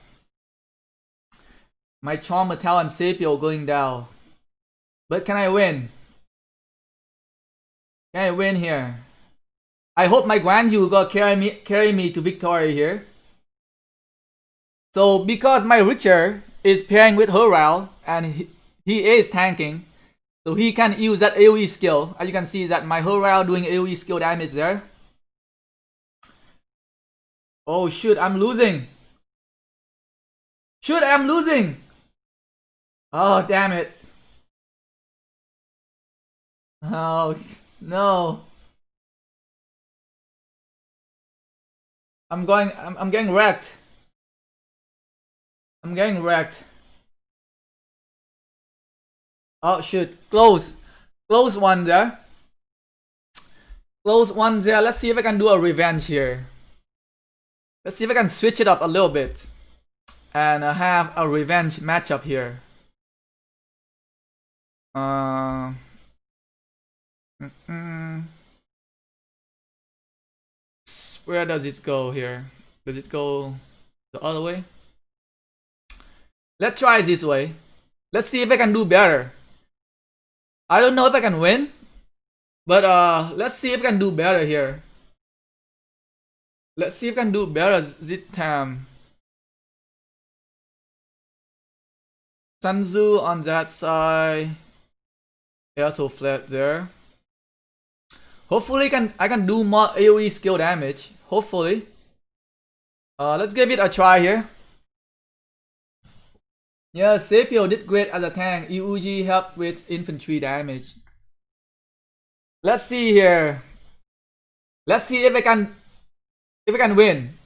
My Charmatel and Sapio going down. But can I win? Can I win here? I hope my Guan Yu will carry me to victory here. So because my Richter is pairing with Horao and he is tanking, so he can use that AoE skill. As you can see that my Horao doing AoE skill damage there. Oh shoot, I'm losing. Shoot, I'm losing. Oh damn it. Oh no. I'm getting wrecked. I'm getting wrecked. Oh shoot, close one there. Close one there. Let's see if I can do a revenge here. Let's see if I can switch it up a little bit and have a revenge matchup here. Where does it go here? Does it go the other way? Let's try this way. Let's see if I can do better. I don't know if I can win, but let's see if I can do better here. Let's see if I can do better this time. Sanzu on that side. Auto flat there. Hopefully I can do more AoE skill damage. Hopefully. Let's give it a try here. Yeah, Sepio did great as a tank. EUG helped with infantry damage. Let's see here. Let's see if I can win.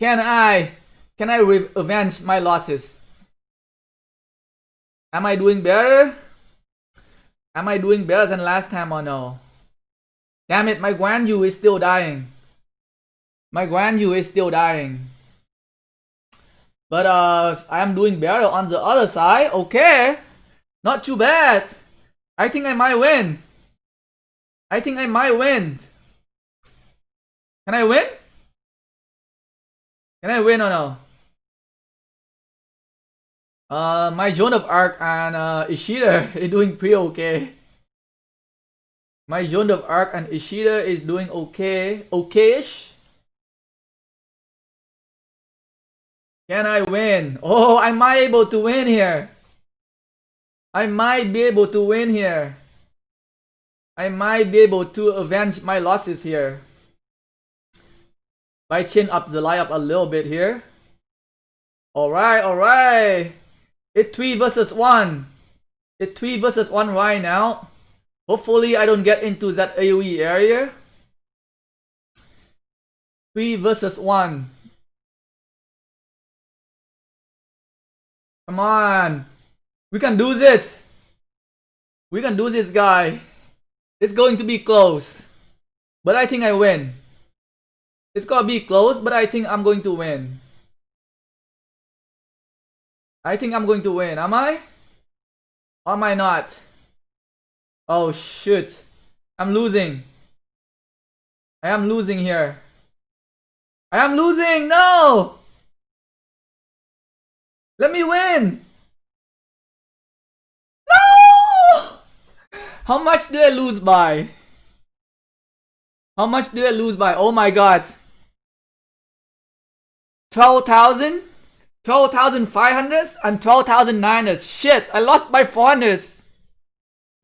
Can I avenge my losses? Am I doing better? Am I doing better than last time or no? Damn it, my Guan Yu is still dying. My Guan Yu is still dying. But I am doing better on the other side. Okay. Not too bad. I think I might win. I think I might win. Can I win? Can I win or no? My Joan of Arc and Ishida is doing pretty okay. My Joan of Arc and Ishida is doing okay. Okay-ish. Can I win? Oh, I might be able to win here. I might be able to win here. I might be able to avenge my losses here. By chin up the line up a little bit here. Alright, alright. It's 3 versus 1. It's 3 versus 1 right now. Hopefully I don't get into that AoE area. 3 versus 1. Come on. We can do this. We can do this, guy. It's going to be close. But I think I win. It's gonna be close, but I think I'm going to win. I think I'm going to win. Am I? Or am I not? Oh, shoot. I'm losing. I am losing here. I am losing! No! Let me win! No! How much did I lose by? How much did I lose by? Oh my god. 12,000? 12,500 and 12,900. Shit, I lost by 400.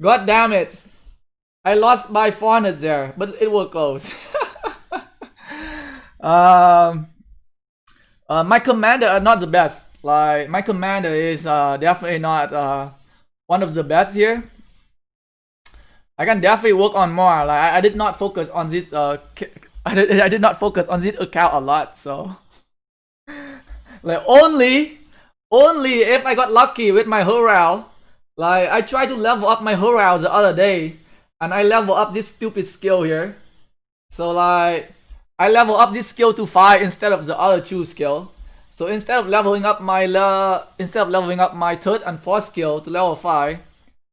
God damn it. I lost by 400 there, but it will close. My commander are not the best. Like, my commander is definitely not one of the best here. I can definitely work on more. Like, I did not focus on this I did not focus on this account a lot, so like only if I got lucky with my Horal. Like, I tried to level up my Horal the other day, and I level up this stupid skill here. So like, I level up this skill to 5 instead of the other 2 skill. So instead of leveling up my third and fourth skill to level 5,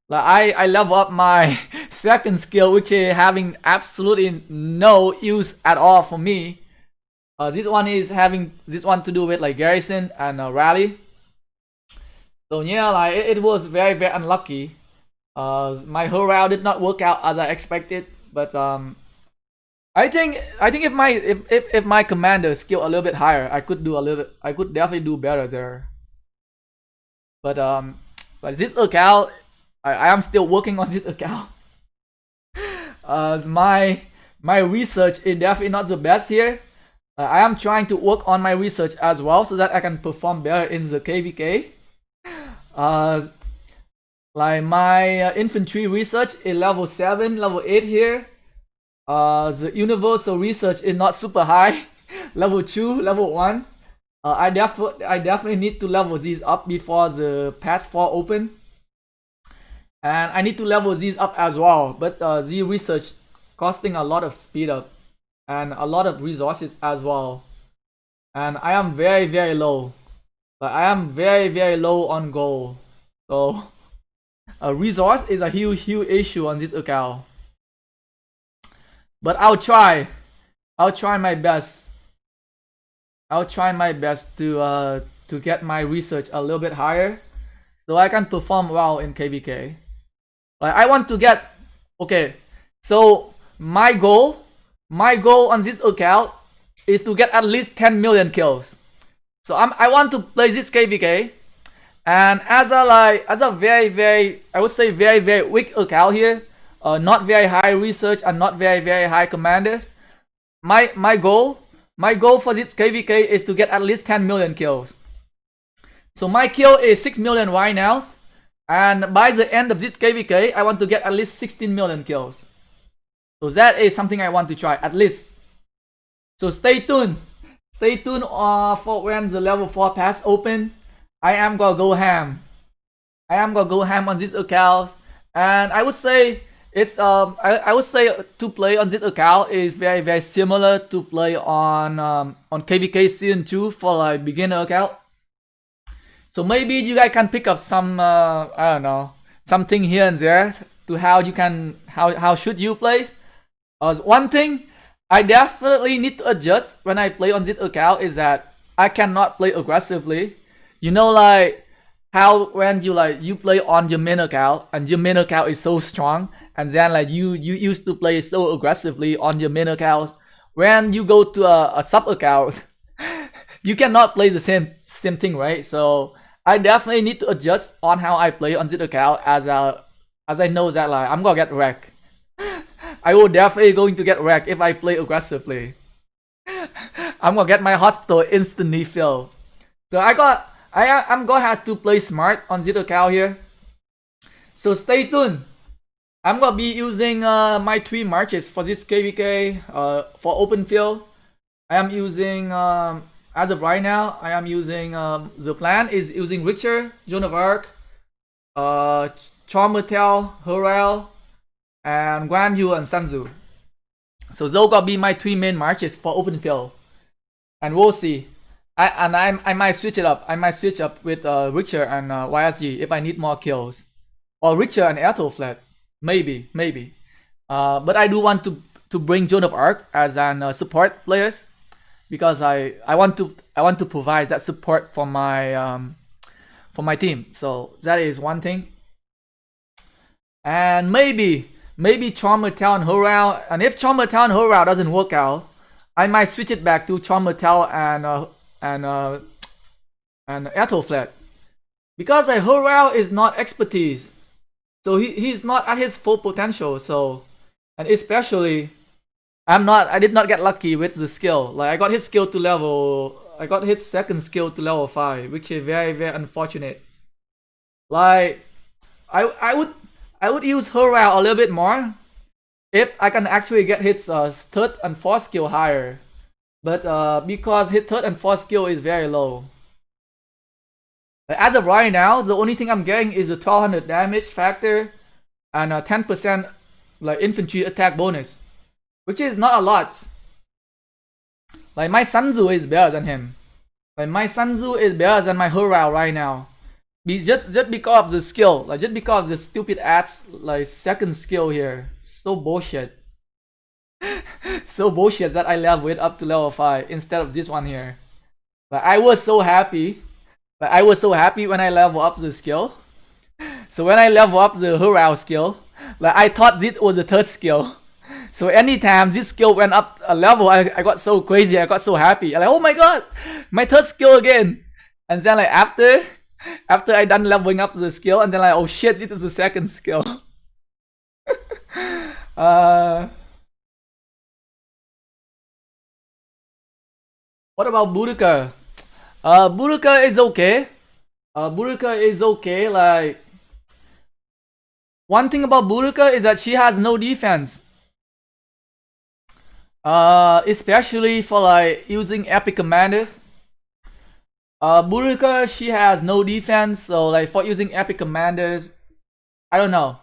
like I level up my second skill, which is having absolutely no use at all for me. This one is having this one to do with like garrison and rally. So yeah, like it was very unlucky. My Horal did not work out as I expected, but I think if my commander skill a little bit higher, I could definitely do better there. But like this account, I am still working on this account. My research is definitely not the best here. I am trying to work on my research as well so that I can perform better in the KvK. Like my infantry research is level 7, level 8 here. The universal research is not super high. Level 2, level 1. I definitely need to level these up before the patch 4 open. And I need to level these up as well. But the research costing a lot of speed up. and a lot of resources as well. And I am very low. But I am very low on gold. So a resource is a huge issue on this account. But I'll try my best. I'll try my best to get my research a little bit higher, so I can perform well in KvK. Like I want to get, okay, so my goal on this account is to get at least 10 million kills. So I want to play this KvK, and as a very I would say very weak account here, not very high research and not very high commanders. My goal for this KvK is to get at least 10 million kills. So my kill is 6 million right now, and by the end of this KvK, I want to get at least 16 million kills. So that is something I want to try, at least. So stay tuned. Stay tuned for when the level 4 pass open. I am gonna go ham. I am gonna go ham on this account, and I would say it's I would say to play on this account is very similar to play on KvK Season 2 for like beginner account. So maybe you guys can pick up some I don't know, something here and there to how you can how should you play. One thing I definitely need to adjust when I play on this account is that I cannot play aggressively. You know, like how when you play on your main account and your main account is so strong, and then like you used to play so aggressively on your main account. When you go to a sub account, you cannot play the same thing, right? So I definitely need to adjust on how I play on this account as I know that like I'm gonna get wrecked. I will definitely going to get wrecked if I play aggressively. I'm gonna get my hospital instantly filled. So I'm gonna have to play smart on this account here. So stay tuned. I'm gonna be using my 3 marches for this KvK for open field. I am using as of right now, I am using the plan is using Richter, Joan of Arc, Charmertel, Horel, and Guan Yu and Sanzu. So those gonna be my 3 main marches for open field, and we'll see. I might switch it up. I might switch up with Richter and YSG if I need more kills, or Richter and ROFL, maybe. But I do want to bring Joan of Arc as an support players, because I want to provide that support for my team. So that is one thing. And maybe Charmertel and Horel, and if Charmertel and Horel doesn't work out, I might switch it back to Charmertel and ROFL, because Horel is not expertise, so he's not at his full potential. So, and especially I did not get lucky with the skill. Like I got his skill to level, I got his second skill to level 5, which is very unfortunate. Like I would use Horel a little bit more if I can actually get his third and fourth skill higher. But because his third and fourth skill is very low. Like, as of right now, the only thing I'm getting is a 1200 damage factor and a 10% like infantry attack bonus, which is not a lot. Like my Sanzu is better than him. Like my Sanzu is better than my Horel right now. Just because of the skill, like just because of the stupid ass like second skill here. So bullshit. So bullshit that I leveled it up to level 5 instead of this one here. But I was so happy. But I was so happy when I level up the skill. So when I level up the Horel skill, like I thought this was the third skill. So anytime this skill went up a level, I got so crazy, I got so happy. I'm like, oh my god, my third skill again. And then like after I done leveling up the skill, and then like, oh shit, this is the second skill. What about Boudica? Boudica is okay. Boudica is okay. Like, one thing about Boudica is that she has no defense. Especially for like using epic commanders. Boudica, she has no defense, so like for using epic commanders, I don't know.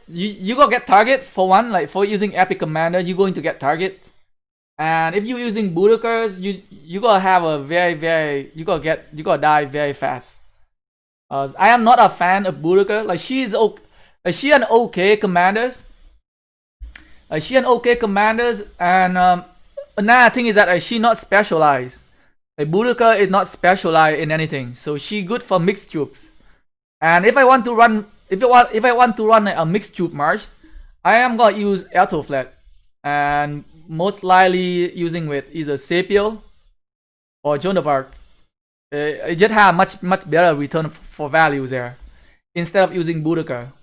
You gonna get target for one, like for using epic commander, you're going to get target. And if you're using Boudicca's, you gotta have a you gotta die very fast. I am not a fan of Boudica. Like she an okay commander. And another thing is that she not specialized. Like Boudica is not specialized in anything, so she good for mixed troops. And if I want to run, if I want to run a mixed troop march, I am gonna use Ethelflaed, and most likely using with either Sepio or Joan of Arc. It just have much better return for value there instead of using Boudica.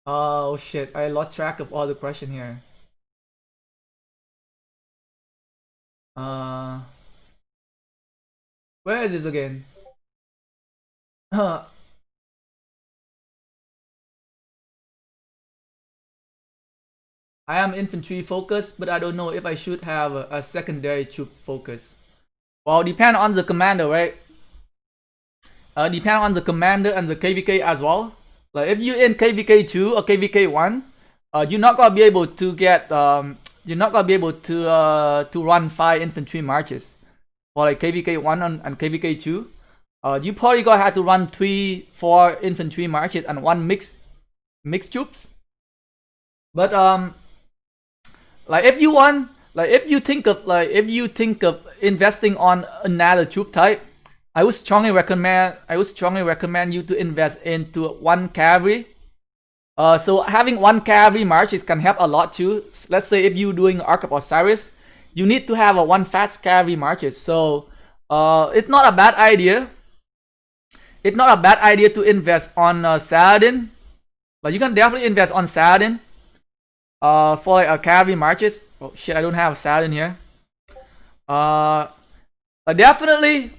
Oh shit! I lost track of all the question here. Where is this again? I am infantry focused, but I don't know if I should have a secondary troop focus. Well, depend on the commander, right? Depend on the commander and the KvK as well. Like if you're in KvK 2 or KvK 1, you're not gonna be able to get you're not gonna be able to run 5 infantry marches for like KvK 1 and KvK 2. You probably gonna have to run 3-4 infantry marches and 1 mixed troops. But like if you think of investing on another troop type, I would strongly recommend you to invest into 1 cavalry. So having 1 cavalry marches can help a lot too. Let's say if you're doing Ark of Osiris, you need to have 1 fast cavalry marches. So it's not a bad idea. It's not a bad idea to invest on Saladin. But you can definitely invest on Saladin for like a cavalry marches. Oh shit, I don't have Saladin here. Definitely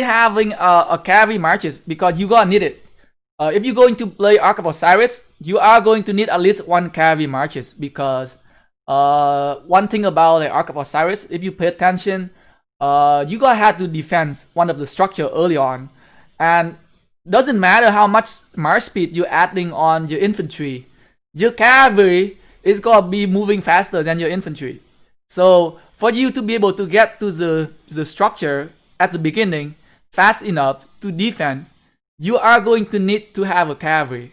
having a cavalry marches, because you gonna need it. If you're going to play Ark of Osiris, you are going to need at least 1 cavalry marches, because one thing about like Ark of Osiris, if you pay attention, you gonna have to defend one of the structure early on, and doesn't matter how much march speed you're adding on your infantry, your cavalry is gonna be moving faster than your infantry. So for you to be able to get to the structure at the beginning fast enough to defend, you are going to need to have a cavalry.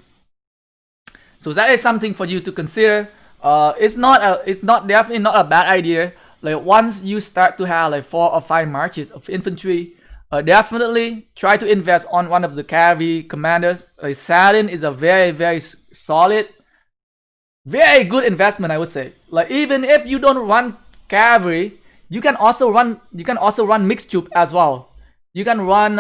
So that is something for you to consider. It's definitely not a bad idea. Like once you start to have like 4 or 5 marches of infantry, definitely try to invest on one of the cavalry commanders. Like Saladin is a very solid, very good investment, I would say. Like even if you don't run cavalry, you can also run mixed troop as well. You can run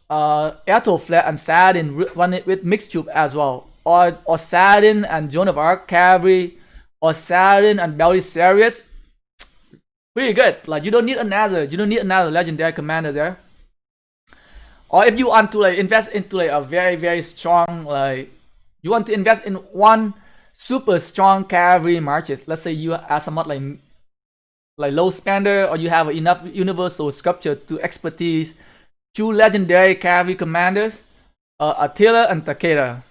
Ethelflaed and Saladin, run it with mixed troop as well, or Saladin and Joan of Arc cavalry, or Saladin and Belisarius. Pretty good. Like you don't need another legendary commander there. Or if you want to like invest into like a very strong, like you want to invest in 1 super strong cavalry marches. Let's say you are somewhat like low spender, or you have enough universal sculpture to expertise 2 legendary cavalry commanders, Attila and Takeda.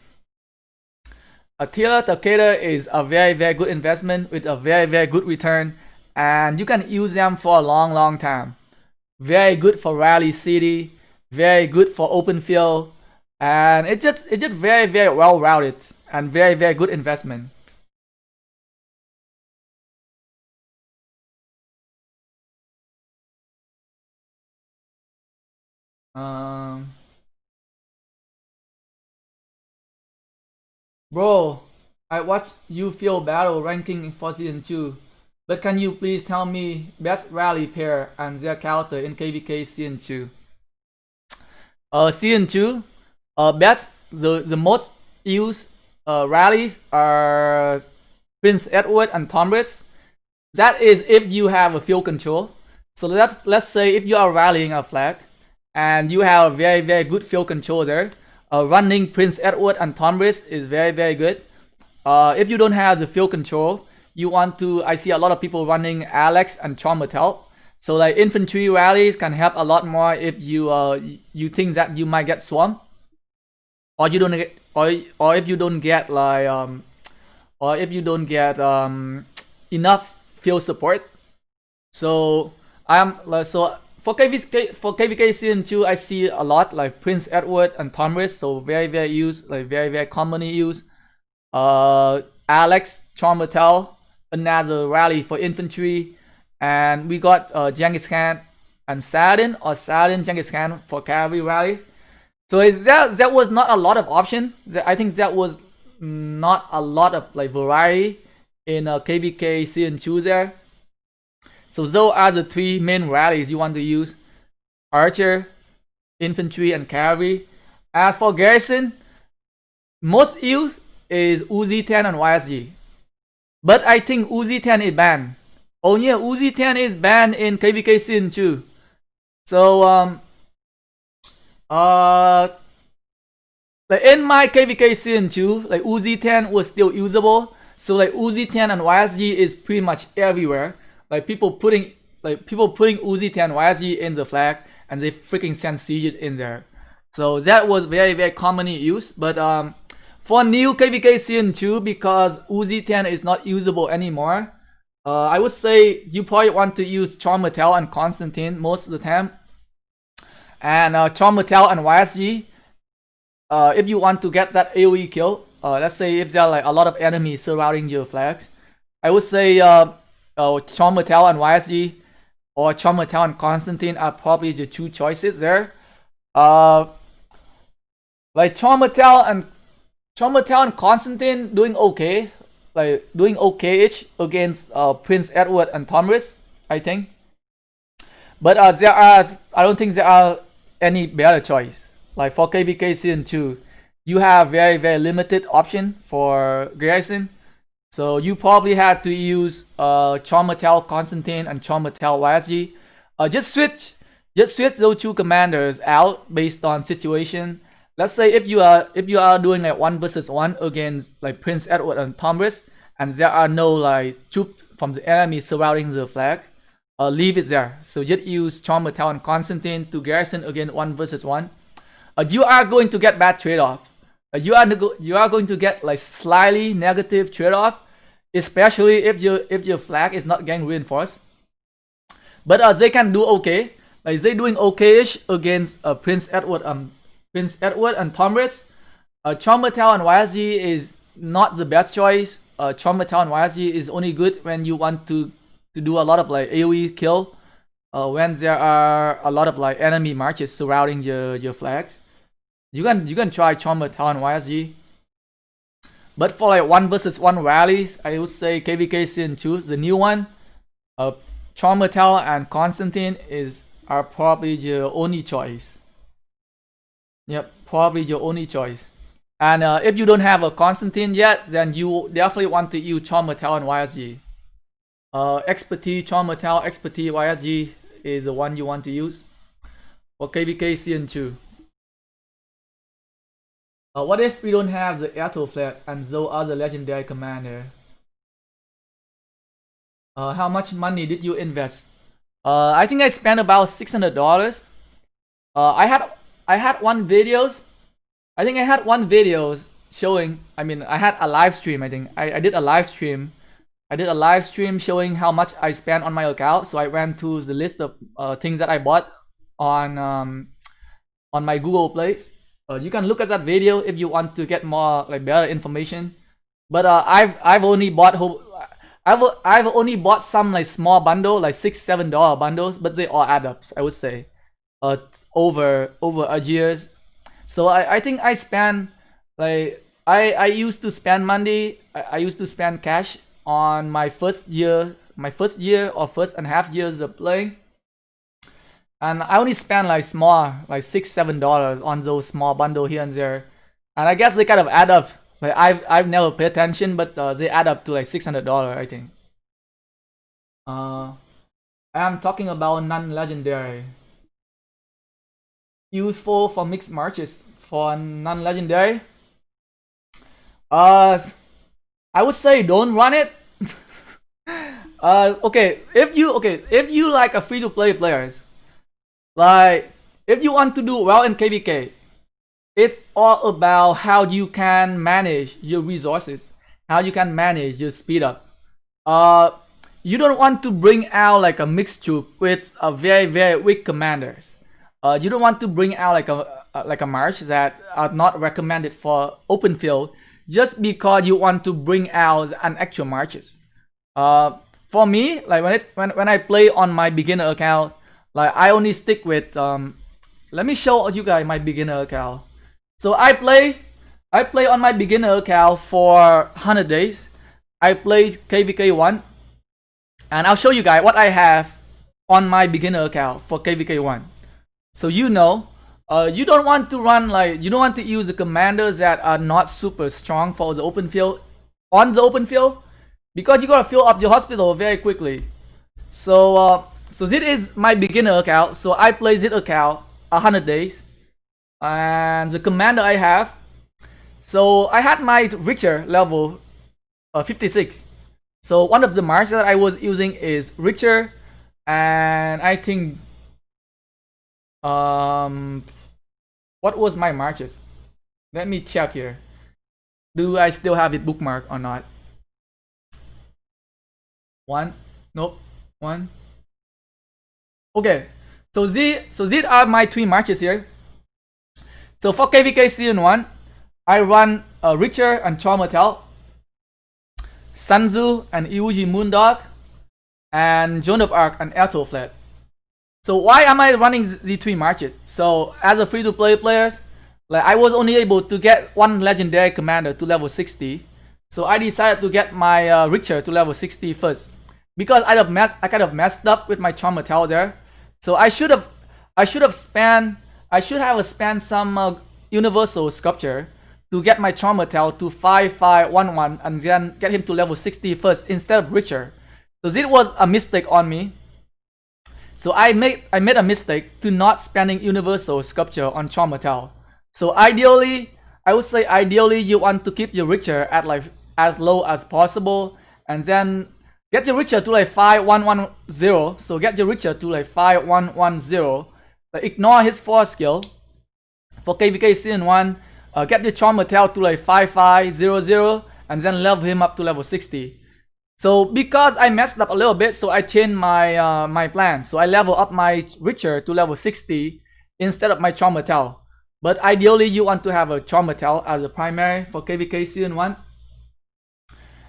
Takeda is a very good investment with a very good return, and you can use them for a long time. Very good for rally city, very good for open field, and it's just very well routed and very good investment. Bro, I watched you feel battle ranking for season 2, but can you please tell me best rally pair and their character in KvK season 2? Season 2, best the most used rallies are Prince Edward and Tomris. That is if you have a field control. So let's say if you are rallying a flag and you have a very good field control there, running Prince Edward and Tomris is very good. If you don't have the field control, you want to, I see a lot of people running Alex and Chaumatel. So like infantry rallies can help a lot more if you think that you might get swamped. or you don't get, or if you don't get like or if you don't get enough field support. So so for KvK season 2, I see a lot like Prince Edward and Tomris, so very used, like very commonly used. Alex, Charmatel, another rally for infantry, and we got Genghis Khan and Saladin Genghis Khan for cavalry rally. So that was not a lot of option. I think that was not a lot of like variety in KvK season 2 there. So those are the 3 main rallies you want to use: archer, infantry, and cavalry. As for garrison, most used is Uzi 10 and YSG. But I think Uzi 10 is banned. Oh yeah, Uzi 10 is banned in KvK season 2. So like in my KvK season 2, like Uzi 10 was still usable. So like Uzi 10 and YSG is pretty much everywhere. Like people putting Uzi 10 YSG in the flag, and they freaking send sieges in there. So that was very commonly used. But for new KvK season 2, because Uzi 10 is not usable anymore, I would say you probably want to use Charmatel and Constantine most of the time. And Charmatel and YSG, if you want to get that AoE kill, let's say if there are like a lot of enemies surrounding your flags, I would say Charmatel and YSG or Charmatel and Constantine are probably the 2 choices there. Like Charmatel and Constantine doing okay, like doing okay-ish against Prince Edward and Tomris, I think. But I don't think there are any better choice. Like for KvK season 2, you have very limited option for garrison. So you probably had to use Charmatel Constantine and Charmatel YSG. Just switch those 2 commanders out based on situation. Let's say if you are doing like 1 versus 1 against like Prince Edward and Tomris, and there are no like troops from the enemy surrounding the flag, leave it there. So just use Charmatel and Constantine to garrison against 1 versus 1. You are going to get bad trade-off. You are going to get like slightly negative trade-off, especially if your flag is not getting reinforced. But they can do okay. Like they doing okay-ish against Prince Edward and Tomris. Charmatel and YSG is not the best choice. Charmatel and YSG is only good when you want to do a lot of like AoE kill. When there are a lot of like enemy marches surrounding your flags. You can try Charmatel and YSG. But for like 1 versus 1 rallies, I would say KvK season 2, the new one, Charmatel and Constantine are probably your only choice. Yep, probably your only choice. And if you don't have a Constantine yet, then you definitely want to use Charmatel and YSG. Expertise Charmatel, Expertise YSG is the one you want to use for KvK season 2. What if we don't have the Airtle flag and those other legendary commander? How much money did you invest? I think I spent about $600. I had one videos. I think I had one videos showing. I mean, I had a live stream. I think I did a live stream. I did a live stream showing how much I spent on my account. So I went to the list of things that I bought on my Google Plays. You can look at that video if you want to get more like better information. But I've only bought I've only bought some like small bundle, like $6-7 bundles, but they all add up, I would say, over a years. So I think I spend like I used to spend money. I used to spend cash on my first year or first and half years of playing. And I only spent like small, like $6-7 on those small bundle here and there, and I guess they kind of add up. Like I've never paid attention, but they add up to like $600, I think. I'm talking about non-legendary. Useful for mixed marches. For non-legendary, I would say don't run it. Okay, if you like a free-to-play players. Like, if you want to do well in KvK, it's all about how you can manage your resources, how you can manage your speed up. You don't want to bring out like a mixed troop with a very weak commanders. You don't want to bring out like a march that are not recommended for open field just because you want to bring out an actual marches. For me, like when I play on my beginner account, like I only stick with let me show you guys my beginner account. So I play on my beginner account for 100 days. I play KvK 1, and I'll show you guys what I have on my beginner account for KvK 1. So you know, you don't want to run you don't want to use the commanders that are not super strong for the open field on the open field, because you gotta fill up your hospital very quickly. So so this is my beginner account. So I play this account 100 days, and the commander I have. So I had my Richter level 56. So one of the marches that I was using is Richter, and I think what was my marches? Let me check here. Do I still have it bookmarked or not? One, nope, one. Okay, so these are my 3 marches here. So for KvK Season 1, I run Richter and Traumatel, Sanzu and Iuji Moondog, and Joan of Arc and Aethelflaed. So why am I running the 3 marches? So as a free-to-play player, like I was only able to get 1 legendary commander to level 60. So I decided to get my Richter to level 60 first, because I kind of messed up with my Traumatel there. So I should have spent some universal sculpture to get my Traumatel to 5511 and then get him to level 60 first instead of Richter. So this was a mistake on me. So I made a mistake to not spending universal sculpture on Traumatel. So ideally, I would say ideally you want to keep your Richter at like as low as possible, and then get your Richter to like 5110. So get your Richter to like 5110. Ignore his 4 skill. For KvK Season 1, get your Traumatel to like 5500 and then level him up to level 60. So because I messed up a little bit, so I changed my my plan. So I level up my Richter to level 60 instead of my Traumatel. But ideally you want to have a Traumatel as a primary for KvK Season 1.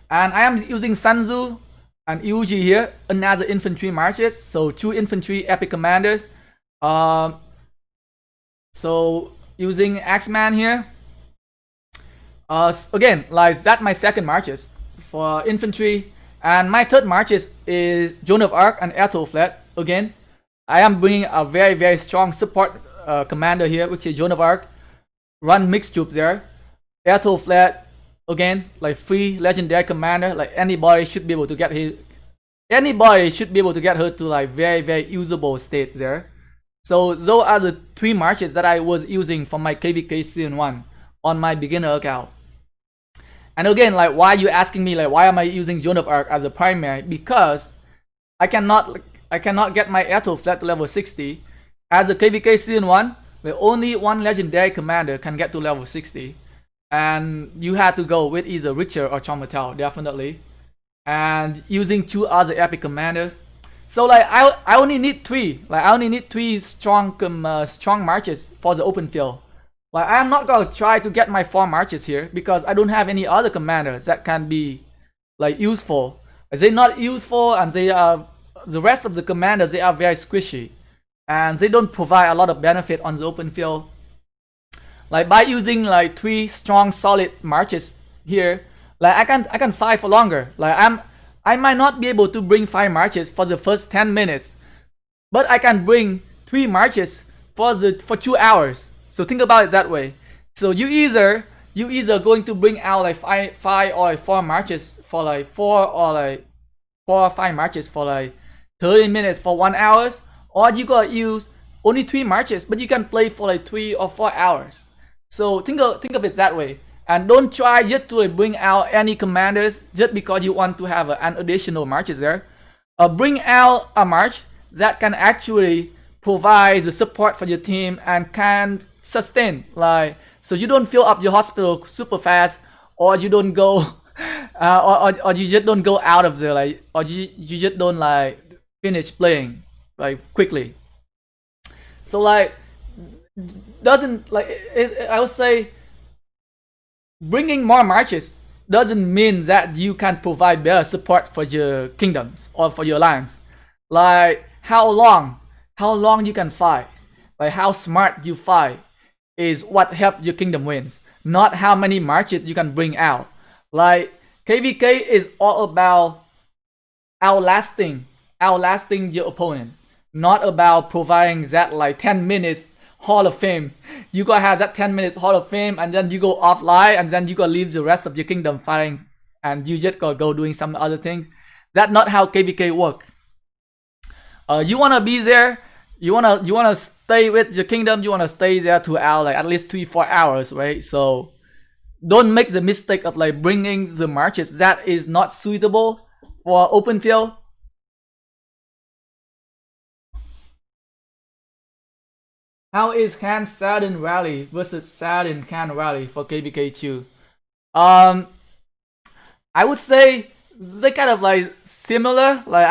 And I am using Sanzu and Iuji here, another Infantry Marches. So 2 infantry epic commanders. So using Axeman here. Again, like that my second marches for infantry, and my third marches is Joan of Arc and Aethelflaed. Again, I am bringing a very strong support commander here, which is Joan of Arc. Run mixed troops there. Aethelflaed, again, like free legendary commander. Like anybody should be able to get her to like very usable state there. So those are the 3 marches that I was using for my KvK Season 1 on my beginner account. And again, like why you asking me like why am I using Joan of Arc as a primary? Because I cannot get my Aethelflaed to level 60. As a KvK Season 1, where only 1 legendary commander can get to level 60. And you had to go with either Richter or Traumatel, definitely. And using 2 other epic commanders. So like I only need 3. Like I only need 3 strong marches for the open field. Like I'm not gonna try to get my 4 marches here because I don't have any other commanders that can be like useful. They're not useful, and they are the rest of the commanders, they are very squishy, and they don't provide a lot of benefit on the open field. Like by using like 3 strong solid marches here, like I can fight for longer. Like I might not be able to bring 5 marches for the first 10 minutes, but I can bring 3 marches for 2 hours. So think about it that way. So you either going to bring out like 5 or like 4 marches for like 4 or 5 marches for like 30 minutes for 1 hour, or you gotta use only 3 marches, but you can play for like 3 or 4 hours. So think of it that way, and don't try just to like bring out any commanders just because you want to have an additional marches there. Bring out a march that can actually provide the support for your team and can sustain, like, so you don't fill up your hospital super fast, or you don't go or you just don't go out of there, like, or you just don't like finish playing like quickly. So like doesn't like I would say bringing more marches doesn't mean that you can provide better support for your kingdoms or for your alliance. Like how long you can fight, like how smart you fight is what helps your kingdom wins, not how many marches you can bring out. Like KvK is all about outlasting your opponent, not about providing that like 10 minutes Hall of Fame. You gotta have that 10 minutes Hall of Fame and then you go offline and then you gotta leave the rest of your kingdom fighting and you just gotta go doing some other things. That's not how KvK work. You wanna be there, you wanna stay with your kingdom, you wanna stay there to out like at least 3-4 hours, right? So don't make the mistake of like bringing the marches that is not suitable for open field. How is Can Saladin Rally versus Saladin Can Rally for KvK 2? I would say they kind of like similar. Like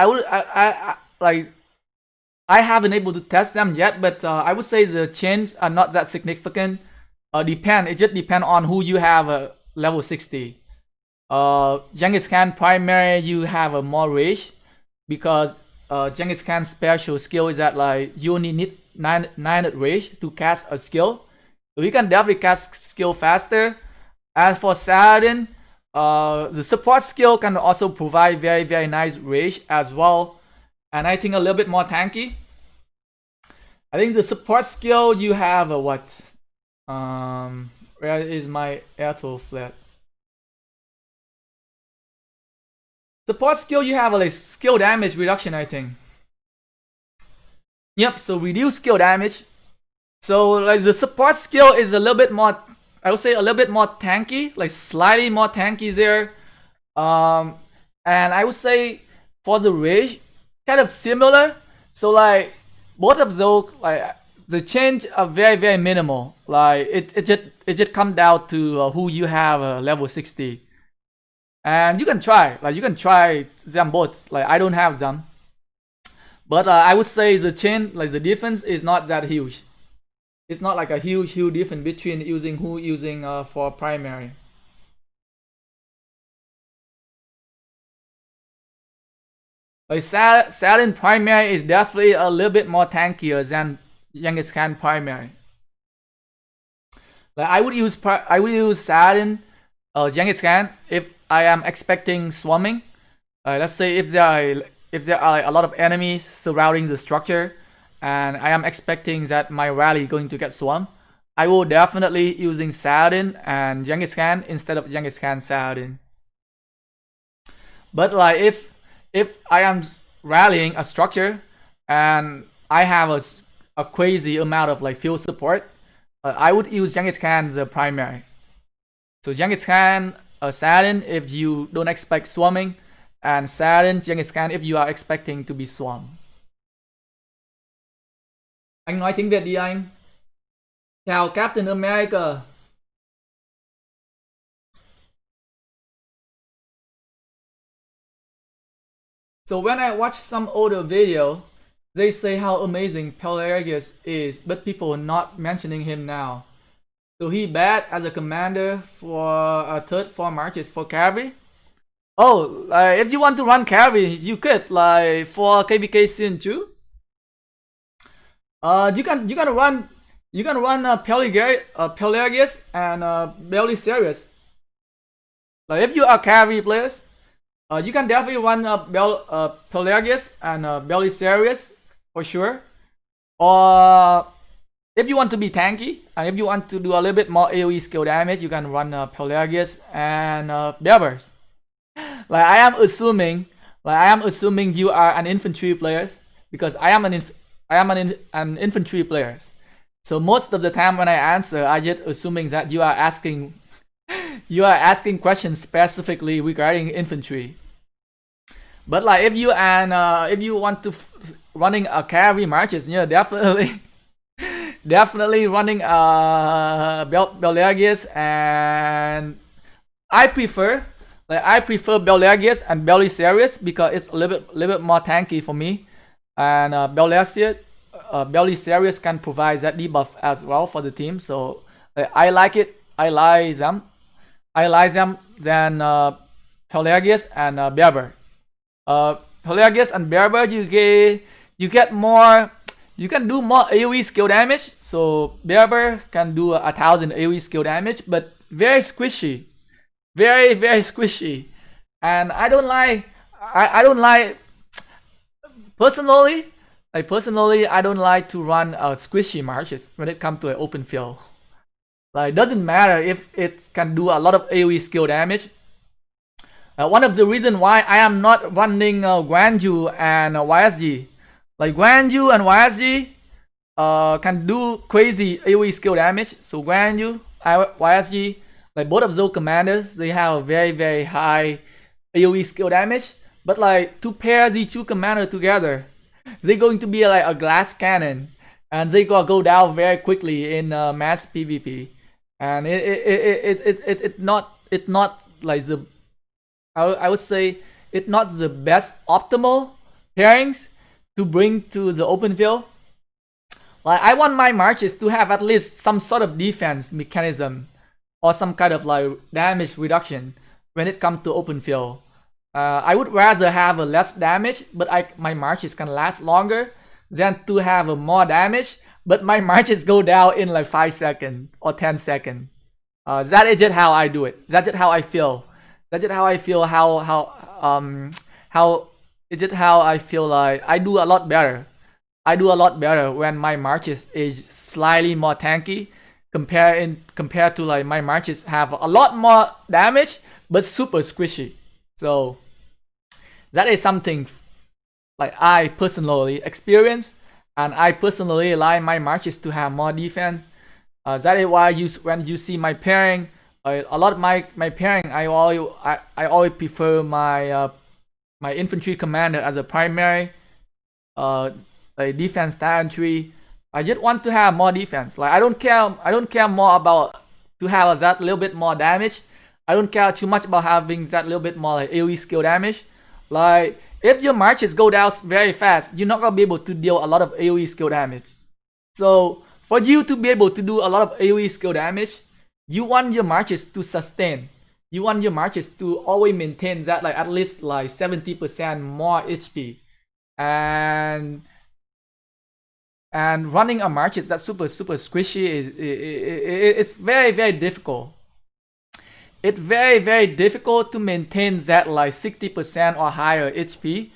I haven't able to test them yet, but I would say the change are not that significant. It just depend on who you have level 60. Genghis Khan primary you have a more rage because Genghis Khan's special skill is that like you only need 9 rage to cast a skill. So you can definitely cast skill faster. As for Saladin, the support skill can also provide very nice rage as well, and I think a little bit more tanky. I think the support skill you have a what? Where is my airtool flat? Support skill you have a like skill damage reduction, I think. Yep, so reduce skill damage. So like the support skill is a little bit more, I would say a little bit more tanky, like slightly more tanky there. And I would say for the rage, kind of similar. So like both of those, like the change are very minimal. Like it just come down to who you have level 60. And you can try them both. Like I don't have them. But I would say the change, like the difference is not that huge. It's not like a huge difference between using for primary. Like Saladin primary is definitely a little bit more tankier than Genghis Khan primary. Like I would use Saladin Genghis Khan if I am expecting swarming. Let's say if there are a lot of enemies surrounding the structure and I am expecting that my rally is going to get swarmed, I will definitely using Saladin and Genghis Khan instead of Genghis Khan Saladin. But like if I am rallying a structure and I have a crazy amount of like field support, I would use Genghis Khan as a primary. So Genghis Khan Saladin if you don't expect swarming, and Saladin Genghis Khan if you are expecting to be swarmed. Anh nói tiếng Việt đi anh. Chào Captain America. So when I watch some older video, they say how amazing Pelagius is, but people are not mentioning him now. So he bad as a commander for 3rd-4 marches for Cavalry. Oh, if you want to run Cavalry, you could, like for KvK Season 2. You can run Pelagius and Belisarius. Like if you are Cavalry players, you can definitely run Pelagius and Belisarius for sure. Or if you want to be tanky and if you want to do a little bit more AoE skill damage, you can run Pelagius and Berbers. Like I am assuming you are an infantry players because I am an infantry players. So most of the time when I answer, I just assuming that you are asking questions specifically regarding infantry. But like if you want to running a Cavalry Marches, yeah, definitely. Definitely running Belegius, and I prefer Belegius and Belisarius because it's a little bit more tanky for me, and Belisarius can provide that debuff as well for the team. So I like it. I like them than Pelagius and Berber. Pelagius and Berber, you get more. You can do more AoE skill damage. So Berber can do 1,000 AoE skill damage, but very squishy, very squishy, and I don't like. I don't like personally. I don't like to run squishy marches when it comes to an open field. Like, doesn't matter if it can do a lot of AoE skill damage. One of the reasons why I am not running Guanju and YSG. Like, Guanju and YSG can do crazy AoE skill damage. So Guanju, YSG, like both of those commanders, they have a very high AoE skill damage. But like, to pair the two commanders together, they're going to be like a glass cannon, and they gonna go down very quickly in mass PvP. And it not like the, I would say it's not the best optimal pairings to bring to the open field. Like, I want my marches to have at least some sort of defense mechanism or some kind of like damage reduction when it comes to open field. I would rather have a less damage, but my marches can last longer than to have a more damage, but my marches go down in like 5 seconds or 10 seconds. That is just how I do it. That's just how I feel. That's just how I feel. It's just how I feel like I do a lot better. I do a lot better when my marches is slightly more tanky compared to like my marches have a lot more damage but super squishy. So that is something like I personally experience, and I personally like my marches to have more defense. That is why when you see my pairing, a lot of my pairing, I always prefer my my infantry commander as a primary, a defense infantry. I just want to have more defense. Like, I don't care more about to have that little bit more damage. I don't care too much about having that little bit more like AoE skill damage. Like, if your marches go down very fast, you're not gonna be able to deal a lot of AoE skill damage. So for you to be able to do a lot of AoE skill damage, you want your marches to sustain. You want your marches to always maintain that like at least like 70% more HP. And running a marches that's super squishy it's very difficult. It's very difficult to maintain that like 60% or higher HP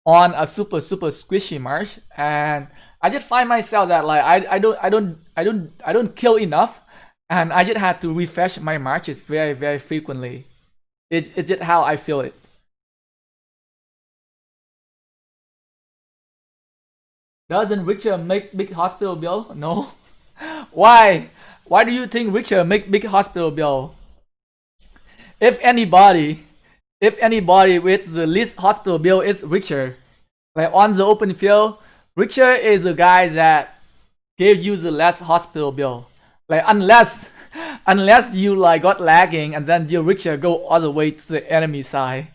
on a super squishy march. And I just find myself that like I don't kill enough, and I just had to refresh my marches very frequently. It's just how I feel it. Doesn't Richter make big hospital bill? No. Why? Why do you think Richter make big hospital bill? If anybody with the least hospital bill is Richter. Like, on the open field, Richter is the guy that gave you the less hospital bill. Like, unless you like got lagging and then your Richter go all the way to the enemy side.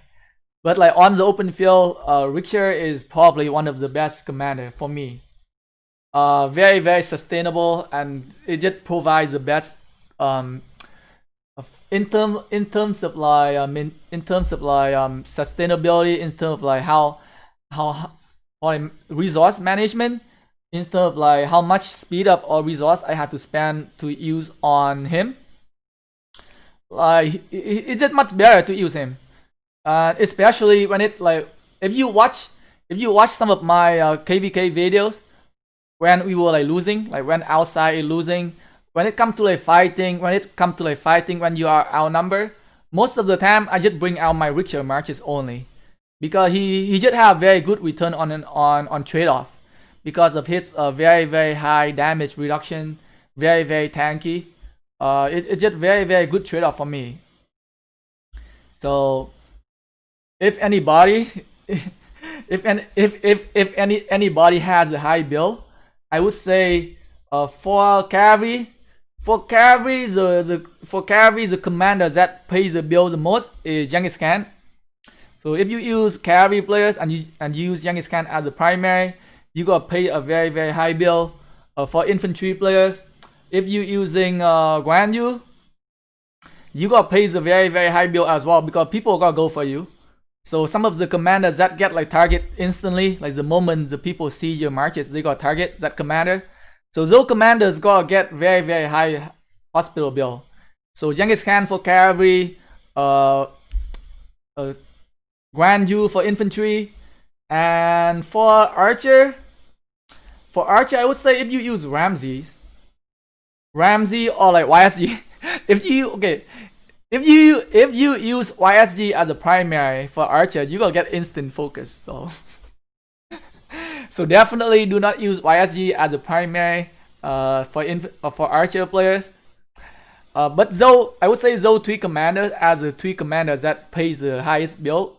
But like, on the open field, Richter is probably one of the best commander for me. Very sustainable, and it just provides the best in terms of like sustainability, in terms of like how resource management, in terms of like how much speed up or resource I had to spend to use on him. Like, it's just much better to use him. Especially when it like, if you watch some of my KvK videos when we were like losing, like when outside losing, when it comes to like fighting, when you are outnumbered, most of the time I just bring out my Richter marches only, because he just have very good return on trade-off because of his very high damage reduction, very tanky. It's just very good trade-off for me. So if anybody if anybody has a high build, I would say for Cavalry, the commander that pays the bill the most is Genghis Khan. So if you use Cavalry players and you use Genghis Khan as a primary, you gotta pay a very high bill. For infantry players, if you using Guan Yu, you gotta pay the very high bill as well, because people gotta go for you. So some of the commanders that get like target instantly, like the moment the people see your marches, they gotta target that commander. So those commanders gotta get very high hospital bill. So Genghis Khan for cavalry, Guan Yu for infantry, and for archer, I would say if you use Ramsey or like YSG, if you use YSG as a primary for archer, you gonna get instant focus. So definitely do not use YSG as a primary for archer players. But though I would say those three commanders as the three commanders that pays the highest build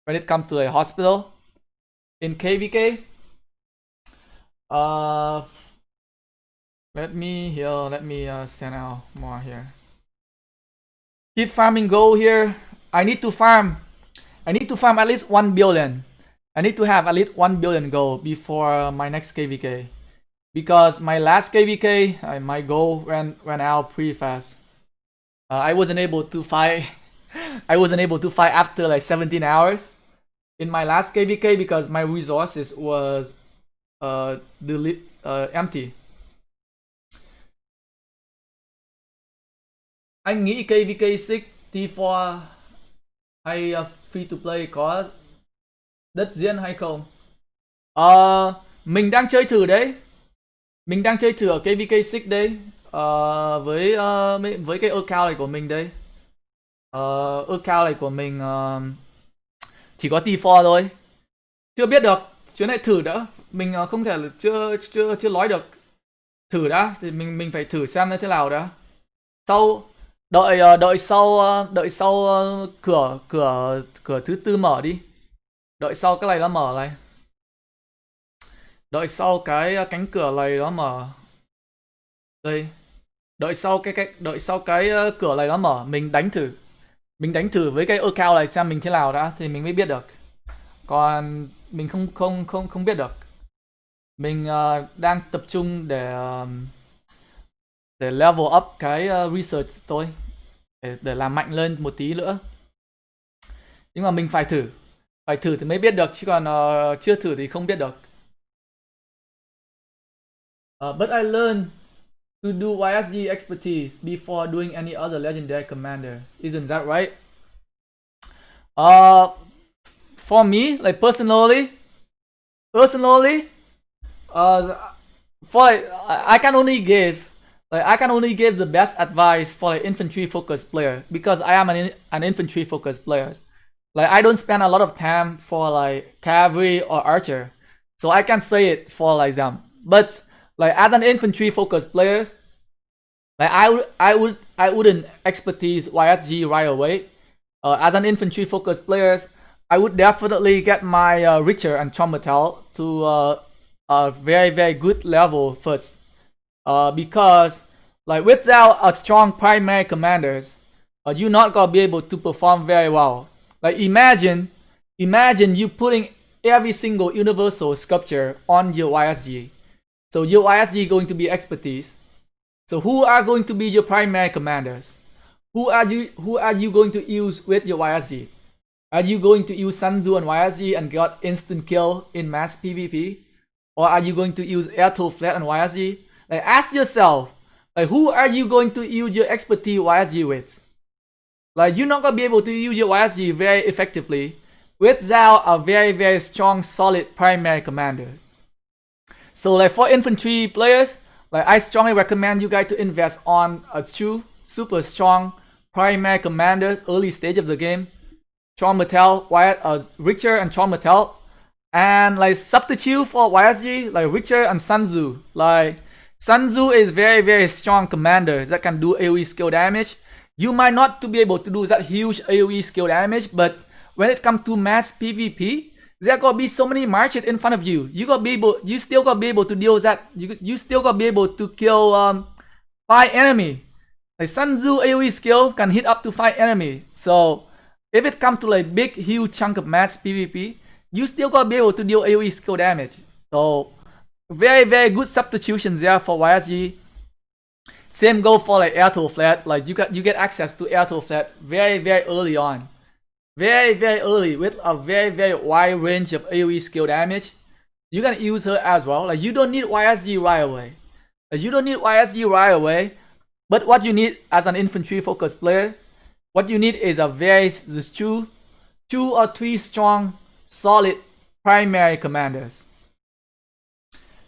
when it comes to a hospital in KvK. Let me send out more here. Keep farming gold here. I need to farm at least 1 billion. I need to have at least 1 billion gold before my next KvK, because my last KvK my gold ran out pretty fast. I wasn't able to fight. I wasn't able to fight after like 17 hours in my last KvK because my resources was empty. Anh nghĩ KvK 6 T4 hay free to play có đất diễn hay không? Mình đang chơi thử đấy. Mình đang chơi thử ở KvK 6 đấy. Với cái account này của mình đây. Account này của mình chỉ có T4 thôi. Chưa biết được. Chuyến này thử đã. Mình không thể chưa nói được. Thử đã thì mình phải thử xem như thế nào đã. Sau đợi sau cửa thứ tư mở đi. Đợi sau cái này nó mở này. Đợi sau cái cánh cửa này nó mở. Đây. Đợi sau cái cửa này nó mở, mình đánh thử với cái account này xem mình thế nào đã thì mình mới biết được. Còn mình không biết được. Mình đang tập trung để level up cái research thôi, để làm mạnh lên một tí nữa. Nhưng mà mình phải thử thì mới biết được, chứ còn chưa thử thì không biết được. But I learned to do YSG expertise before doing any other legendary commander. Isn't that right? For me, like personally, for like, I can only give the best advice for like infantry focused player, because I am an infantry focused player. Like I don't spend a lot of time for like cavalry or archer, so I can say it for like them. But like as an infantry focused player, like I wouldn't expertise YSG right away. As an infantry focused player, I would definitely get my Richter and Traumatel to a very good level first. Because like without a strong primary commanders, you're not gonna be able to perform very well. Like imagine you putting every single universal sculpture on your YSG. So your YSG going to be expertise. So who are going to be your primary commanders? Who are you going to use with your YSG? Are you going to use Sun Tzu and YSG and get instant kill in mass PvP? Or are you going to use Airtool Flat and YSG? Like ask yourself, like who are you going to use your expertise YSG with? Like you're not gonna be able to use your YSG very effectively without a very strong solid primary commander. So like for infantry players, like I strongly recommend you guys to invest on a two super strong primary commanders early stage of the game. Traumatel, Richter and Traumatel. And like substitute for YSG, like Richter and Sun Tzu. Like Sun Tzu is very strong commander that can do AoE skill damage. You might not to be able to do that huge AoE skill damage, but when it comes to mass PvP, There gonna be so many marches in front of you. You still gonna be able to deal with that. You still gonna be able to kill 5 enemy. Like Sun Tzu AoE skill can hit up to 5 enemy. So if it comes to like big huge chunk of match PvP, you still gonna be able to deal AoE skill damage. So very good substitutions there for YSG. Same go for like air to flat. Like you get access to air to flat very early on. Very early with a very wide range of AoE skill damage. You can use her as well. Like you don't need YSG right away. But what you need as an infantry focused player, what you need is two or three strong, solid primary commanders.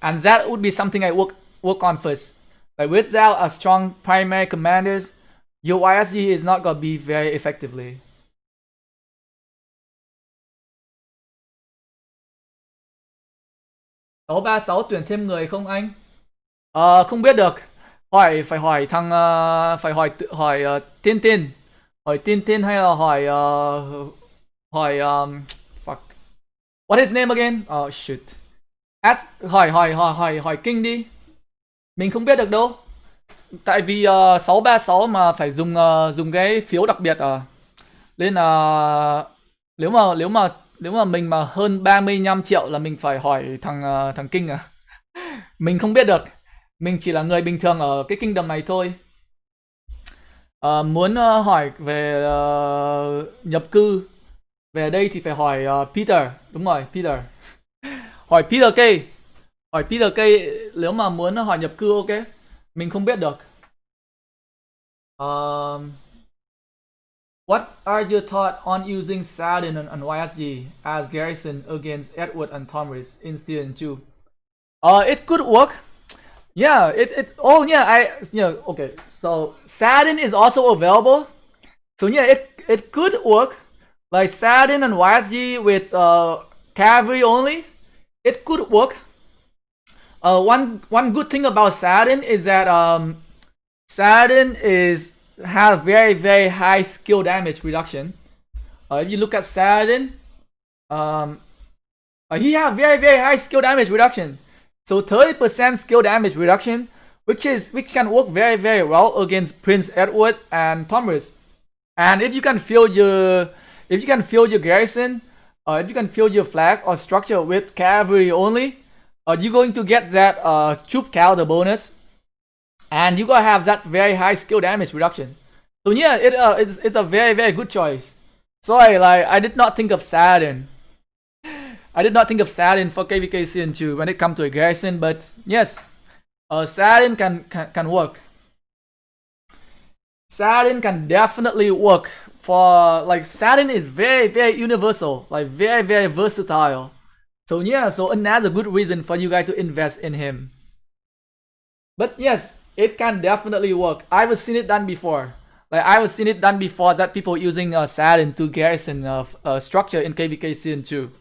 And that would be something I work on first. Like without a strong primary commanders, your YSG is not gonna be very effectively. $636 tuyển thêm người không anh? Không biết được. Phải hỏi thằng hỏi Tiên Tiên. Hỏi Tiên Tiên hay là hỏi fuck. What is his name again? Oh shit. Hỏi Kinh đi. Mình không biết được đâu. Tại vì 636 mà phải dùng cái phiếu đặc biệt à. Nên là nếu mà mình mà hơn 35 triệu là mình phải hỏi thằng Kinh à. Mình không biết được. Mình chỉ là người bình thường ở cái kingdom này thôi. Muốn hỏi về nhập cư về đây thì phải hỏi Peter. Đúng rồi, Peter. Hỏi Peter K. Nếu mà muốn hỏi nhập cư ok. Mình không biết được. What are your thoughts on using Saladin and YSG as garrison against Edward and Thomas in Season 2? It could work. Yeah, okay. So Saladin is also available. So yeah, it could work. Like Saladin and YSG with Cavalry only. It could work. One good thing about Saladin is that Saladin has very high skill damage reduction. If you look at Saladin, he has very high skill damage reduction. So 30% skill damage reduction, which can work very well against Prince Edward and Thomas. And if you can fill your garrison, if you can fill your flag or structure with cavalry only, you're going to get that troop counter bonus, and you're gonna have that very high skill damage reduction. So yeah, it's a very good choice. Sorry, like I did not think of Saladin. I did not think of Saladin for KvK Season 2 when it comes to a garrison, but yes, Saladin can work. Saladin can definitely work for, like, Saladin is very universal, like very versatile. So yeah, so another good reason for you guys to invest in him. But yes, it can definitely work. I've seen it done before. Like I've seen it done before that people using Saladin to garrison structure in KvK Season 2.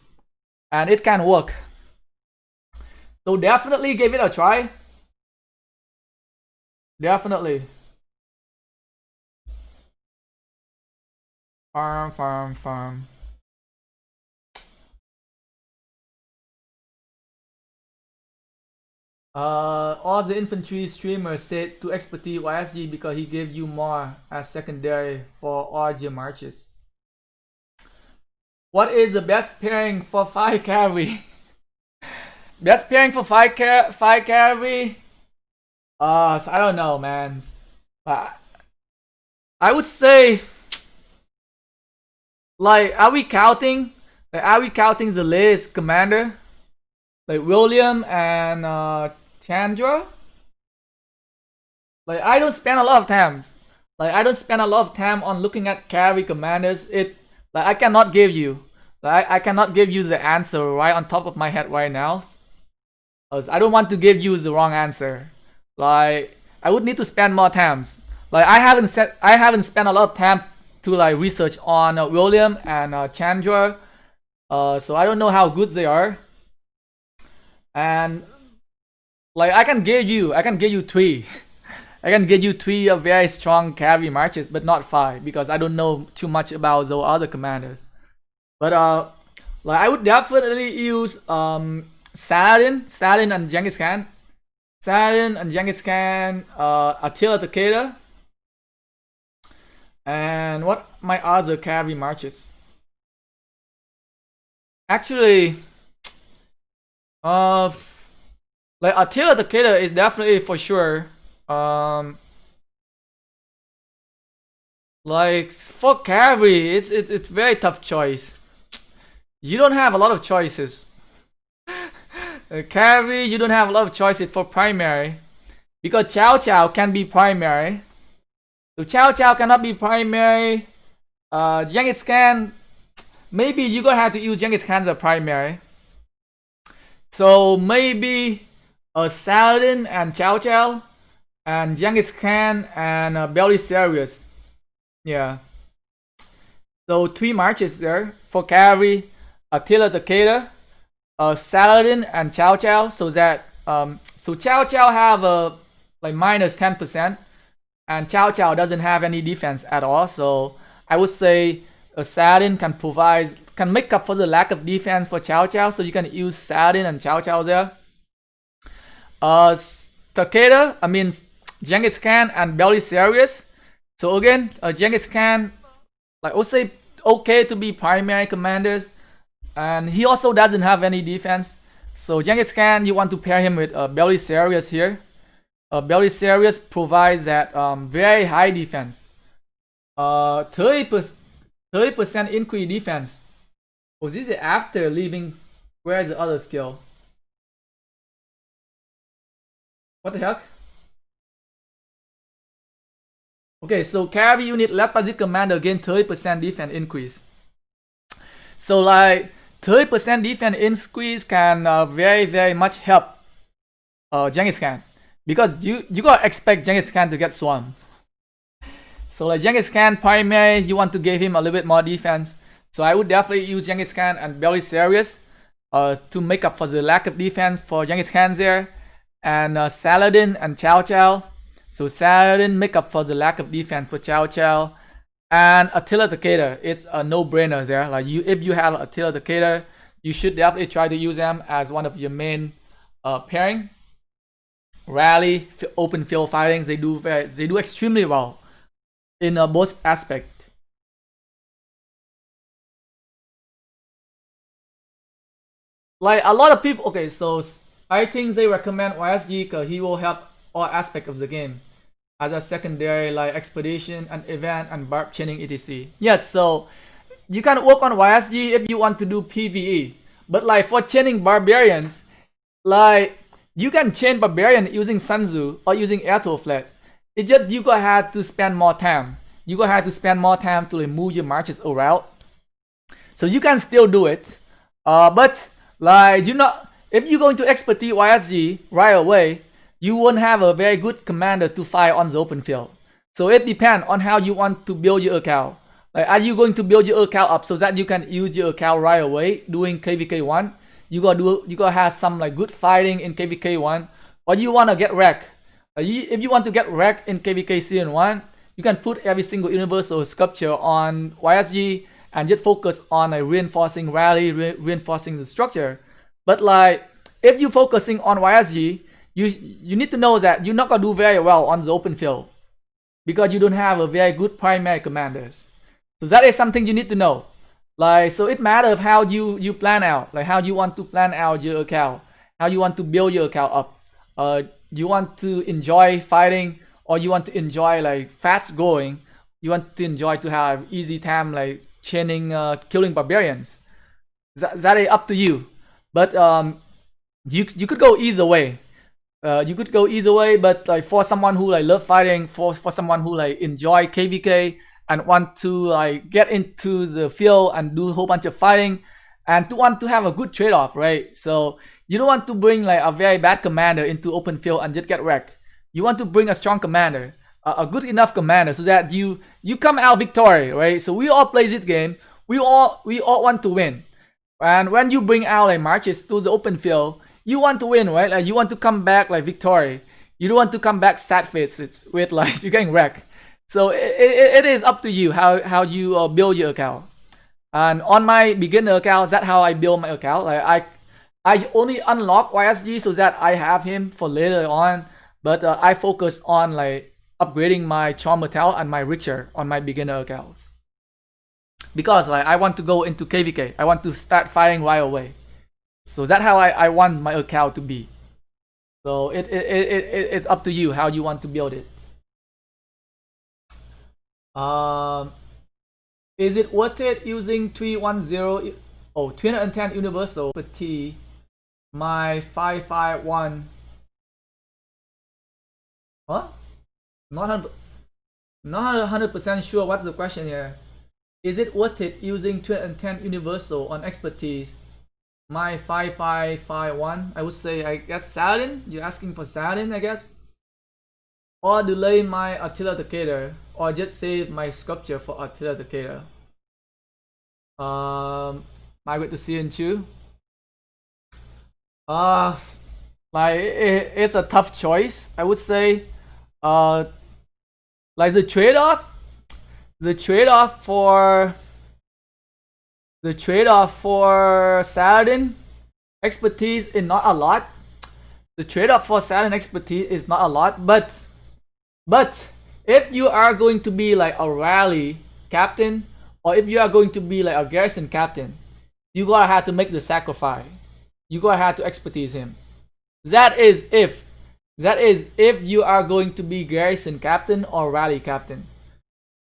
And it can work. So definitely give it a try. Definitely. Farm. All the infantry streamers said to expertise YSG because he gave you more as secondary for all your marches. What is the best pairing for 5 cavalry? Best pairing for 5 cavalry? So I don't know, man. I would say, like, are we counting the LILITH commander? Like William and Chandra? Like I don't spend a lot of time on looking at cavalry commanders. Like I cannot give you the answer right on top of my head right now. I don't want to give you the wrong answer. Like I would need to spend more time. Like I haven't spent a lot of time to like research on William and Chandra. So I don't know how good they are. And like I can give you 3. I can give you 3 very strong cavalry marches, but not 5 because I don't know too much about those other commanders. But Like I would definitely use Saladin and Genghis Khan. Saladin and Genghis Khan, Attila the Cater. And what my other cavalry marches? Actually, like Attila the Cater is definitely for sure. Like for cavalry, it's very tough choice. You don't have a lot of choices. Cavalry, you don't have a lot of choices for primary because Chow Chow can be primary. So Chow Chow cannot be primary. Genghis Khan, maybe you're gonna have to use Genghis Khan as a primary. So maybe Saladin and Chow Chow and Genghis Khan and Belisarius. Yeah. So 3 marches there for cavalry, Attila the Cater, Saladin and Chow Chow. So that so Chow Chow have a like minus 10%. And Chow Chow doesn't have any defense at all, so I would say Saladin can make up for the lack of defense for Chow Chow, so you can use Saladin and Chow Chow there. Takeda, I mean Genghis Khan and Belisarius. So again, Genghis Khan, like I would say okay to be primary commanders, and he also doesn't have any defense. So Genghis Khan, you want to pair him with Belisarius here. Belisarius provides that very high defense. 30% increase defense. Oh, this is after leaving. Where is the other skill? What the heck? Okay, so cavalry unit led by this commander gain 30% defense increase. So like 30% defense increase can very much help Genghis Khan. Because you gotta expect Genghis Khan to get swarmed. So like Genghis Khan primary, you want to give him a little bit more defense. So I would definitely use Genghis Khan and Belisarius to make up for the lack of defense for Genghis Khan there. And Saladin and Chow Chow. So Saladin make up for the lack of defense for Chow Chow. And Attila the Cater, it's a no-brainer there. Like if you have Attila the Cater, you should definitely try to use them as one of your main pairing. Rally, open field fightings, they do extremely well in both aspects. Like a lot of people, okay, so I think they recommend YSG because he will help all aspects of the game as a secondary, like expedition and event and barb chaining etc. Yes, so you can work on YSG if you want to do PvE, but like for chaining barbarians, like you can chain barbarian using Sun Tzu or using air to flat. It's just you gonna have to spend more time. You gonna have to spend more time to like, move your marches around. So you can still do it, but like if you're going to expertise YSG right away, you won't have a very good commander to fight on the open field. So it depends on how you want to build your account. Like, are you going to build your account up so that you can use your account right away doing KvK 1? You gotta have some like good fighting in KvK 1, or you wanna get wrecked. If you want to get wrecked in KvK Season 1, you can put every single universal sculpture on YSG and just focus on like reinforcing rally, reinforcing the structure. But like if you're focusing on YSG, you need to know that you're not gonna do very well on the open field because you don't have a very good primary commanders. So that is something you need to know. Like, so it matters how you plan out, like how you want to plan out your account, how you want to build your account up. You want to enjoy fighting, or you want to enjoy like fast going. You want to enjoy to have easy time like chaining, killing barbarians. That is up to you. But you could go either way. You could go either way. But like for someone who like love fighting, for someone who like enjoy KvK and want to like get into the field and do a whole bunch of fighting and to want to have a good trade-off, right? So you don't want to bring like a very bad commander into open field and just get wrecked. You want to bring a strong commander, a good enough commander, so that you come out victorious, right? So we all play this game. We all want to win. And when you bring out like marches to the open field, you want to win, right? Like you want to come back like victorious. You don't want to come back sad faces with like you're getting wrecked. So it is up to you how you build your account. And on my beginner account, that's how I build my account. Like I only unlock YSG so that I have him for later on. But I focus on like upgrading my Charm Metal and my Richer on my beginner accounts. Because like I want to go into KvK. I want to start fighting right away. So that's how I want my account to be. So it's up to you how you want to build it. Is it worth it using 310 310 universal for T? My 551. What? Not 100% sure what's the question here. Is it worth it using 210 universal on expertise? My 5551. I would say, I guess Saladin. You're asking for Saladin, I guess. Or delay my Attila Decatur, or just save my sculpture for Attila Decatur. Migrate to CN2. Like it's a tough choice. I would say, like the trade-off for Saladin expertise is not a lot. The trade-off for Saladin expertise is not a lot, but if you are going to be like a rally captain, or if you are going to be like a garrison captain, you gotta have to make the sacrifice. You gotta have to expertise him. That is if you are going to be garrison captain or rally captain.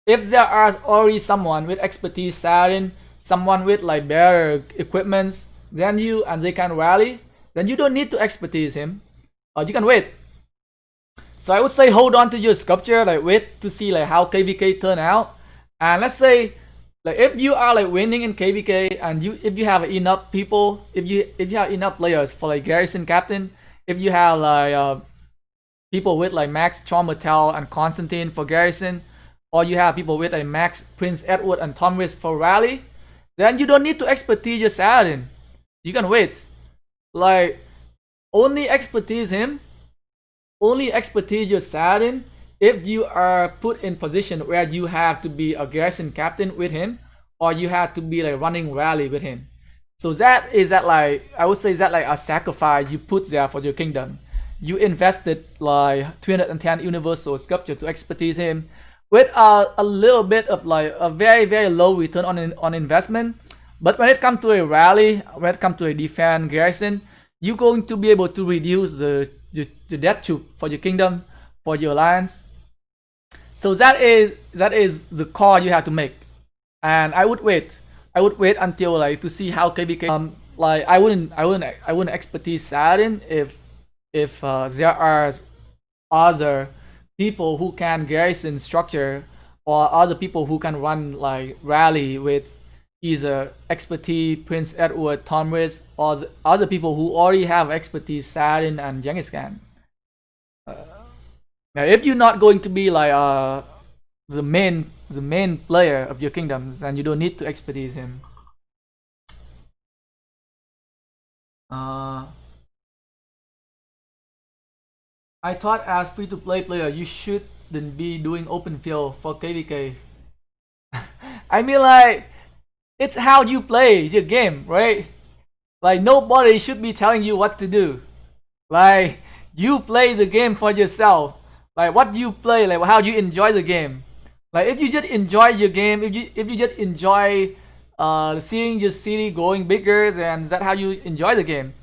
If there are already someone with expertise Saladin, someone with like better equipment than you, and they can rally, then you don't need to expertise him. You can wait. So I would say hold on to your sculpture, like wait to see like how KvK turn out. And let's say like if you are like winning in KvK, and if you have enough people, if you have enough players for like garrison captain, if you have like people with like max Charm Metal and Constantine for garrison, or you have people with a max Prince Edward and Tomris for rally, then you don't need to expertise your Saladin. You can wait. Like only expertise him, only expertise your Saladin if you are put in position where you have to be a garrison captain with him, or you have to be like running rally with him. So that is that like, I would say that like a sacrifice you put there for your kingdom. You invested like 310 universal sculpture to expertise him with a little bit of like a very low return on investment. But when it comes to a rally, when it comes to a defense garrison, you're going to be able to reduce the death troop for your kingdom, for your alliance. So that is the call you have to make. And I would wait until like to see how KvK like I wouldn't expertise Saladin if there are other people who can garrison structure, or other people who can run like rally with either expertise Prince Edward, Tomris, or other people who already have expertise Saladin and Genghis Khan. Now if you're not going to be like the main player of your kingdoms, and you don't need to expertise him. I thought as free-to-play player you shouldn't be doing open field for KvK. I mean like, it's how you play your game, right? Like nobody should be telling you what to do. Like you play the game for yourself. Like what do you play, like how do you enjoy the game. Like if you just enjoy your game, if you just enjoy seeing your city growing bigger, and that's how you enjoy the game.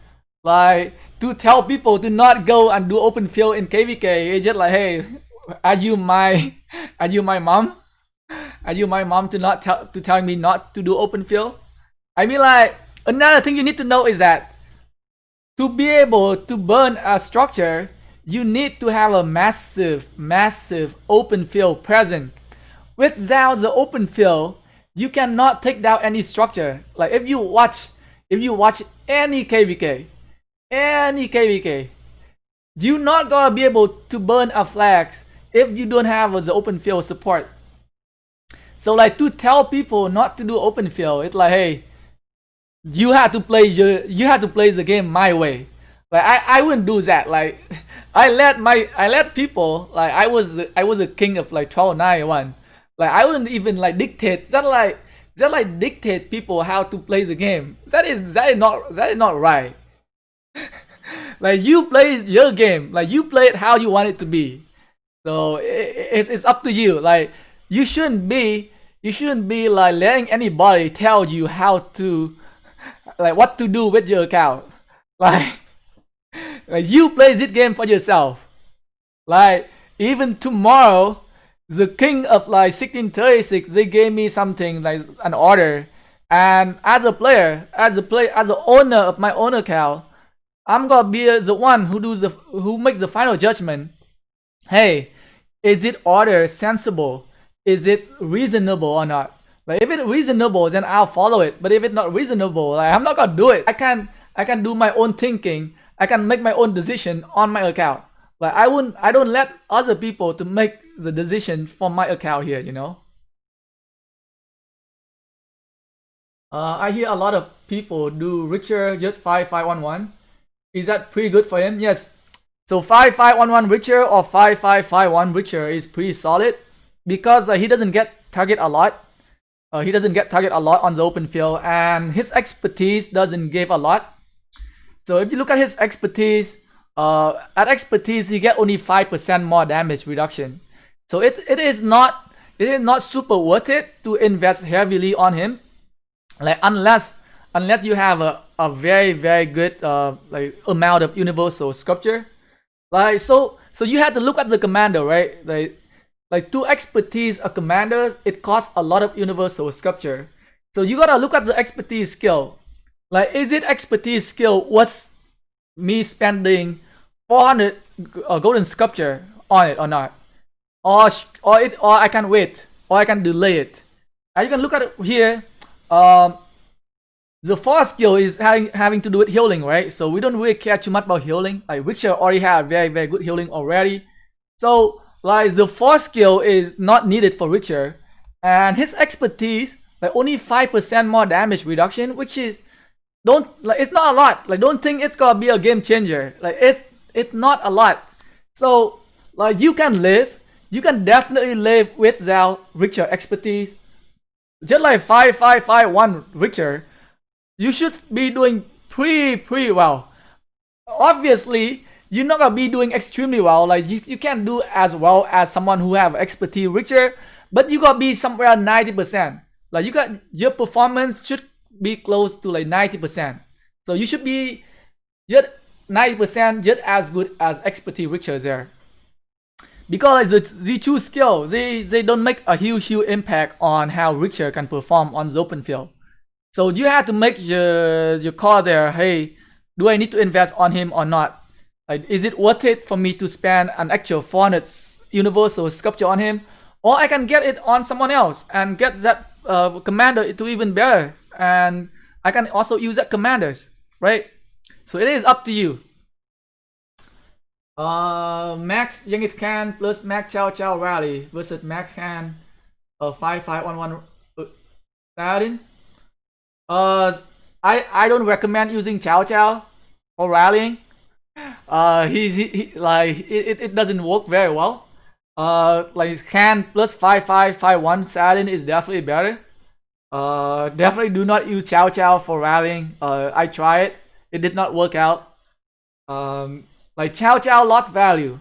Like to tell people to not go and do open field in KvK, it's just like, hey, are you my mom? Are you my mom to tell me not to do open field? I mean like, another thing you need to know is that to be able to burn a structure, you need to have a massive open field present. Without the open field, you cannot take down any structure. Like if you watch any KvK, you're not gonna be able to burn a flag if you don't have the open field support. So like to tell people not to do open field, it's like, hey, you have to play the game my way. Like I wouldn't do that. Like I let people, like I was a king of like 1291. Like I wouldn't even like dictate. Just like just like dictate people how to play the game. That is not right. Like you play your game, like you play it how you want it to be. So it's up to you. Like you shouldn't be like letting anybody tell you how to, like what to do with your account. Like you play this game for yourself. Like even tomorrow, the king of like 1636, they gave me something like an order, and as a player, as the owner of my own account, I'm gonna be the one who makes the final judgment. Hey, is it order sensible? Is it reasonable or not? Like if it's reasonable, then I'll follow it. But if it's not reasonable, like I'm not gonna do it. I can do my own thinking. I can make my own decision on my account. Like I don't let other people to make the decision for my account here, you know. I hear a lot of people do Richer just 5511. Is that pretty good for him? Yes. So 5511 Richer or 5551 Richer is pretty solid because he doesn't get target a lot. He doesn't get target a lot on the open field, and his expertise doesn't give a lot. So if you look at his expertise, at expertise he get only 5% more damage reduction. So it is not super worth it to invest heavily on him. Like unless you have a very good like amount of universal sculpture. Like so you have to look at the commander, right? Like to expertise a commander, it costs a lot of universal sculpture. So you gotta look at the expertise skill. Like is it expertise skill worth me spending 400 golden sculpture on it or not? Or I can wait, or I can delay it. And you can look at it here. The fourth skill is having to do with healing, right? So we don't really care too much about healing. Like Witcher already have very good healing already. So like the fourth skill is not needed for Witcher, and his expertise like only 5% more damage reduction, which is it's not a lot. Like don't think it's gonna be a game changer. Like it's not a lot. So like you can definitely live without Richter expertise. Just like 5551 Richter, you should be doing pretty well. Obviously, you're not gonna be doing extremely well. Like you can't do as well as someone who have expertise Richter, but you gotta be somewhere 90%. Like your performance should be close to like 90%. So you should be just 90% just as good as expertise Richter there. Because the two skills, they don't make a huge impact on how Richter can perform on the open field. So you have to make your call there. Hey, do I need to invest on him or not? Like, is it worth it for me to spend an actual 400 universal sculpture on him, or I can get it on someone else and get that commander to even better, and I can also use that commanders, right? So it is up to you. Max Yengit Khan plus Max Chow Chow Rally versus Max Khan 5511 Saladin. I don't recommend using Chow Chow or rallying. He like it doesn't work very well. Like Khan plus 5551 Saladin is definitely better. Definitely do not use Chow Chow for rallying. I tried it did not work out. Like Chow Chow lost value.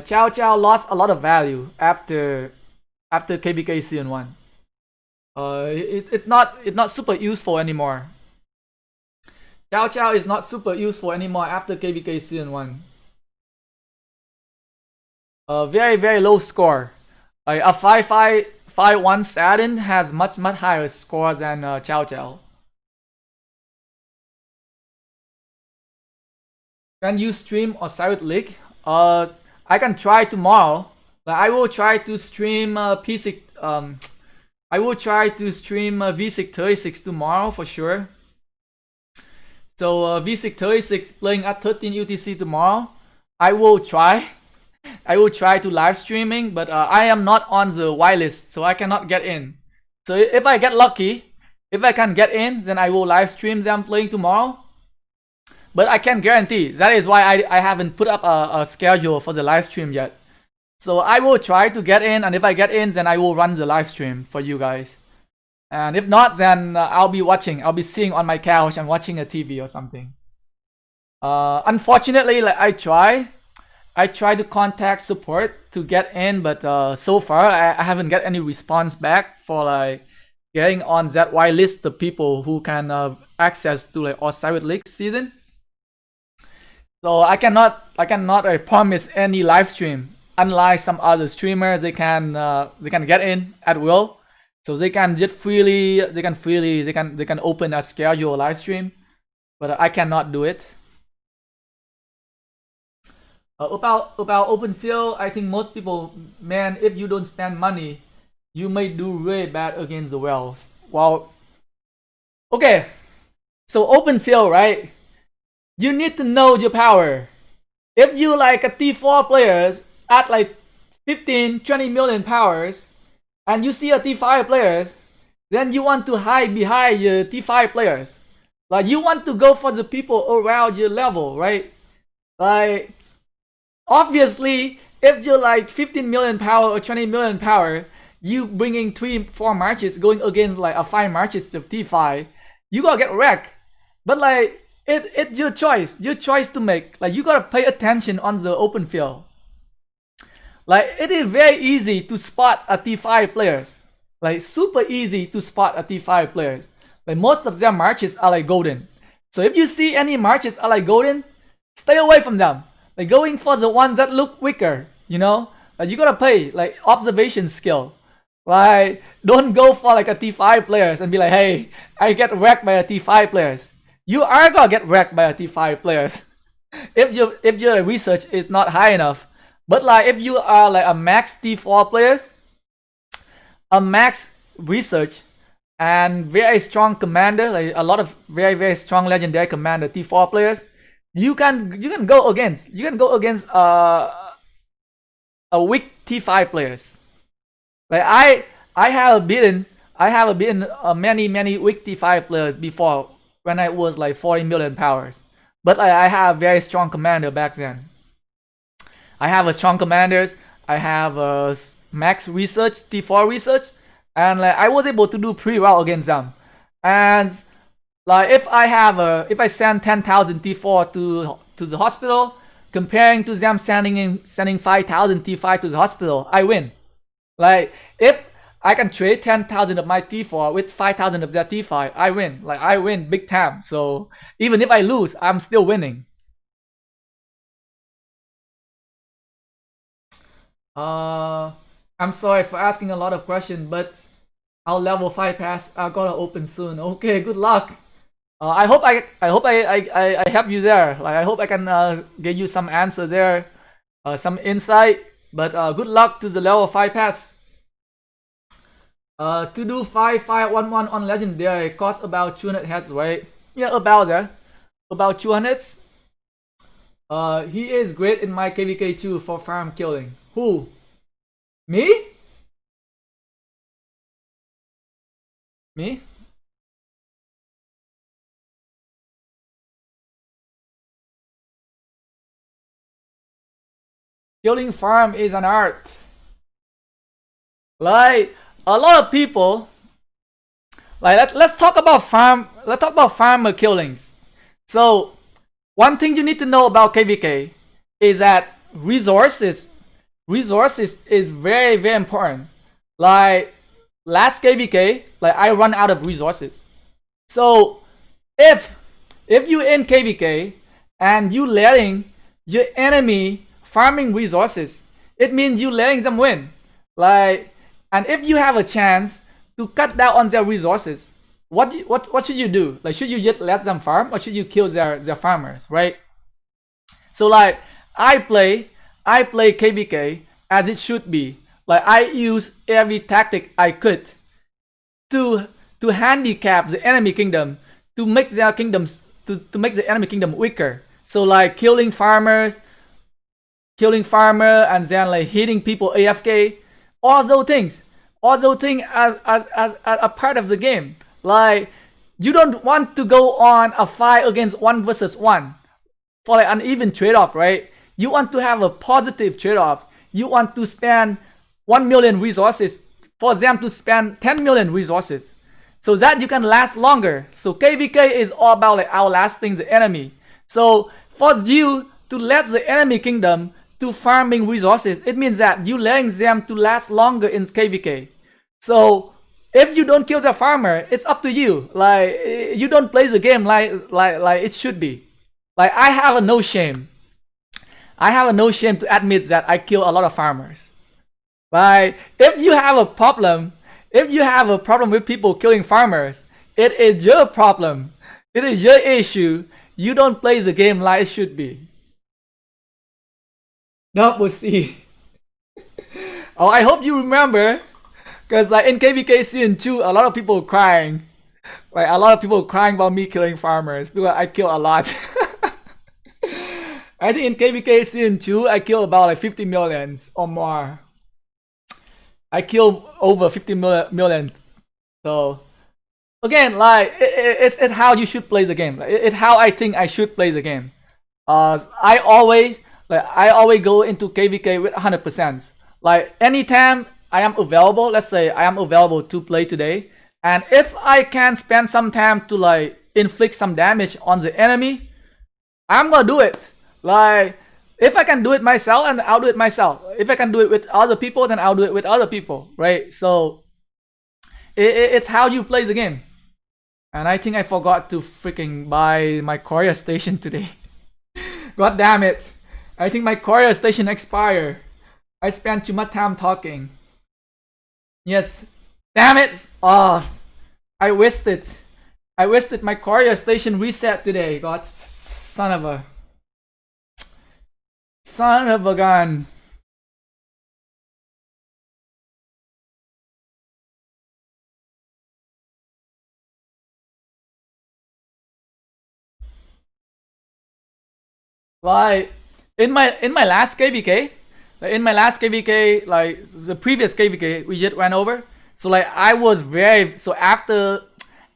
Chow Chow lost a lot of value after KvK Season 1. It's not super useful anymore. Chow Chow is not super useful anymore after KvK Season 1. Very low score. A 5551 Saladin has much higher score than Chow Chow. Can you stream Osiris League? I can try tomorrow. But I will try to stream P6. I will try to stream V636 tomorrow for sure. So V636 playing at 13 UTC tomorrow. I will try. I will try to live streaming, but I am not on the whitelist, so I cannot get in. So if I get lucky, if I can get in, then I will live stream them playing tomorrow. But I can't guarantee. That is why I haven't put up a schedule for the live stream yet. So I will try to get in, and if I get in, then I will run the live stream for you guys. And if not, then I'll be sitting on my couch and watching a TV or something. Unfortunately, like I try to contact support to get in, but so far I haven't got any response back for like getting on that whitelist the people who can access to like Osiris League season. So I cannot promise any live stream. Unlike some other streamers, they can get in at will, so they can just freely they can open a schedule live stream, but I cannot do it. About open field, I think most people, man, if you don't spend money, you may do really bad against the wells. Well, okay, so open field, right? You need to know your power. If you like a T4 players at like 15-20 million powers, and you see a T5 players, then you want to hide behind your T5 players. Like you want to go for the people around your level, right? Like obviously, if you're like 15 million power or 20 million power, you bringing 3-4 marches going against like a 5 marches of T5, you gotta get wrecked. But like it's your choice to make. Like you gotta pay attention on the open field. Like it is very easy to spot a T5 players. Like super easy to spot a T5 players. Like most of their marches are like golden. So if you see any marches are like golden, stay away from them. Like going for the ones that look weaker, you know? Like you gotta play like observation skill. Like don't go for like a T5 players and be like, hey, I get wrecked by a T5 players. You are gonna get wrecked by a T5 players if your research is not high enough. But like if you are like a max T4 players, a max research and very strong commander, like a lot of very strong legendary commander T4 players, you can go against a weak T5 players. Like I have beaten many weak T5 players before when I was like 40 million powers. But like, I have very strong commander back then. I have a strong commanders. I have a max research, T4 research, and like I was able to do pretty well against them. And like if I send 10,000 T4 to the hospital, comparing to them sending 5,000 T5 to the hospital, I win. Like if I can trade 10,000 of my T4 with 5,000 of their T5, I win. Like I win big time. So even if I lose, I'm still winning. I'm sorry for asking a lot of questions, but our level 5 pass are gonna open soon. Okay, good luck. I hope I help you there. Like I hope I can give you some answer there, some insight. But good luck to the level 5 pass. To do 5-5-1-1 on legendary costs about 200 heads, right? Yeah, about that. About 200. He is great in my KvK 2 for farm killing. Who? Me? Me? Killing farm is an art. Like a lot of people, like let's talk about farm. Let's talk about farmer killings. So one thing you need to know about KvK is that resources is very important. Like last KvK, like I run out of resources. So if you in KvK and you letting your enemy farming resources, it means you letting them win. Like, and if you have a chance to cut down on their resources, what should you do? Like, should you just let them farm or should you kill their farmers, right? So like I play KvK as it should be. Like I use every tactic I could to handicap the enemy kingdom, to make their kingdoms to make the enemy kingdom weaker. So like killing farmer and then like hitting people AFK, all those things as a part of the game. Like you don't want to go on a fight against 1 versus 1 for like an even trade-off, right? You want to have a positive trade-off. You want to spend 1 million resources for them to spend 10 million resources. so that you can last longer. So KvK is all about like outlasting the enemy. So for you to let the enemy kingdom to farming resources, it means that you letting them to last longer in KvK. So if you don't kill the farmer, it's up to you. Like you don't play the game like it should be. Like I have a no shame. I have a no shame to admit that I kill a lot of farmers. Like if you have a problem with people killing farmers, it is your problem. It is your issue. You don't play the game like it should be. No, we'll see. Oh, I hope you remember, because like in KvK Season 2, a lot of people were crying. Like a lot of people were crying about me killing farmers because I kill a lot. I think in KvK Season 2, I killed about like 50 million or more. I killed over 50 million. So again, like it's how you should play the game. It's how I think I should play the game. I always go into KvK with 100%. Like anytime I am available, let's say I am available to play today, and if I can spend some time to like inflict some damage on the enemy, I'm gonna do it. Like if I can do it myself, and I'll do it myself. If I can do it with other people, then I'll do it with other people, right? So it's how you play the game. And I think I forgot to freaking buy my courier station today. God damn it. I think my courier station expired. I spent too much time talking. Yes. Damn it. Oh, I wasted my courier station reset today. God, son of a gun. Like in my last KvK, like the previous KvK we just went over. So like I was after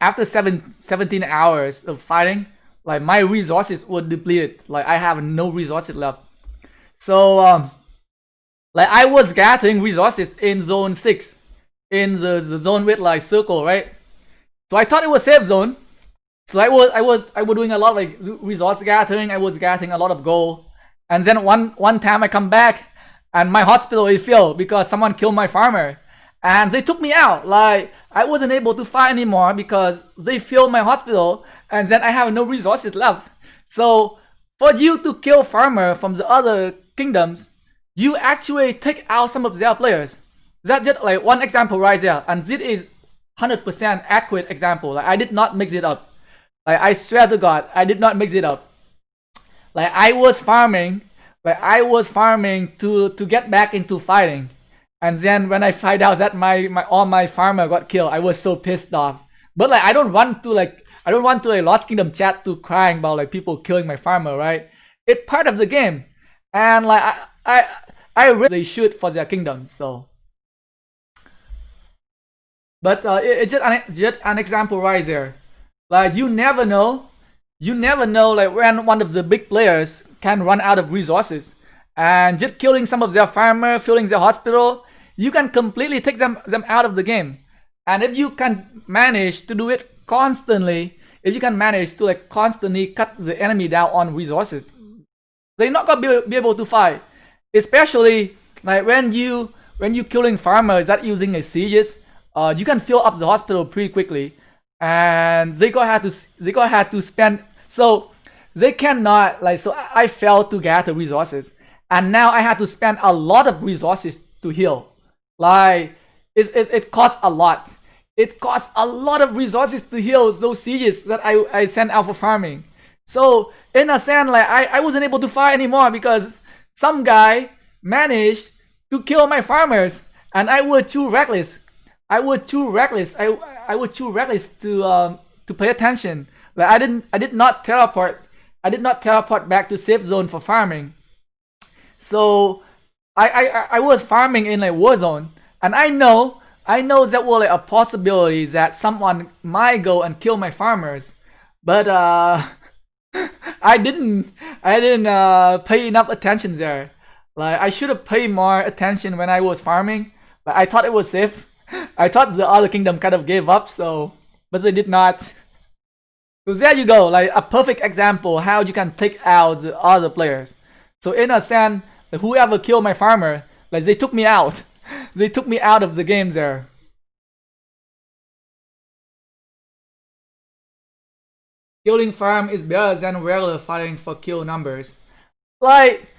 17 hours of fighting, like my resources were depleted. Like I have no resources left. So like I was gathering resources in zone 6, in the zone with like circle, right? So I thought it was safe zone. So I was doing a lot of like resource gathering. I was gathering a lot of gold, and then one time I come back and my hospital is filled because someone killed my farmer, and they took me out. Like I wasn't able to fight anymore because they filled my hospital, and then I have no resources left. So for you to kill farmer from the other kingdoms, you actually take out some of their players. That's just like one example right there, and this is 100% accurate example. Like I did not mix it up. Like I swear to God, I did not mix it up. Like I was farming to get back into fighting, and then when I find out that all my farmer got killed, I was so pissed off. But like I don't want to Lost Kingdom chat to crying about like people killing my farmer, right? It's part of the game, and like I really shoot for their kingdom. So, but it's just an example right there. Like you never know like when one of the big players can run out of resources, and just killing some of their farmer, filling their hospital, you can completely take them out of the game. And if you can manage to do it constantly, if you can manage to like constantly cut the enemy down on resources, they're not gonna be able to fight. Especially like when you killing farmers that using a sieges, you can fill up the hospital pretty quickly. And they gonna have to spend, so they cannot like, so I failed to gather resources, and now I had to spend a lot of resources to heal. Like it costs a lot. It costs a lot of resources to heal those sieges that I sent out for farming. So in a sense, like I wasn't able to fight anymore because some guy managed to kill my farmers, and I was too reckless. I was too reckless to pay attention. Like I did not teleport back to safe zone for farming. So I was farming in like war zone, and I know that was like a possibility that someone might go and kill my farmers, but I didn't pay enough attention there. Like I should have paid more attention when I was farming. But I thought it was safe. I thought the other kingdom kind of gave up, so but they did not. So there you go, like a perfect example how you can take out the other players. So in a sense, whoever killed my farmer, like they took me out. They took me out of the game there. Killing farm is better than regular fighting for kill numbers. Like,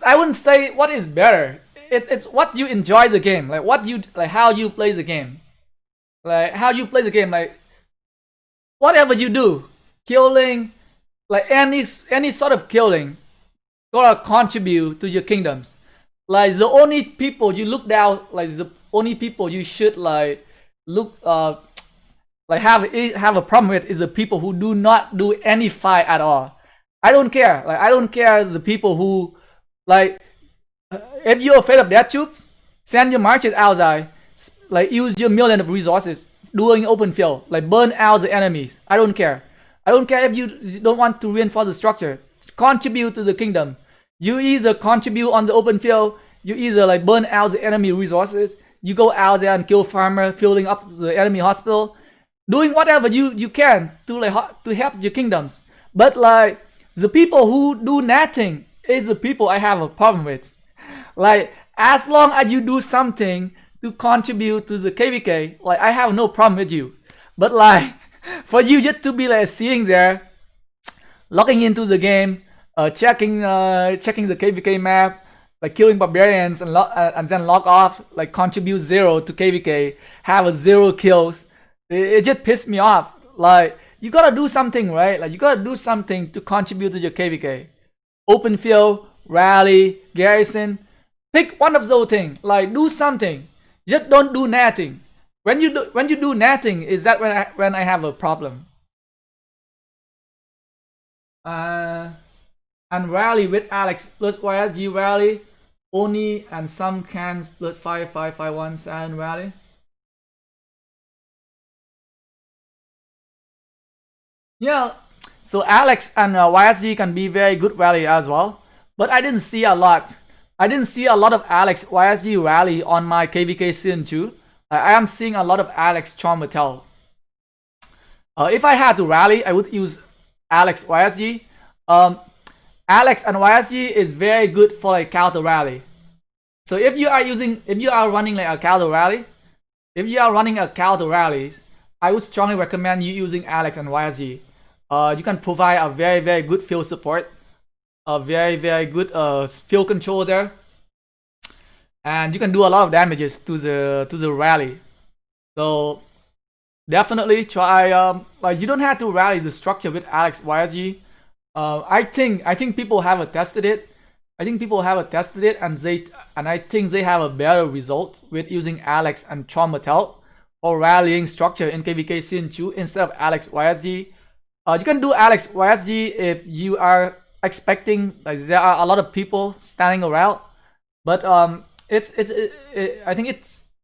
I wouldn't say what is better. It's what you enjoy the game. Like what you like, how you play the game. Like how you play the game. Like whatever you do, killing, like any sort of killing, gotta contribute to your kingdoms. Like the only people you look down, like the only people you should like look like have a problem with is the people who do not do any fight at all. I don't care. Like I don't care the people who like if you're afraid of death troops, send your marches outside. Like use your million of resources doing open field. Like burn out the enemies. I don't care. I don't care if you don't want to reinforce the structure. Contribute to the kingdom. You either contribute on the open field, you either like burn out the enemy resources, you go out there and kill farmer, filling up the enemy hospital, doing whatever you can to like to help your kingdoms. But like the people who do nothing is the people I have a problem with. Like as long as you do something to contribute to the KvK, like I have no problem with you. But like for you just to be like sitting there, logging into the game, checking the KvK map, like killing barbarians and then log off, like contribute 0 to KvK, have a 0 kills. It just pissed me off. Like you gotta do something, right? Like you gotta do something to contribute to your KvK. Open field, rally, garrison. Pick one of those things. Like do something. Just don't do nothing. When you do nothing, is that when I have a problem. And rally with Alex plus YSG rally only and some cans plus 5551 and rally. Yeah, so Alex and YSG can be very good rally as well, but I didn't see a lot. I didn't see a lot of Alex YSG rally on my KvK Season 2. I am seeing a lot of Alex Chombatel. If I had to rally, I would use Alex YSG. Alex and YSG is very good for a counter rally. So if you are running like a counter rally, I would strongly recommend you using Alex and YSG. You can provide a very good field support, a very good field control there, and you can do a lot of damages to the rally. So definitely try. Like you don't have to rally the structure with Alex YSG. I think people have tested it. And I think they have a better result with using Alex and Chombatel for rallying structure in KvK Season 2 instead of Alex YSG. You can do Alex YSG if you are expecting like there are a lot of people standing around, but I think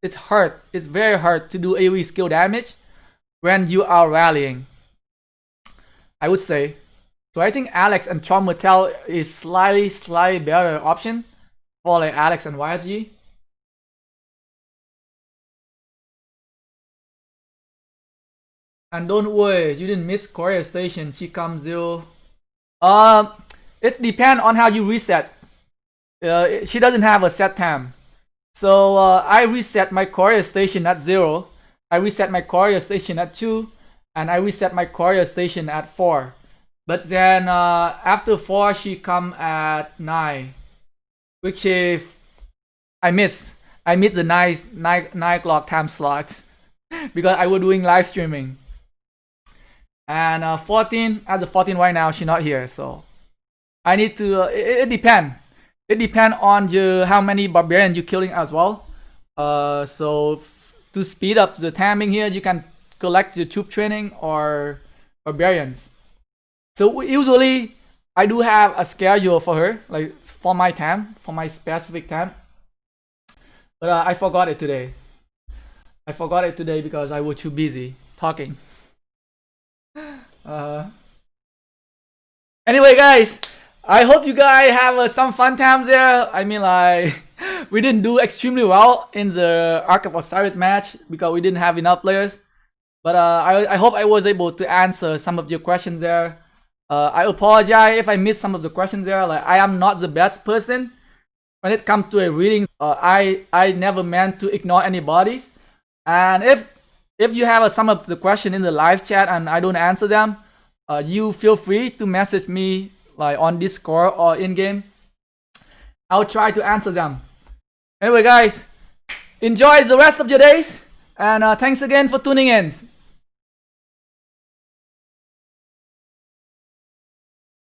it's hard. It's very hard to do AoE skill damage when you are rallying, I would say. So I think Alex and Chombatel is slightly better option for like Alex and YSG. And don't worry, you didn't miss Korea Station. She comes 0. It depends on how you reset. She doesn't have a set time. So I reset my Korea Station at 0. I reset my Korea Station at 2. And I reset my Korea Station at 4. But then after 4, she come at 9. Which is I miss the 9 o'clock time slot. Because I was doing live streaming. And 14, at the 14 right now, she's not here, so I need to. It depends. It depends on how many barbarians you're killing as well. So to speed up the timing here, you can collect the troop training or barbarians. So usually I do have a schedule for her, like for my time, for my specific time. But I forgot it today. Because I was too busy talking. Anyway, guys, I hope you guys have some fun times there. I mean, like, we didn't do extremely well in the Ark of Osiris match because we didn't have enough players. But I hope I was able to answer some of your questions there. I apologize if I missed some of the questions there. Like, I am not the best person when it comes to a reading. I never meant to ignore anybody. And if you have some of the question in the live chat and I don't answer them, you feel free to message me like on Discord or in game. I'll try to answer them. Anyway, guys, enjoy the rest of your days, and thanks again for tuning in.